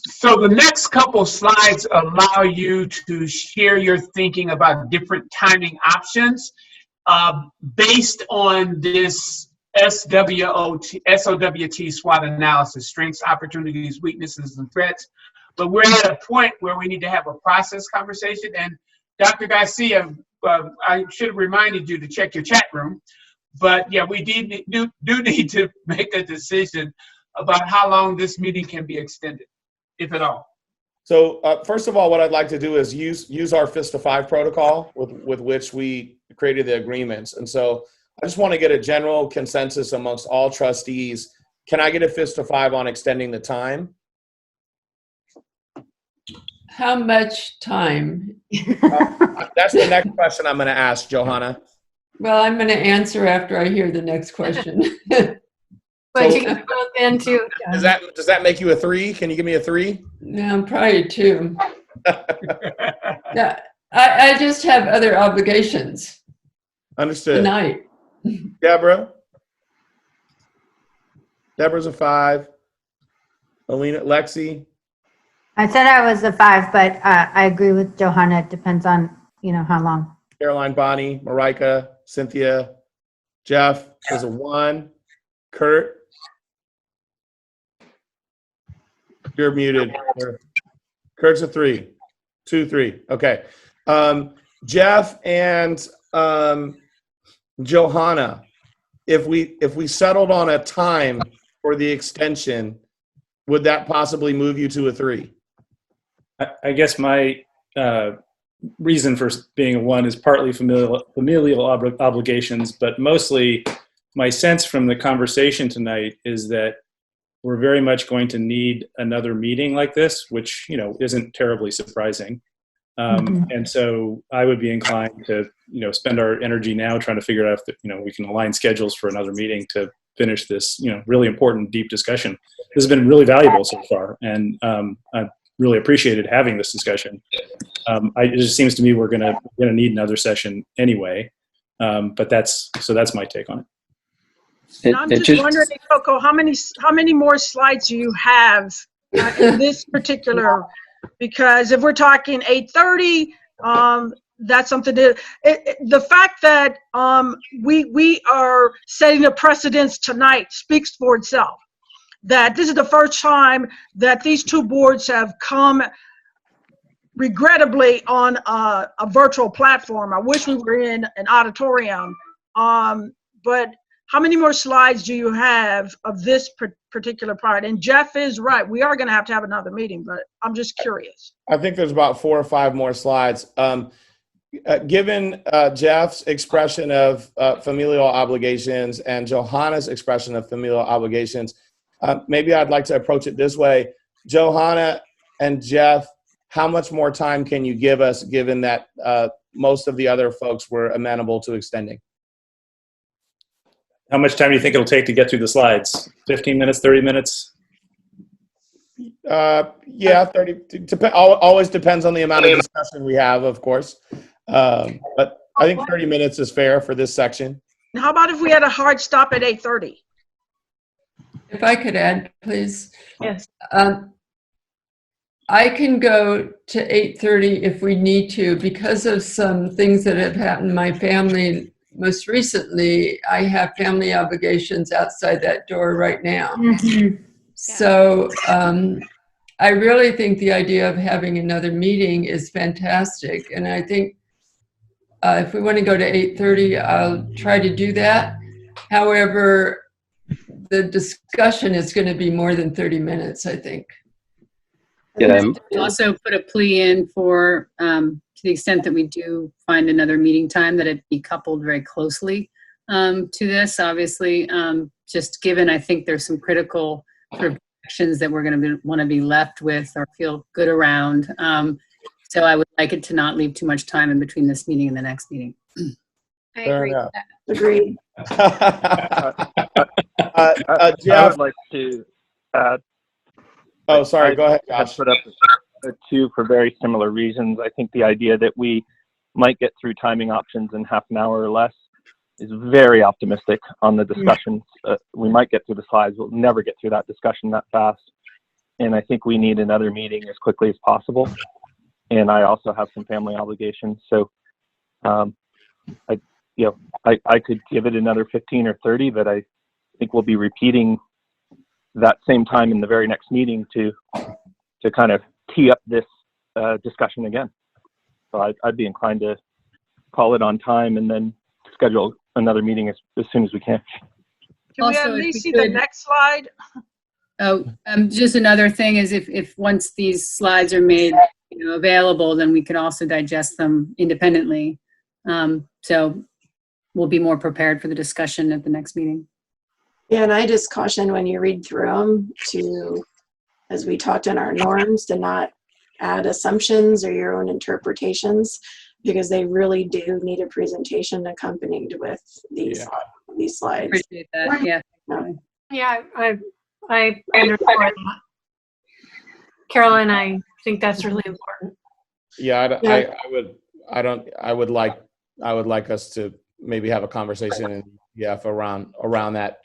So the next couple slides allow you to share your thinking about different timing options based on this SWOT SWOT analysis, strengths, opportunities, weaknesses, and threats. But we're at a point where we need to have a process conversation. And Dr. Garcia, I should have reminded you to check your chat room. But yeah, we do need to make a decision about how long this meeting can be extended, if at all. So first of all, what I'd like to do is use our FISTA 5 protocol with which we created the agreements. And so I just want to get a general consensus amongst all trustees. Can I get a FISTA 5 on extending the time? How much time? That's the next question I'm going to ask, Johanna. Well, I'm going to answer after I hear the next question. But you can both in too. Does that make you a 3? Can you give me a 3? No, probably 2. Yeah, I just have other obligations. Understood. Tonight. Deborah? Deborah's a 5. Alina, Lexi? I said I was a 5, but I agree with Johanna. It depends on, how long. Caroline, Bonnie, Marika, Cynthia, Jeff is a 1. Kurt? You're muted. Kurt's a 3. 2, 3. Okay. Jeff and Johanna, if we settled on a time for the extension, would that possibly move you to a 3? I guess my reason for being a 1 is partly familial obligations, but mostly my sense from the conversation tonight is that we're very much going to need another meeting like this, which isn't terribly surprising. And so I would be inclined to, spend our energy now trying to figure out if, we can align schedules for another meeting to finish this, really important, deep discussion. This has been really valuable so far, and I really appreciated having this discussion. It just seems to me we're gonna need another session anyway, but that's my take on it. And I'm just wondering, Coco, how many more slides do you have in this particular? Because if we're talking 8:30, that's something to. The fact that we are setting a precedence tonight speaks for itself. That this is the first time that these two boards have come, regrettably, on a virtual platform. I wish we were in an auditorium, but. How many more slides do you have of this particular part? And Jeff is right. We are going to have another meeting, but I'm just curious. I think there's about 4 or 5 more slides. Given Jeff's expression of familial obligations and Johanna's expression of familial obligations, maybe I'd like to approach it this way. Johanna and Jeff, how much more time can you give us, given that most of the other folks were amenable to extending? How much time do you think it'll take to get through the slides? 15 minutes, 30 minutes? Yeah, 30. Always depends on the amount of discussion we have, of course. But I think 30 minutes is fair for this section. How about if we had a hard stop at 8:30? If I could add, please. Yes. I can go to 8:30 if we need to, because of some things that have happened in my family. Most recently, I have family obligations outside that door right now. So I really think the idea of having another meeting is fantastic. And I think if we want to go to 8:30, I'll try to do that. However, the discussion is going to be more than 30 minutes, I think. Yeah. Also put a plea in for, to the extent that we do find another meeting time, that it be coupled very closely to this, obviously, just given, I think there's some critical sort of actions that we're going to want to be left with or feel good around. So I would like it to not leave too much time in between this meeting and the next meeting. I agree with that. Agreed. I Jeff? would like to add. Oh, sorry. Go ahead, I had Josh. put up two for very similar reasons. I think the idea that we might get through timing options in half an hour or less is very optimistic on the discussions. We might get through the slides. We'll never get through that discussion that fast. And I think we need another meeting as quickly as possible. And I also have some family obligations. So I could give it another 15 or 30, but I think we'll be repeating that same time in the very next meeting to kind of tee up this discussion again. So I'd be inclined to call it on time and then schedule another meeting as soon as we can. Can we at least see the next slide? Oh, just another thing is if once these slides are made available, then we could also digest them independently. So we'll be more prepared for the discussion at the next meeting. Yeah, and I just caution when you read through them to, as we talked in our norms, to not add assumptions or your own interpretations, because they really do need a presentation accompanied with these slides. Appreciate that. Yeah. Yeah, I underscore that. Caroline, I think that's really important. Yeah, I would like us to maybe have a conversation in EF around that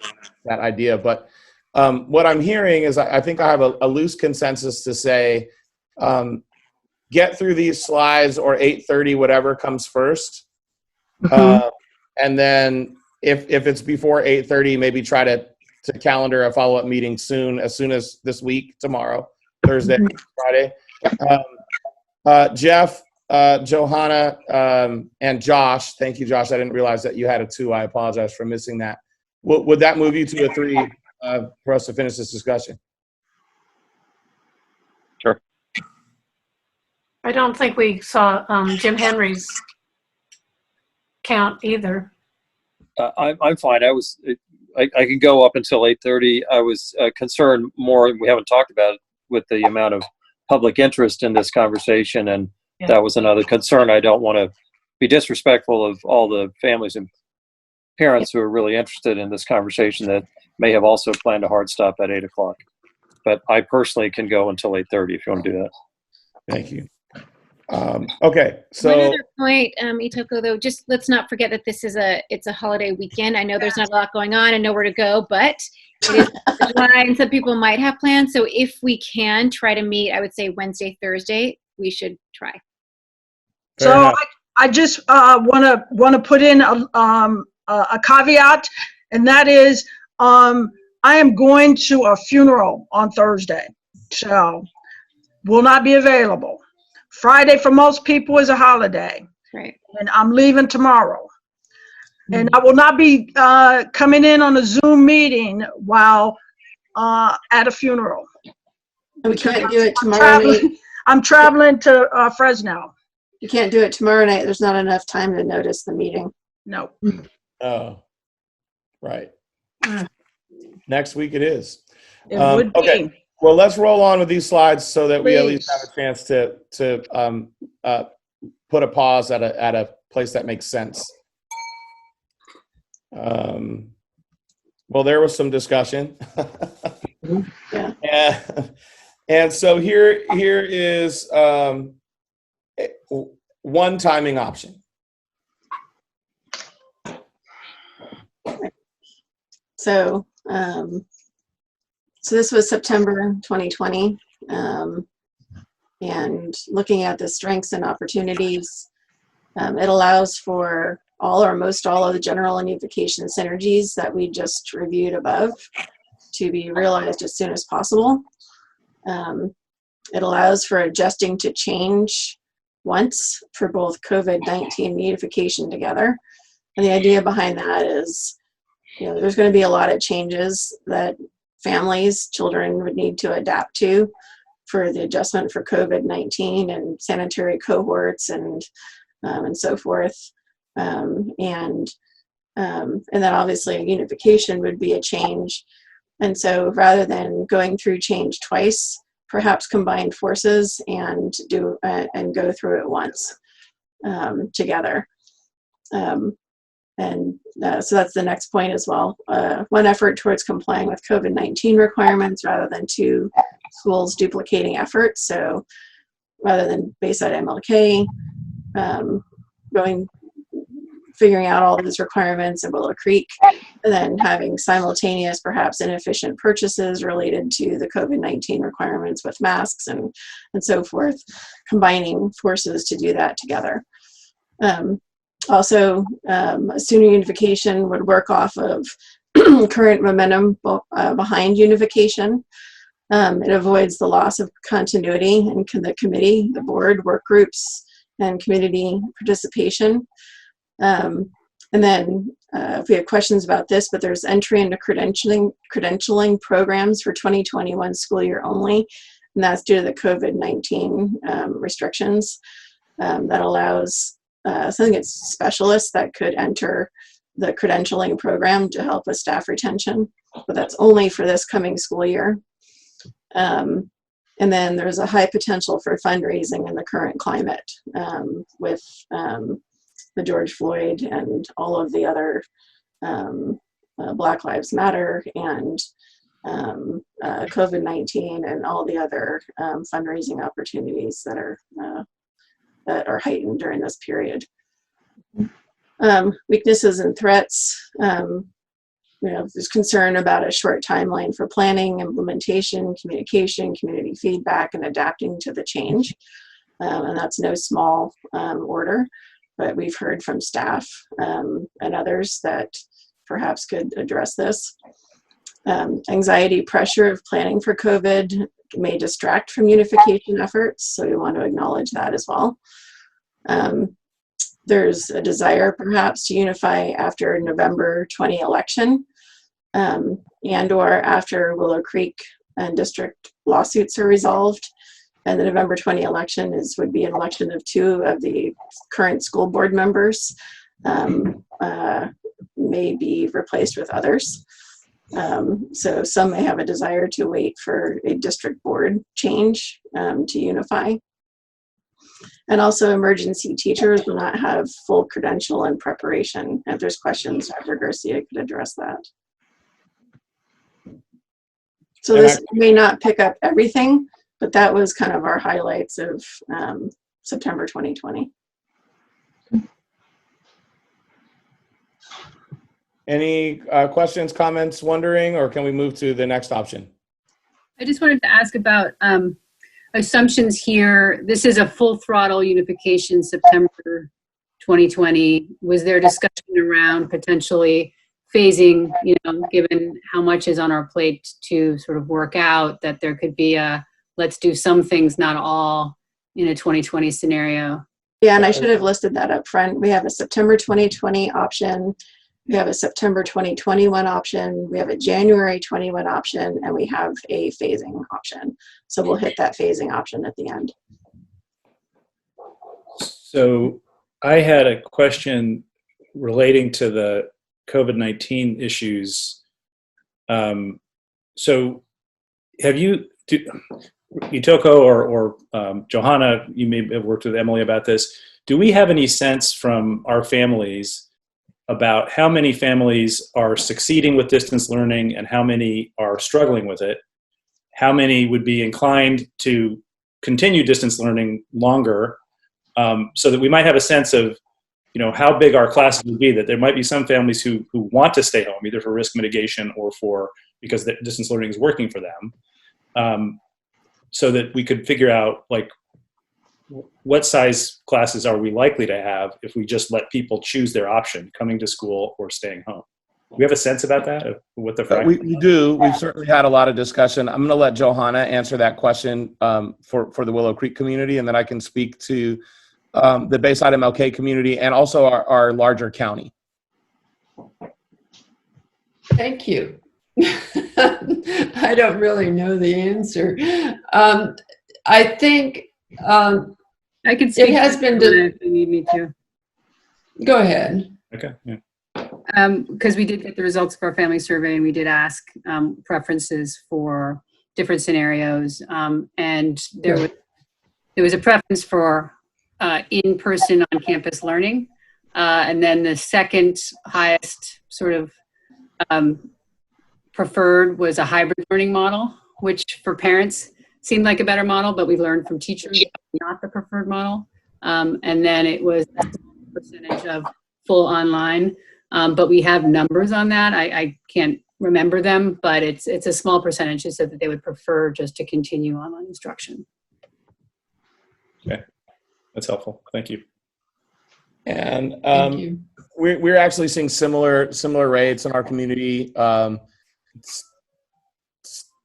idea. But what I'm hearing is I think I have a loose consensus to say, get through these slides or 8:30, whatever comes first. And then if it's before 8:30, maybe try to calendar a follow-up meeting as soon as this week, tomorrow, Thursday, Friday. Jeff, Johanna, and Josh. Thank you, Josh. I didn't realize that you had a 2. I apologize for missing that. Would that move you to a 3 for us to finish this discussion? Sure. I don't think we saw Jim Henry's count either. I'm fine. I can go up until 8:30. I was concerned more, we haven't talked about it, with the amount of public interest in this conversation and that was another concern. I don't want to be disrespectful of all the families and parents who are really interested in this conversation that may have also planned a hard stop at 8 o'clock. But I personally can go until 8:30 if you want to do that. Thank you. Okay, so One other point, Itoko, though, just let's not forget that it's a holiday weekend. I know there's not a lot going on and nowhere to go, but it is July and some people might have plans. So if we can try to meet, I would say Wednesday, Thursday, we should try. Fair So enough. I just want to put in a caveat, and that is I am going to a funeral on Thursday, so will not be available. Friday for most people is a holiday, right? And I'm leaving tomorrow, and I will not be coming in on a Zoom meeting while at a funeral. We can't do it tomorrow night. I'm traveling to Fresno. You can't do it tomorrow night. There's not enough time to notice the meeting. No. Oh, right. Next week it is. It would be. Okay. Well, let's roll on with these slides so that we at least Please. have a chance to put a pause at a place that makes sense. Well, there was some discussion. Yeah. And so here is one timing option. So, so this was September 2020, and looking at the strengths and opportunities, it allows for all or most all of the general and unification synergies that we just reviewed above to be realized as soon as possible. It allows for adjusting to change once for both COVID-19 and unification together. And the idea behind that is, there's going to be a lot of changes that families, children would need to adapt to for the adjustment for COVID-19 and sanitary cohorts and so forth. And then obviously unification would be a change. And so rather than going through change twice, perhaps combine forces and go through it once together. So that's the next point as well. One effort towards complying with COVID-19 requirements rather than two schools duplicating efforts. So rather than Bayside MLK, figuring out all these requirements in Willow Creek, and then having simultaneous, perhaps inefficient purchases related to the COVID-19 requirements with masks and so forth, combining forces to do that together. Also, student unification would work off of current momentum behind unification. It avoids the loss of continuity in the committee, the board, work groups, and community participation. And then if we have questions about this, but there's entry into credentialing programs for 2021 school year only, and that's due to the COVID-19 restrictions. That allows something it's specialists that could enter the credentialing program to help with staff retention, but that's only for this coming school year. And then there's a high potential for fundraising in the current climate with the George Floyd and all of the other Black Lives Matter and COVID-19 and all the other fundraising opportunities that are heightened during this period. Weaknesses and threats. There's concern about a short timeline for planning, implementation, communication, community feedback, and adapting to the change. And that's no small order, but we've heard from staff and others that perhaps could address this. Anxiety, pressure of planning for COVID may distract from unification efforts, so we want to acknowledge that as well. There's a desire perhaps to unify after November 20 election and or after Willow Creek and district lawsuits are resolved. And the November 20 election would be an election of two of the current school board members, may be replaced with others. So some may have a desire to wait for a district board change to unify. And also emergency teachers will not have full credential and preparation. If there's questions, Dr. Garcia could address that. So this may not pick up everything, but that was kind of our highlights of September 2020. Any questions, comments, wondering, or can we move to the next option? I just wanted to ask about assumptions here. This is a full throttle unification September 2020. Was there discussion around potentially phasing, given how much is on our plate to sort of work out, that there could be a let's do some things, not all, in a 2020 scenario? Yeah, and I should have listed that up front. We have a September 2020 option. We have a September 2021 option, we have a January 21 option, and we have a phasing option. So we'll hit that phasing option at the end. So I had a question relating to the COVID-19 issues. So have Itoko or Johanna, you may have worked with Emily about this. Do we have any sense from our families about how many families are succeeding with distance learning and how many are struggling with it? How many would be inclined to continue distance learning longer, so that we might have a sense of, how big our classes would be, that there might be some families who want to stay home, either for risk mitigation or because the distance learning is working for them, so that we could figure out, like, what size classes are we likely to have if we just let people choose their option, coming to school or staying home? Do we have a sense about that, of what the fraction? We do. We've certainly had a lot of discussion. I'm going to let Johanna answer that question for the Willow Creek community, and then I can speak to the Bayside MLK community and also our larger county. Thank you. I don't really know the answer. I think I can speak. It has been. If you need me to. Go ahead. Okay. Yeah. Because we did get the results of our family survey, and we did ask preferences for different scenarios, and there was a preference for in-person on-campus learning, and then the second highest sort of preferred was a hybrid learning model, which for parents seemed like a better model, but we learned from teachers not the preferred model. And then it was a percentage of full online, but we have numbers on that. I can't remember them, but it's a small percentage who said that they would prefer just to continue online instruction. Okay, that's helpful. Thank you. And Thank you. we're actually seeing similar rates in our community.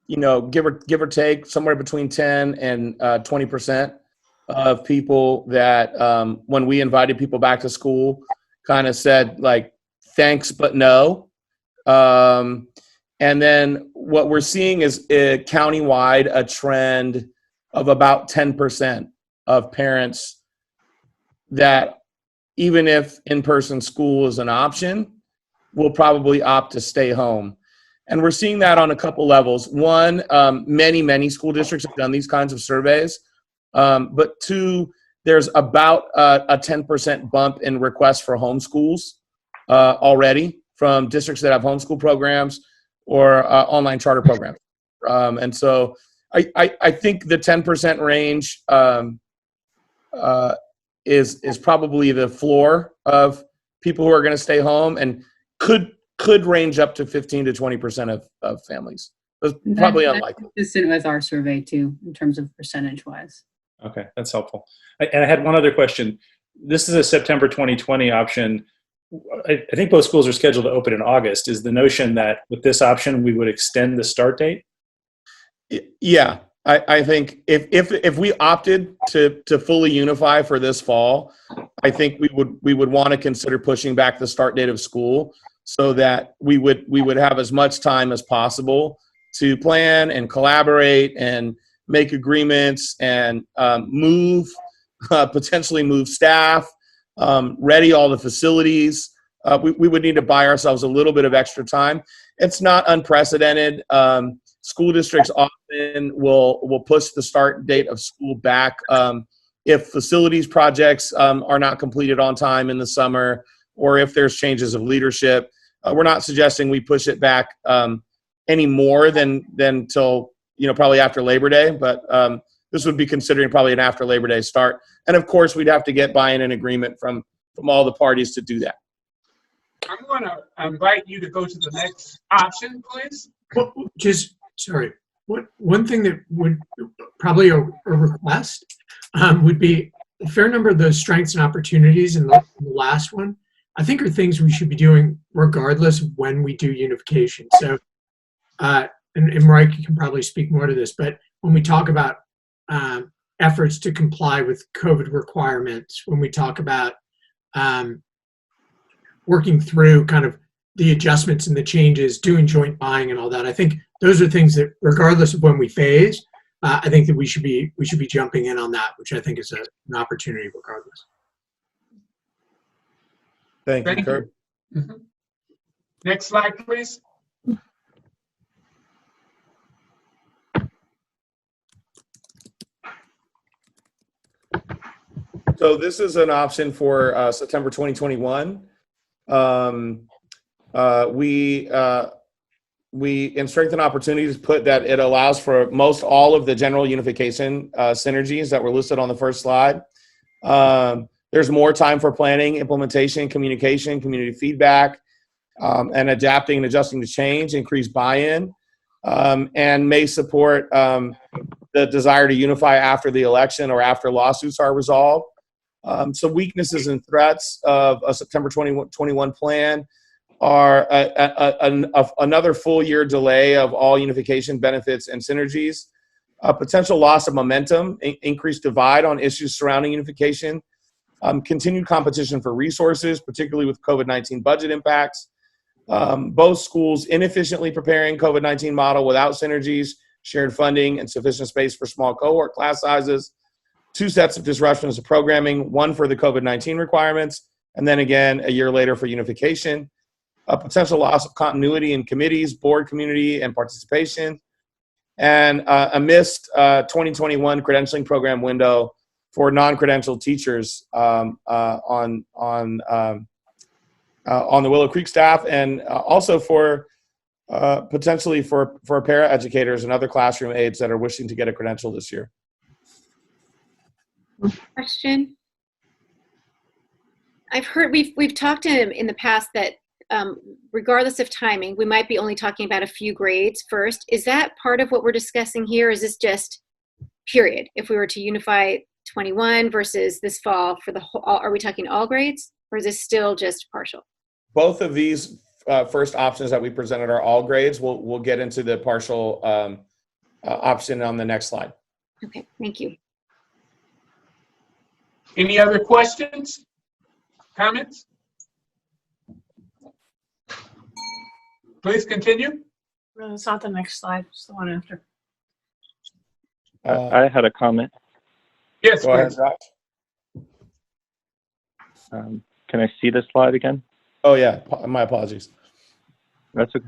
Give or take somewhere between 10 and 20% of people that when we invited people back to school kind of said, like, thanks but no. And then what we're seeing is countywide a trend of about 10% of parents that, even if in-person school is an option, will probably opt to stay home. And we're seeing that on a couple levels. One, many school districts have done these kinds of surveys. But two, there's about a 10% bump in requests for homeschools already from districts that have homeschool programs or online charter programs. And so I think the 10% range is probably the floor of people who are going to stay home, and could range up to 15 to 20% of families. It's probably unlikely. Consistent with our survey too, in terms of percentage-wise. Okay, that's helpful. And I had one other question. This is a September 2020 option. I think both schools are scheduled to open in August. Is the notion that with this option we would extend the start date? Yeah, I think if we opted to fully unify for this fall, I think we would want to consider pushing back the start date of school so that we would have as much time as possible to plan and collaborate and make agreements and potentially move staff, ready all the facilities. We would need to buy ourselves a little bit of extra time. It's not unprecedented. School districts often will push the start date of school back if facilities projects are not completed on time in the summer, or if there's changes of leadership. We're not suggesting we push it back any more than till, probably after Labor Day, but this would be considering probably an after Labor Day start. And of course, we'd have to get buy-in and agreement from all the parties to do that. I'm going to invite you to go to the next option, please. Well, one thing that would probably a request would be a fair number of those strengths and opportunities in the last one, I think, are things we should be doing regardless of when we do unification. So, and Mike, you can probably speak more to this, but when we talk about efforts to comply with COVID requirements, when we talk about working through kind of the adjustments and the changes, doing joint buying and all that, I think those are things that, regardless of when we phase, I think that we should be jumping in on that, which I think is an opportunity regardless. Thank you, Kurt. Mm-hmm. Next slide, please. So this is an option for September 2021. We in strength and opportunities put that it allows for most all of the general unification synergies that were listed on the first slide. There's more time for planning, implementation, communication, community feedback, and adapting and adjusting to change, increased buy-in, and may support the desire to unify after the election or after lawsuits are resolved. So weaknesses and threats of a September 2021 plan are another full year delay of all unification benefits and synergies, a potential loss of momentum, increased divide on issues surrounding unification, continued competition for resources, particularly with COVID-19 budget impacts, both schools inefficiently preparing COVID-19 model without synergies, shared funding, and sufficient space for small cohort class sizes, 2 sets of disruptions of programming, 1 for the COVID-19 requirements, and then again a year later for unification, a potential loss of continuity in committees, board community, and participation, and a missed 2021 credentialing program window for non-credentialed teachers on the Willow Creek staff, and also for potentially for para-educators and other classroom aides that are wishing to get a credential this year. Question. I've heard we've talked in the past that regardless of timing, we might be only talking about a few grades first. Is that part of what we're discussing here? Is this just period? If we were to unify 21 versus this fall for the whole, are we talking all grades, or is this still just partial? Both of these first options that we presented are all grades. We'll get into the partial option on the next slide. Okay, thank you. Any other questions, comments? Please continue. No, it's not the next slide. It's the one after. I had a comment. Yes, go ahead, Josh. Can I see this slide again? Oh yeah, my apologies. That's okay.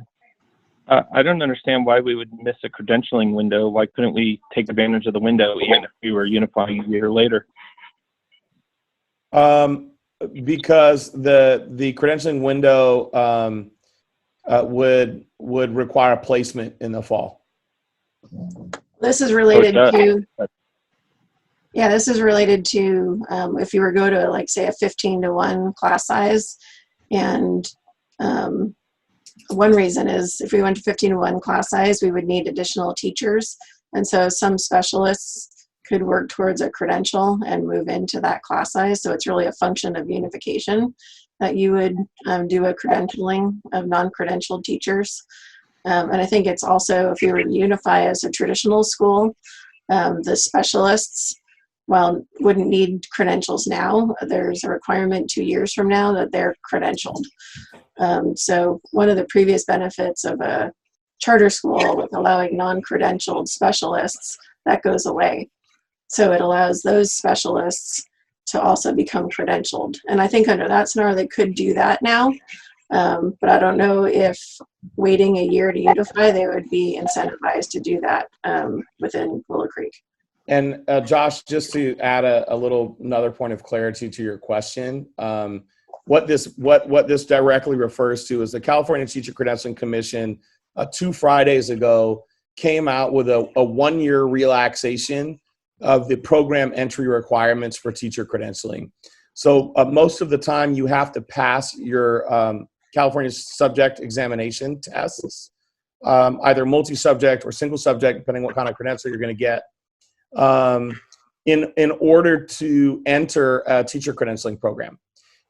I don't understand why we would miss a credentialing window. Why couldn't we take advantage of the window even if we were unifying a year later? Because the credentialing window would require a placement in the fall. This is related to, yeah, this is related to if you were go to like say a 15-to-1 class size, and one reason is if we went to 15-to-1 class size, we would need additional teachers, and so some specialists could work towards a credential and move into that class size. So it's really a function of unification that you would do a credentialing of non-credentialed teachers. And I think it's also, if you were to unify as a traditional school, the specialists, well, wouldn't need credentials now. There's a requirement 2 years from now that they're credentialed. So one of the previous benefits of a charter school with allowing non-credentialed specialists, that goes away. So it allows those specialists to also become credentialed. And I think under that scenario, they could do that now. But I don't know if waiting a year to unify, they would be incentivized to do that within Willow Creek. And Josh, just to add another point of clarity to your question, what this directly refers to is the California Teacher Credentialing Commission 2 Fridays ago came out with a 1-year relaxation of the program entry requirements for teacher credentialing. So most of the time you have to pass your California subject examination tests, either multi-subject or single subject, depending what kind of credential you're going to get, in order to enter a teacher credentialing program.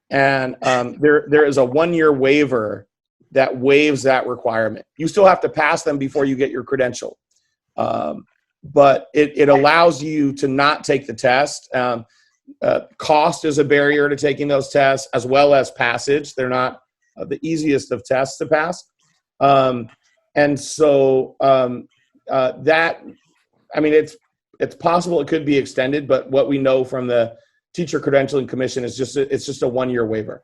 And there is a 1-year waiver that waives that requirement. You still have to pass them before you get your credential. But it allows you to not take the test. Cost is a barrier to taking those tests, as well as passage. They're not the easiest of tests to pass. And so that, I mean, it's possible it could be extended, but what we know from the Teacher Credentialing Commission is it's just a 1-year waiver.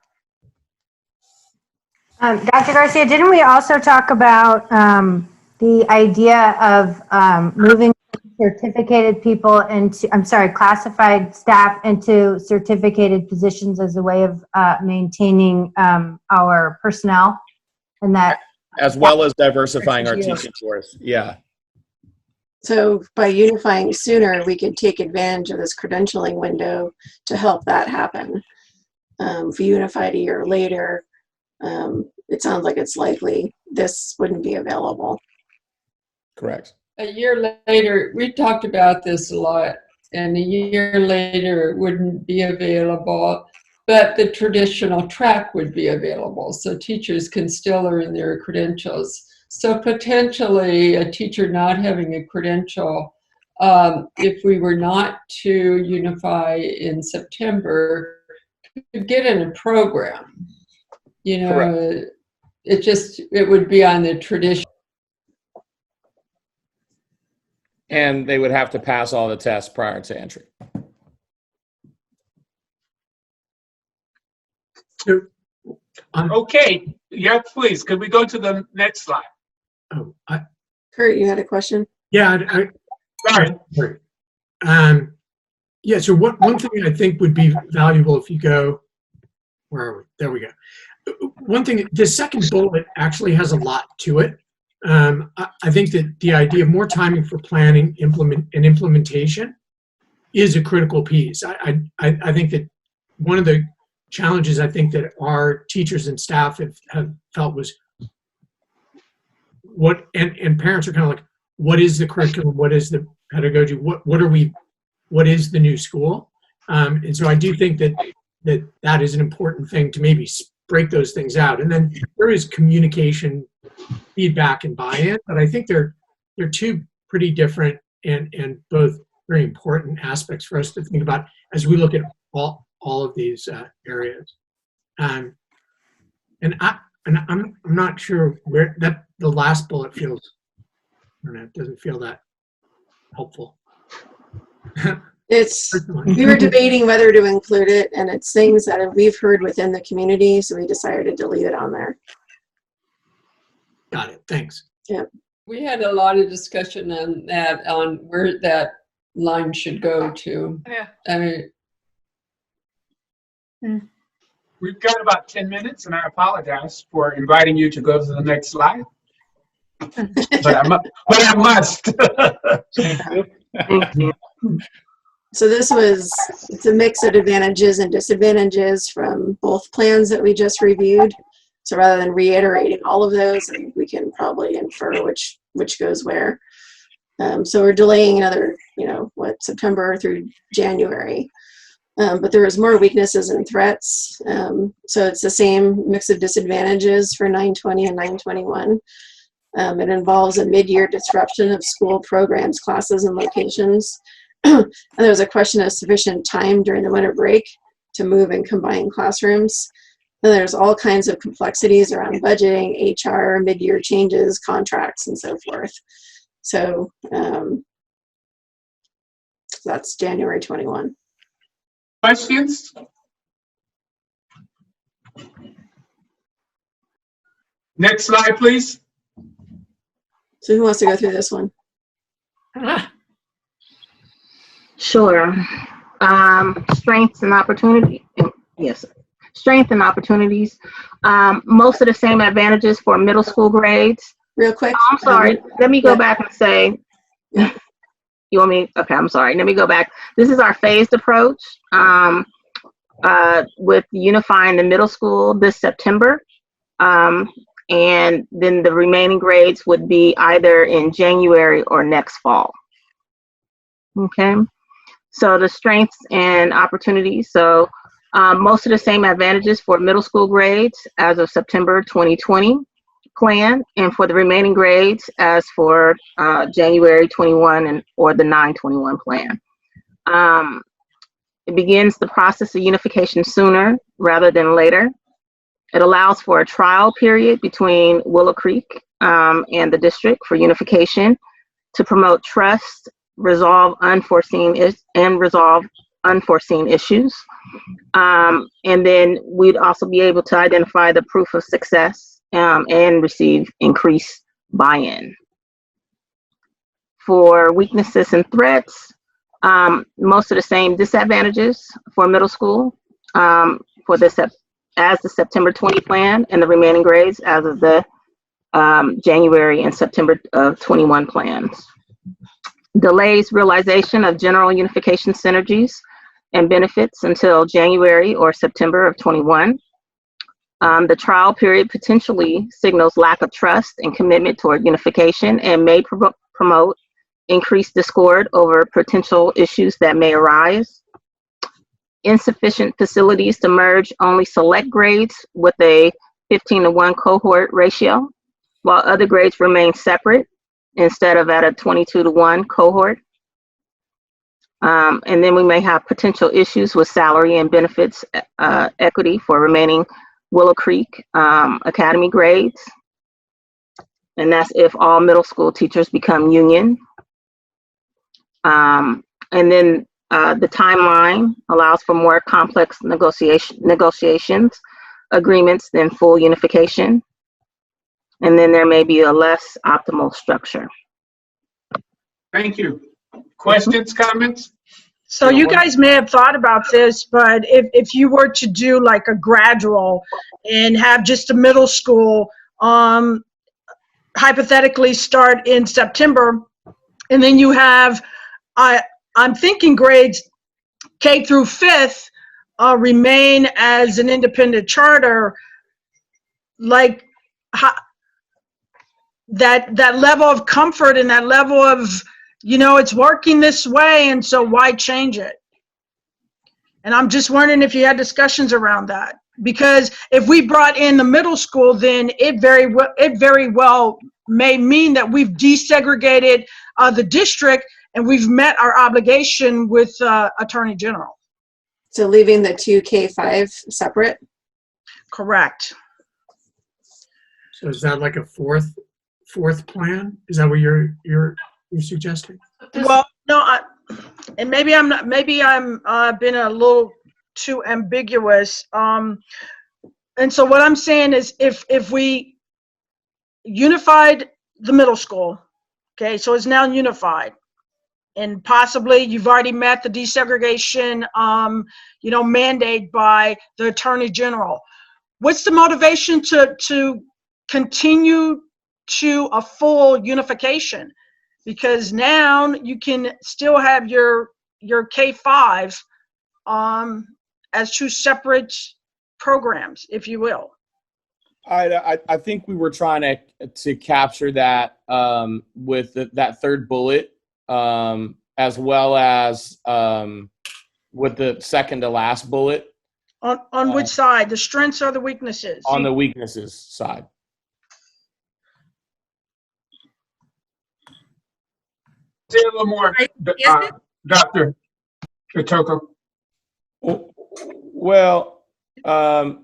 Dr. Garcia, didn't we also talk about the idea of moving certificated people into, classified staff into certificated positions as a way of maintaining our personnel? And that, as well as diversifying our teaching force. Yeah. So by unifying sooner, we could take advantage of this credentialing window to help that happen. If we unified a year later, it sounds like it's likely this wouldn't be available. Correct. A year later, we talked about this a lot, and a year later it wouldn't be available, but the traditional track would be available, so teachers can still earn their credentials. So potentially a teacher not having a credential, if we were not to unify in September, could get in a program. You know, correct. It would be on the tradition. And they would have to pass all the tests prior to entry. Okay, yeah, please, could we go to the next slide? Oh, Kurt, you had a question? Yeah. Sorry. Yeah, so one thing I think would be valuable if you go, where are we? There we go. One thing, the second bullet actually has a lot to it. I think that the idea of more timing for planning, implementation is a critical piece. I think that one of the challenges I think that our teachers and staff have felt was and parents are kind of like, what is the curriculum? What is the pedagogy? What is the new school? And so I do think that is an important thing to maybe break those things out. And then there is communication, feedback, and buy-in, but I think they're two pretty different and both very important aspects for us to think about as we look at all of these areas. And I'm not sure where the last bullet feels. I don't know, it doesn't feel that helpful. We were debating whether to include it, and it's things that we've heard within the community, so we decided to leave it on there. Got it. Thanks. Yeah. We had a lot of discussion on that, on where that line should go to. Yeah. I mean, We've got about 10 minutes, and I apologize for inviting you to go to the next slide. but I must. So it's a mix of advantages and disadvantages from both plans that we just reviewed. So rather than reiterating all of those, we can probably infer which goes where. So we're delaying another, September through January. But there is more weaknesses and threats. So it's the same mix of disadvantages for 920 and 921. It involves a mid-year disruption of school programs, classes, and locations. And there was a question of sufficient time during the winter break to move and combine classrooms. And there's all kinds of complexities around budgeting, HR, mid-year changes, contracts, and so forth. So that's January 21. Questions? Next slide, please. So who wants to go through this one? Sure. Strengths and opportunity. Yes. Strength and opportunities. Most of the same advantages for middle school grades. Real quick. I'm sorry. Let me go back and say, you want me? Okay, I'm sorry. Let me go back. This is our phased approach with unifying the middle school this September. And then the remaining grades would be either in January or next fall. Okay. So the strengths and opportunities. So most of the same advantages for middle school grades as of September 2020 plan, and for the remaining grades as for January 21 or the 9/21 plan. It begins the process of unification sooner rather than later. It allows for a trial period between Willow Creek and the district for unification to promote trust, resolve unforeseen issues. And then we'd also be able to identify the proof of success and receive increased buy-in. For weaknesses and threats, most of the same disadvantages for middle school for this as the September 20 plan, and the remaining grades as of the January and September of 21 plans. Delays realization of general unification synergies and benefits until January or September of 21. The trial period potentially signals lack of trust and commitment toward unification and may promote increased discord over potential issues that may arise. Insufficient facilities to merge only select grades with a 15:1 cohort ratio, while other grades remain separate instead of at a 22:1 cohort. And then we may have potential issues with salary and benefits equity for remaining Willow Creek Academy grades. And that's if all middle school teachers become union. And then the timeline allows for more complex negotiations, agreements than full unification. And then there may be a less optimal structure. Thank you. Questions, comments? So you guys may have thought about this, but if you were to do like a gradual and have just a middle school, hypothetically start in September, and then you have, I'm thinking grades K through 5th remain as an independent charter, like that level of comfort and that level of, it's working this way, and so why change it? And I'm just wondering if you had discussions around that, because if we brought in the middle school, then it very well may mean that we've desegregated the district and we've met our obligation with Attorney General. So leaving the two K-5 separate? Correct. So is that like a fourth plan? Is that what you're suggesting? Well, no, and maybe I'm not. Maybe I'm been a little too ambiguous. And so what I'm saying is, if we unified the middle school, okay, so it's now unified, and possibly you've already met the desegregation, mandate by the Attorney General. What's the motivation to continue to a full unification? Because now you can still have your K-5 as two separate programs, if you will. I think we were trying to capture that with that third bullet, as well as with the second to last bullet. On which side? The strengths or the weaknesses? On the weaknesses side. Say a little more, Dr. Kotoko. Well, the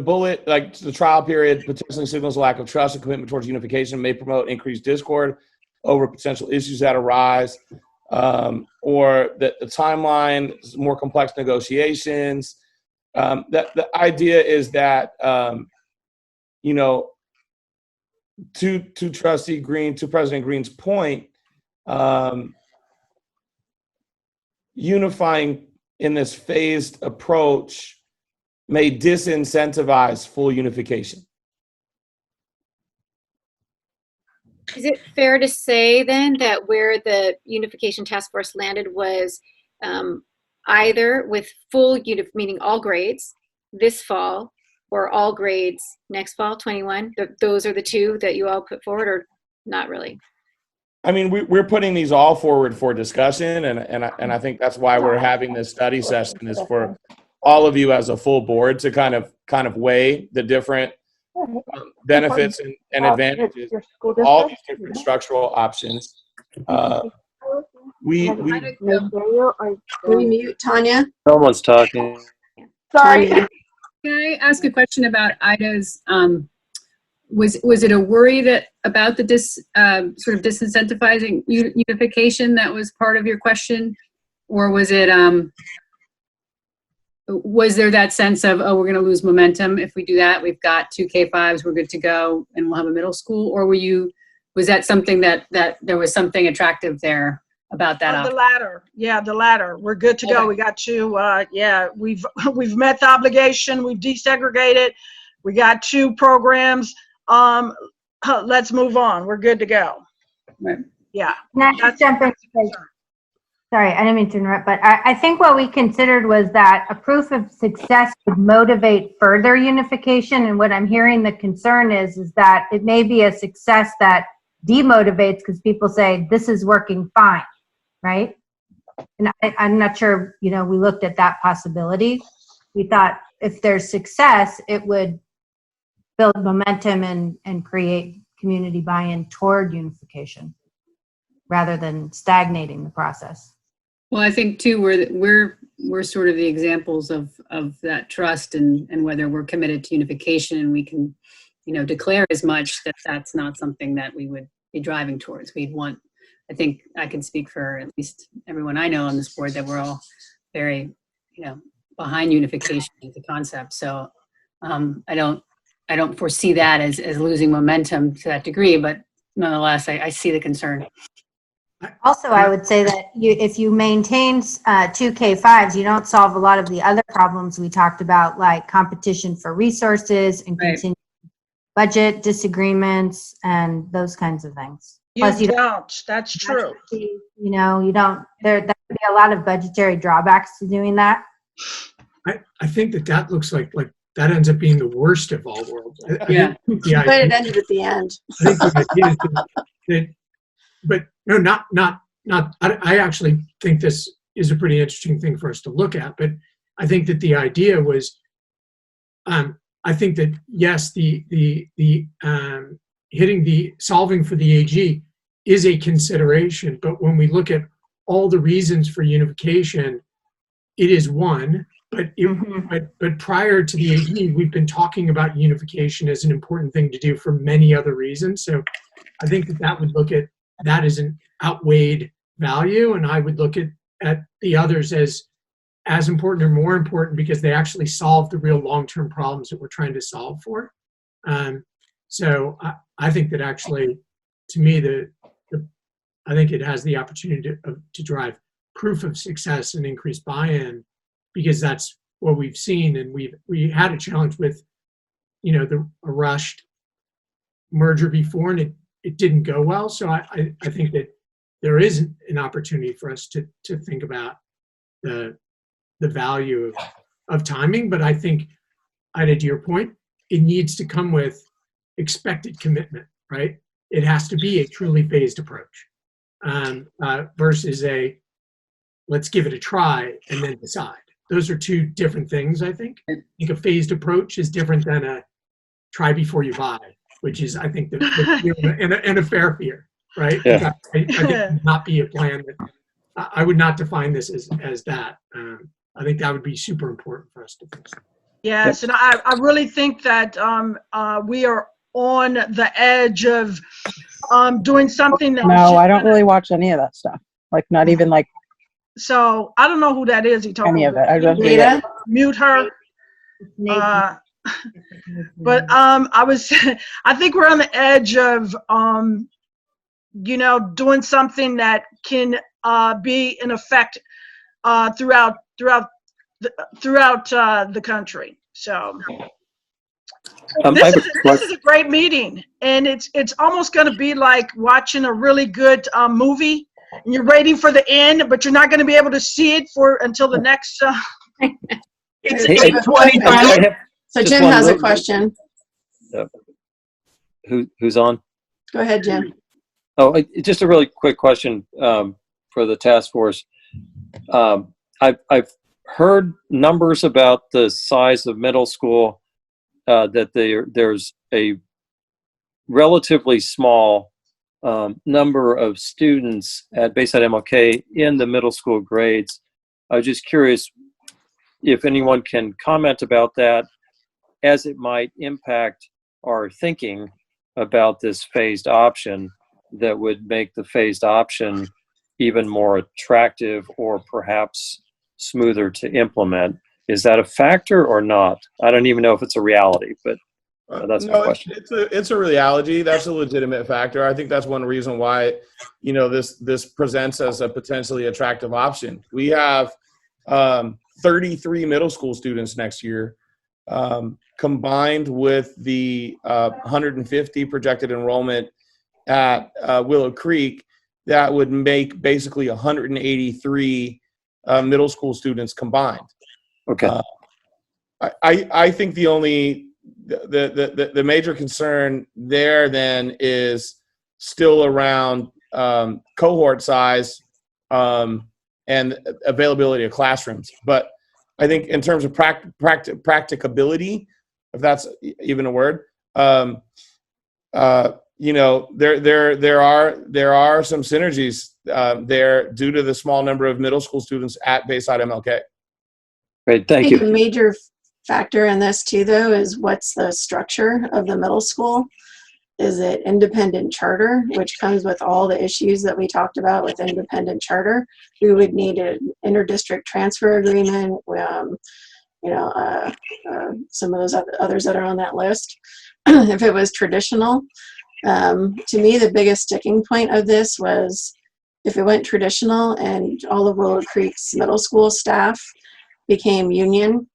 bullet, like the trial period, potentially signals a lack of trust and commitment towards unification, may promote increased discord over potential issues that arise, or that the timeline is more complex negotiations. That the idea is that, to Trustee Green, to President Green's point, unifying in this phased approach may disincentivize full unification. Is it fair to say then that where the unification task force landed was either with full meaning all grades this fall, or all grades next fall, 21? Those are the two that you all put forward, or not really? I mean, we're putting these all forward for discussion, and I think that's why we're having this study session, is for all of you as a full board to kind of weigh the different benefits and advantages of all these different structural options. Can we mute Tanya? Someone's talking. Sorry. Can I ask a question about Ida's? Was it a worry that about the sort of disincentivizing unification that was part of your question, or was it was there that sense of, oh, we're going to lose momentum if we do that? We've got 2 K5s, we're good to go, and we'll have a middle school, or was that something that there was something attractive there about that? The latter. Yeah, the latter. We're good to go. We got two. Yeah, we've met the obligation. We've desegregated. We got 2 programs. Let's move on. We're good to go. Right. Yeah. Can I just jump in? Sorry, I didn't mean to interrupt, but I think what we considered was that a proof of success would motivate further unification. And what I'm hearing the concern is that it may be a success that demotivates because people say this is working fine, right? And I'm not sure, we looked at that possibility. We thought if there's success, it would build momentum and create community buy-in toward unification rather than stagnating the process. Well, I think too, we're sort of the examples of that trust and whether we're committed to unification, and we can, declare as much that that's not something that we would be driving towards. We'd want, I think I can speak for at least everyone I know on this board, that we're all very, behind unification as a concept. So I don't foresee that as losing momentum to that degree, but nonetheless, I see the concern. Also, I would say that if you maintain 2 K5s, you don't solve a lot of the other problems we talked about, like competition for resources and continued budget disagreements and those kinds of things. Plus, you don't. That's true. You don't. There would be a lot of budgetary drawbacks to doing that. I think that looks like that ends up being the worst of all worlds. Yeah. But it ended at the end. I think the idea is but no, not. I actually think this is a pretty interesting thing for us to look at. But I think that the idea was, I think that yes, the solving for the AG is a consideration. But when we look at all the reasons for unification, it is one. But prior to the AG, we've been talking about unification as an important thing to do for many other reasons. So I think that would look at that as an outweighed value, and I would look at the others as important or more important because they actually solve the real long-term problems that we're trying to solve for. So I think that actually, to me, I think it has the opportunity to drive proof of success and increase buy-in, because that's what we've seen, and we had a challenge with, a rushed merger before, and it didn't go well. So I think that there is an opportunity for us to think about the value of timing. But I think, Ida, to your point, it needs to come with expected commitment, right? It has to be a truly phased approach versus let's give it a try and then decide. Those are 2 different things, I think. I think a phased approach is different than a try before you buy, which is, I think, and a fair fear, right? Yeah. I think it would not be a plan that I would not define this as that. I think that would be super important for us to think. Yes, and I really think that we are on the edge of doing something that. No, I don't really watch any of that stuff. Like, not even like. So I don't know who that is. He told any me of it. I just mute her. But I think we're on the edge of doing something that can be in effect throughout the country. So this is a great meeting, and it's almost going to be like watching a really good movie, and you're waiting for the end, but you're not going to be able to see it until the next. It's Hey, 25. So Jim has a question. Who's on? Go ahead, Jim. Oh, just a really quick question for the task force. I've heard numbers about the size of middle school, that there's a relatively small number of students at Bayside MLK in the middle school grades. I was just curious if anyone can comment about that, as it might impact our thinking about this phased option that would make the phased option even more attractive or perhaps smoother to implement. Is that a factor or not? I don't even know if it's a reality, but that's my question. It's a reality. That's a legitimate factor. I think that's one reason why, this presents as a potentially attractive option. We have 33 middle school students next year, combined with the 150 projected enrollment at Willow Creek. That would make basically 183 middle school students combined. Okay. I think the major concern there then is still around cohort size and availability of classrooms. But I think in terms of practicability, if that's even a word, there are some synergies there due to the small number of middle school students at Bayside MLK. Great, thank I you. think a major factor in this too, though, is what's the structure of the middle school? Is it independent charter, which comes with all the issues that we talked about with independent charter? We would need an interdistrict transfer agreement, some of those others that are on that list. If it was traditional, to me, the biggest sticking point of this was if it went traditional and all of Willow Creek's middle school staff became union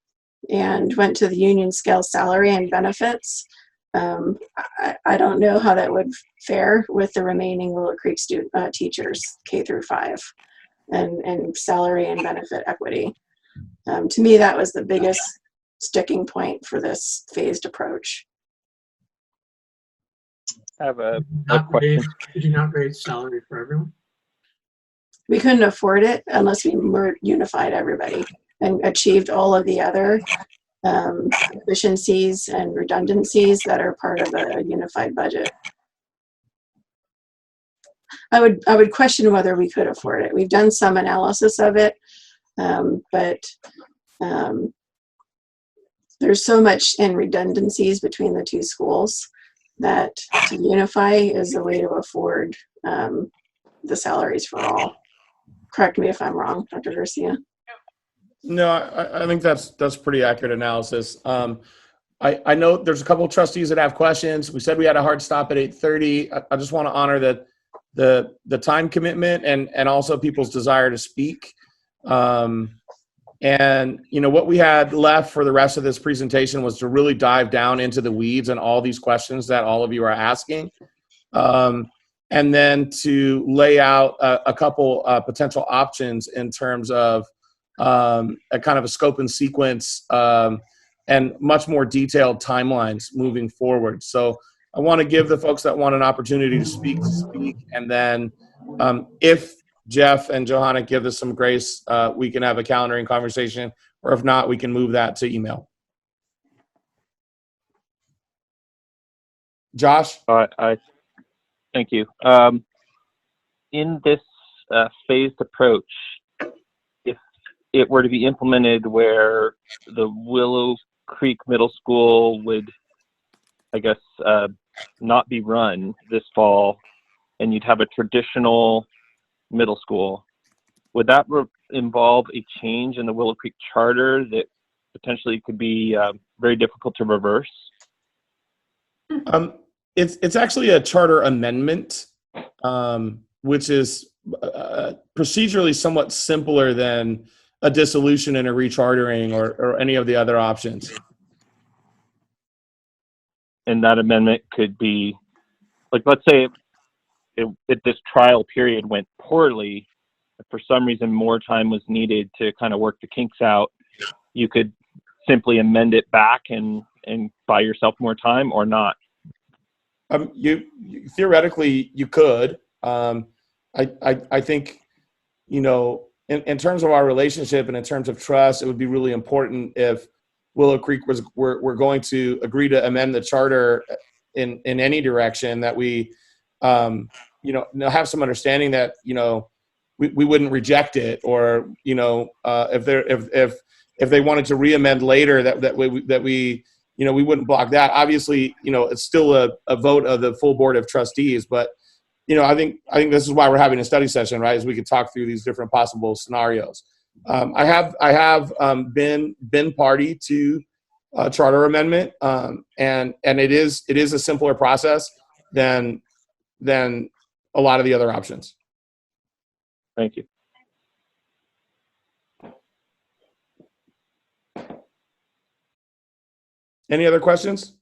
and went to the union scale salary and benefits. I don't know how that would fare with the remaining Willow Creek teachers, K through 5, and salary and benefit equity. To me, that was the biggest sticking point for this phased approach. I have a Did question. you not raise salary for everyone? We couldn't afford it unless we unified everybody and achieved all of the other efficiencies and redundancies that are part of a unified budget. I would question whether we could afford it. We've done some analysis of it, but there's so much in redundancies between the two schools that to unify is a way to afford the salaries for all. Correct me if I'm wrong, Dr. Garcia. No, I think that's pretty accurate analysis. I know there's a couple of trustees that have questions. We said we had a hard stop at 8:30. I just want to honor the time commitment and also people's desire to speak. And what we had left for the rest of this presentation was to really dive down into the weeds and all these questions that all of you are asking. And then to lay out a couple potential options in terms of a kind of a scope and sequence and much more detailed timelines moving forward. So I want to give the folks that want an opportunity to speak, and then if Jeff and Johanna give us some grace, we can have a calendaring conversation, or if not, we can move that to email. Josh? Thank you. In this phased approach, if it were to be implemented where the Willow Creek Middle School would, I guess, not be run this fall, and you'd have a traditional middle school, would that involve a change in the Willow Creek charter that potentially could be very difficult to reverse? It's actually a charter amendment, which is procedurally somewhat simpler than a dissolution and a rechartering or any of the other options. And that amendment could be, like, let's say if this trial period went poorly, if for some reason more time was needed to kind of work the kinks out, you could simply amend it back and buy yourself more time, or not. You theoretically you could. I think, you know, in terms of our relationship and in terms of trust, it would be really important if Willow Creek were going to agree to amend the charter in any direction, that we, you know, have some understanding that, you know, we wouldn't reject it, or, you know, if they wanted to re-amend later, that we you know, we wouldn't block that. Obviously, you know, it's still a vote of the full board of trustees, but, you know, I think this is why we're having a study session, right? Is we could talk through these different possible scenarios. I have been party to a charter amendment, and it is a simpler process than a lot of the other options. Thank you. Any other questions?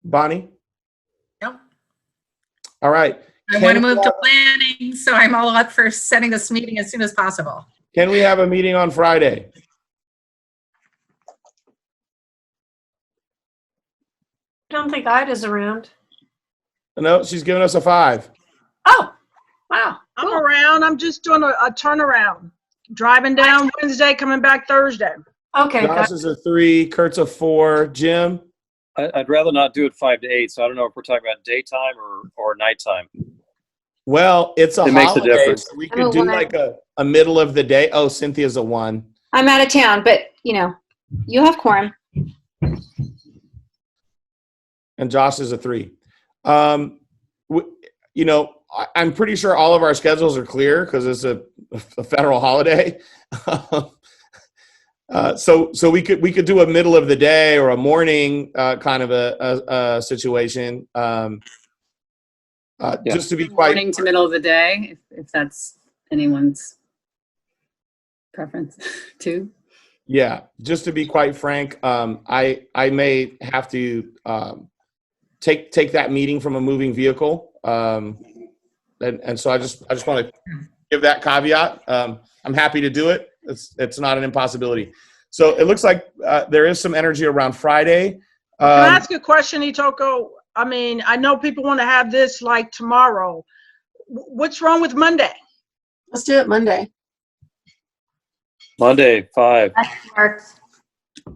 Bonnie? Nope. All right. I want to move to planning, so I'm all up for setting this meeting as soon as possible. Can we have a meeting on Friday? I don't think Ida's around. No, she's giving us a 5. Oh, wow. I'm around. I'm just doing a turnaround. Driving down Wednesday, coming back Thursday. Okay. Josh is a 3, Kurt's a 4, Jim? I'd rather not do it 5 to 8, so I don't know if we're talking about daytime or nighttime. Well, it's a It holiday, makes a difference. so we could do like a middle of the day. Oh, Cynthia's a 1. I'm out of town, but you know, you have quorum. And Josh is a 3. You know, I'm pretty sure all of our schedules are clear because it's a federal holiday. So we could do a middle of the day or a morning kind of a situation. Just to be quite Morning to middle of the day, if that's anyone's preference too. Yeah, just to be quite frank, I may have to take that meeting from a moving vehicle, and so I just want to give that caveat. I'm happy to do it. It's not an impossibility. So it looks like there is some energy around Friday. Can I ask you a question, Itoko? I mean, I know people want to have this like tomorrow. What's wrong with Monday? Let's do it Monday. Monday, 5. That works.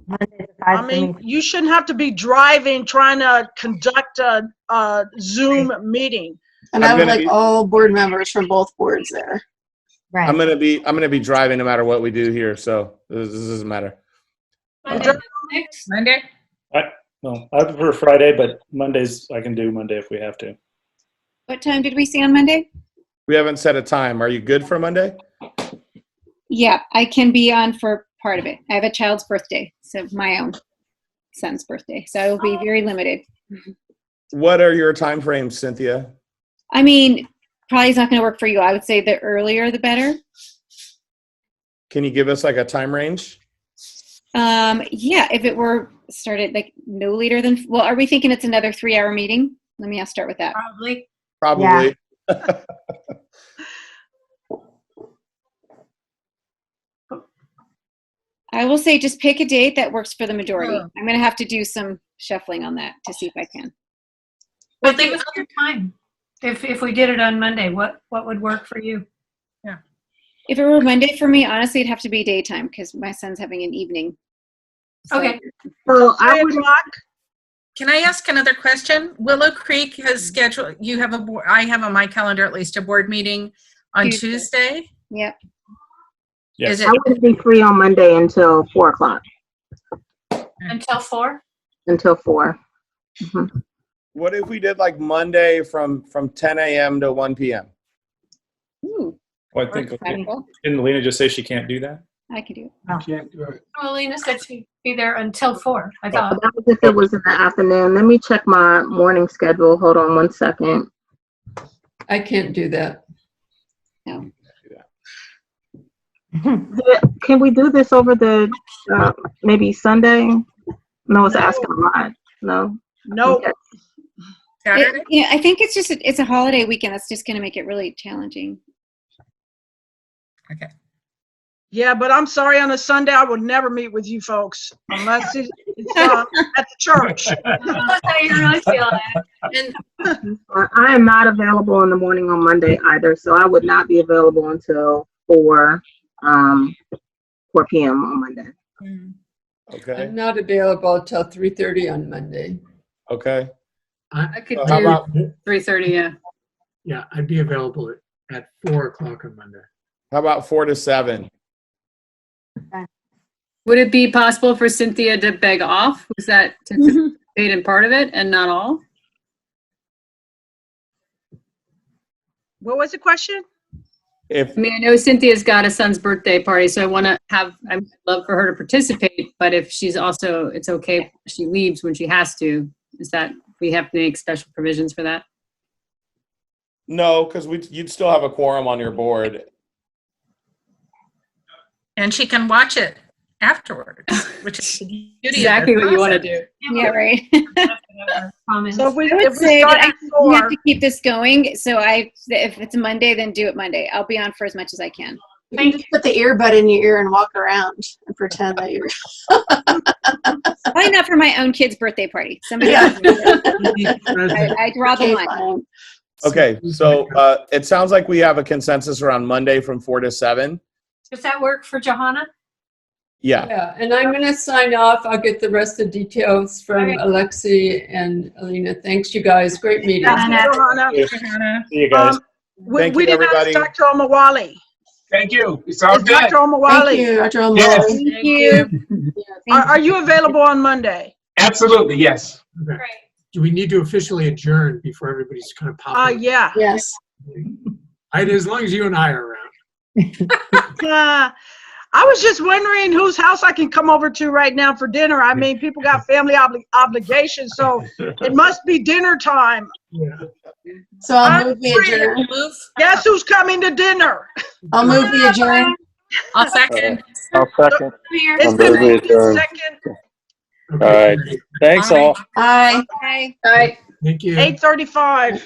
Monday to 5 I for mean, me. you shouldn't have to be driving trying to conduct a Zoom meeting. And I would like all board members from both boards there. Right. I'm gonna be driving no matter what we do here, so this doesn't matter. Monday? No, I prefer Friday, but Mondays, I can do Monday if we have to. What time did we see on Monday? We haven't set a time. Are you good for Monday? Yeah, I can be on for part of it. I have a child's birthday, so my own son's birthday. So I will be very limited. What are your time frames, Cynthia? I mean, probably it's not going to work for you. I would say the earlier the better. Can you give us like a time range? Yeah, if it were started like no later than, well, are we thinking it's another 3-hour meeting? Let me start with that. Probably. Yeah. I will say just pick a date that works for the majority. I'm going to have to do some shuffling on that to see if I can. But give us your time. If we did it on Monday, what would work for you? Yeah. If it were Monday for me, honestly, it'd have to be daytime because my son's having an evening. Okay. So I would. Can I ask another question? Willow Creek has scheduled, you have a board, I have on my calendar at least a board meeting on Tuesday. Yep. Is I it wouldn't be free on Monday until 4 o'clock. Until 4? Until 4. Mhm. What if we did like Monday from 10 a.m. to 1 p.m.? Ooh. Well, I think, Wonderful. didn't Lena just say she can't do that? I can do it. I can't do it. Well, Lena said she'd be there until 4. I thought. That was if it was in the afternoon. Let me check my morning schedule. Hold on one second. I can't do that. No. Can we do this over the, maybe Sunday? No, it's asking a lot. No? No. Okay. I think it's just it's a holiday weekend. That's just going to make it really challenging. Okay. Yeah, but I'm sorry, on a Sunday, I would never meet with you folks unless it's at the church. That's how you really feel it. I am not available in the morning on Monday either, so I would not be available until 4 p.m. on Monday. Okay. I'm not available till 3:30 on Monday. Okay. I could How do about 3:30, yeah. Yeah, I'd be available at 4 o'clock on Monday. how about 4 to 7? Would it be possible for Cynthia to beg off? Was that to participate in part of it and not all? What was the question? I mean, I know Cynthia's got a son's birthday party, so I'd love for her to participate, but if she's also, it's okay if she leaves when she has to. Is that, we have to make special provisions for that? No, because you'd still have a quorum on your board. And she can watch it afterwards, which is the beauty Exactly of the what you want to process. do. Yeah, right. So if we I would say start that at we have 4, to keep this going. So if it's Monday, then do it Monday. I'll be on for as much as I can. You can just put the earbud in your ear and walk around and pretend that you're. Probably not for my own kid's birthday party. Somebody Yeah. else. I draw the Okay, line. fine. Okay, so it sounds like we have a consensus around Monday from 4 to 7. Does that work for Johanna? Yeah. Yeah, and I'm going to sign off. I'll get the rest of the details from Okay. Alexi and Alina. Thanks, you guys. Great meeting. Thank you, Johanna. See you guys. Thank We you, didn't everybody. ask Dr. Omawali. Thank you. It's all Is good. Dr. Omawali? Thank you, Dr. Omar. Yes. Thank you. Are you available on Monday? Absolutely, yes. Okay. Do we need to officially adjourn before everybody's kind of popping? Yeah. Yes. As long as you and I are around. I was just wondering whose house I can come over to right now for dinner. I mean, people got family obligations, so it must be dinner time. Yeah. So I'll move the adjourn. Guess who's coming to dinner? I'll move the adjourn. I'll second. I'll second. It's Move the been adjourn. second. All right. Thanks all. Bye. Bye. All right. Thank you. 8:35.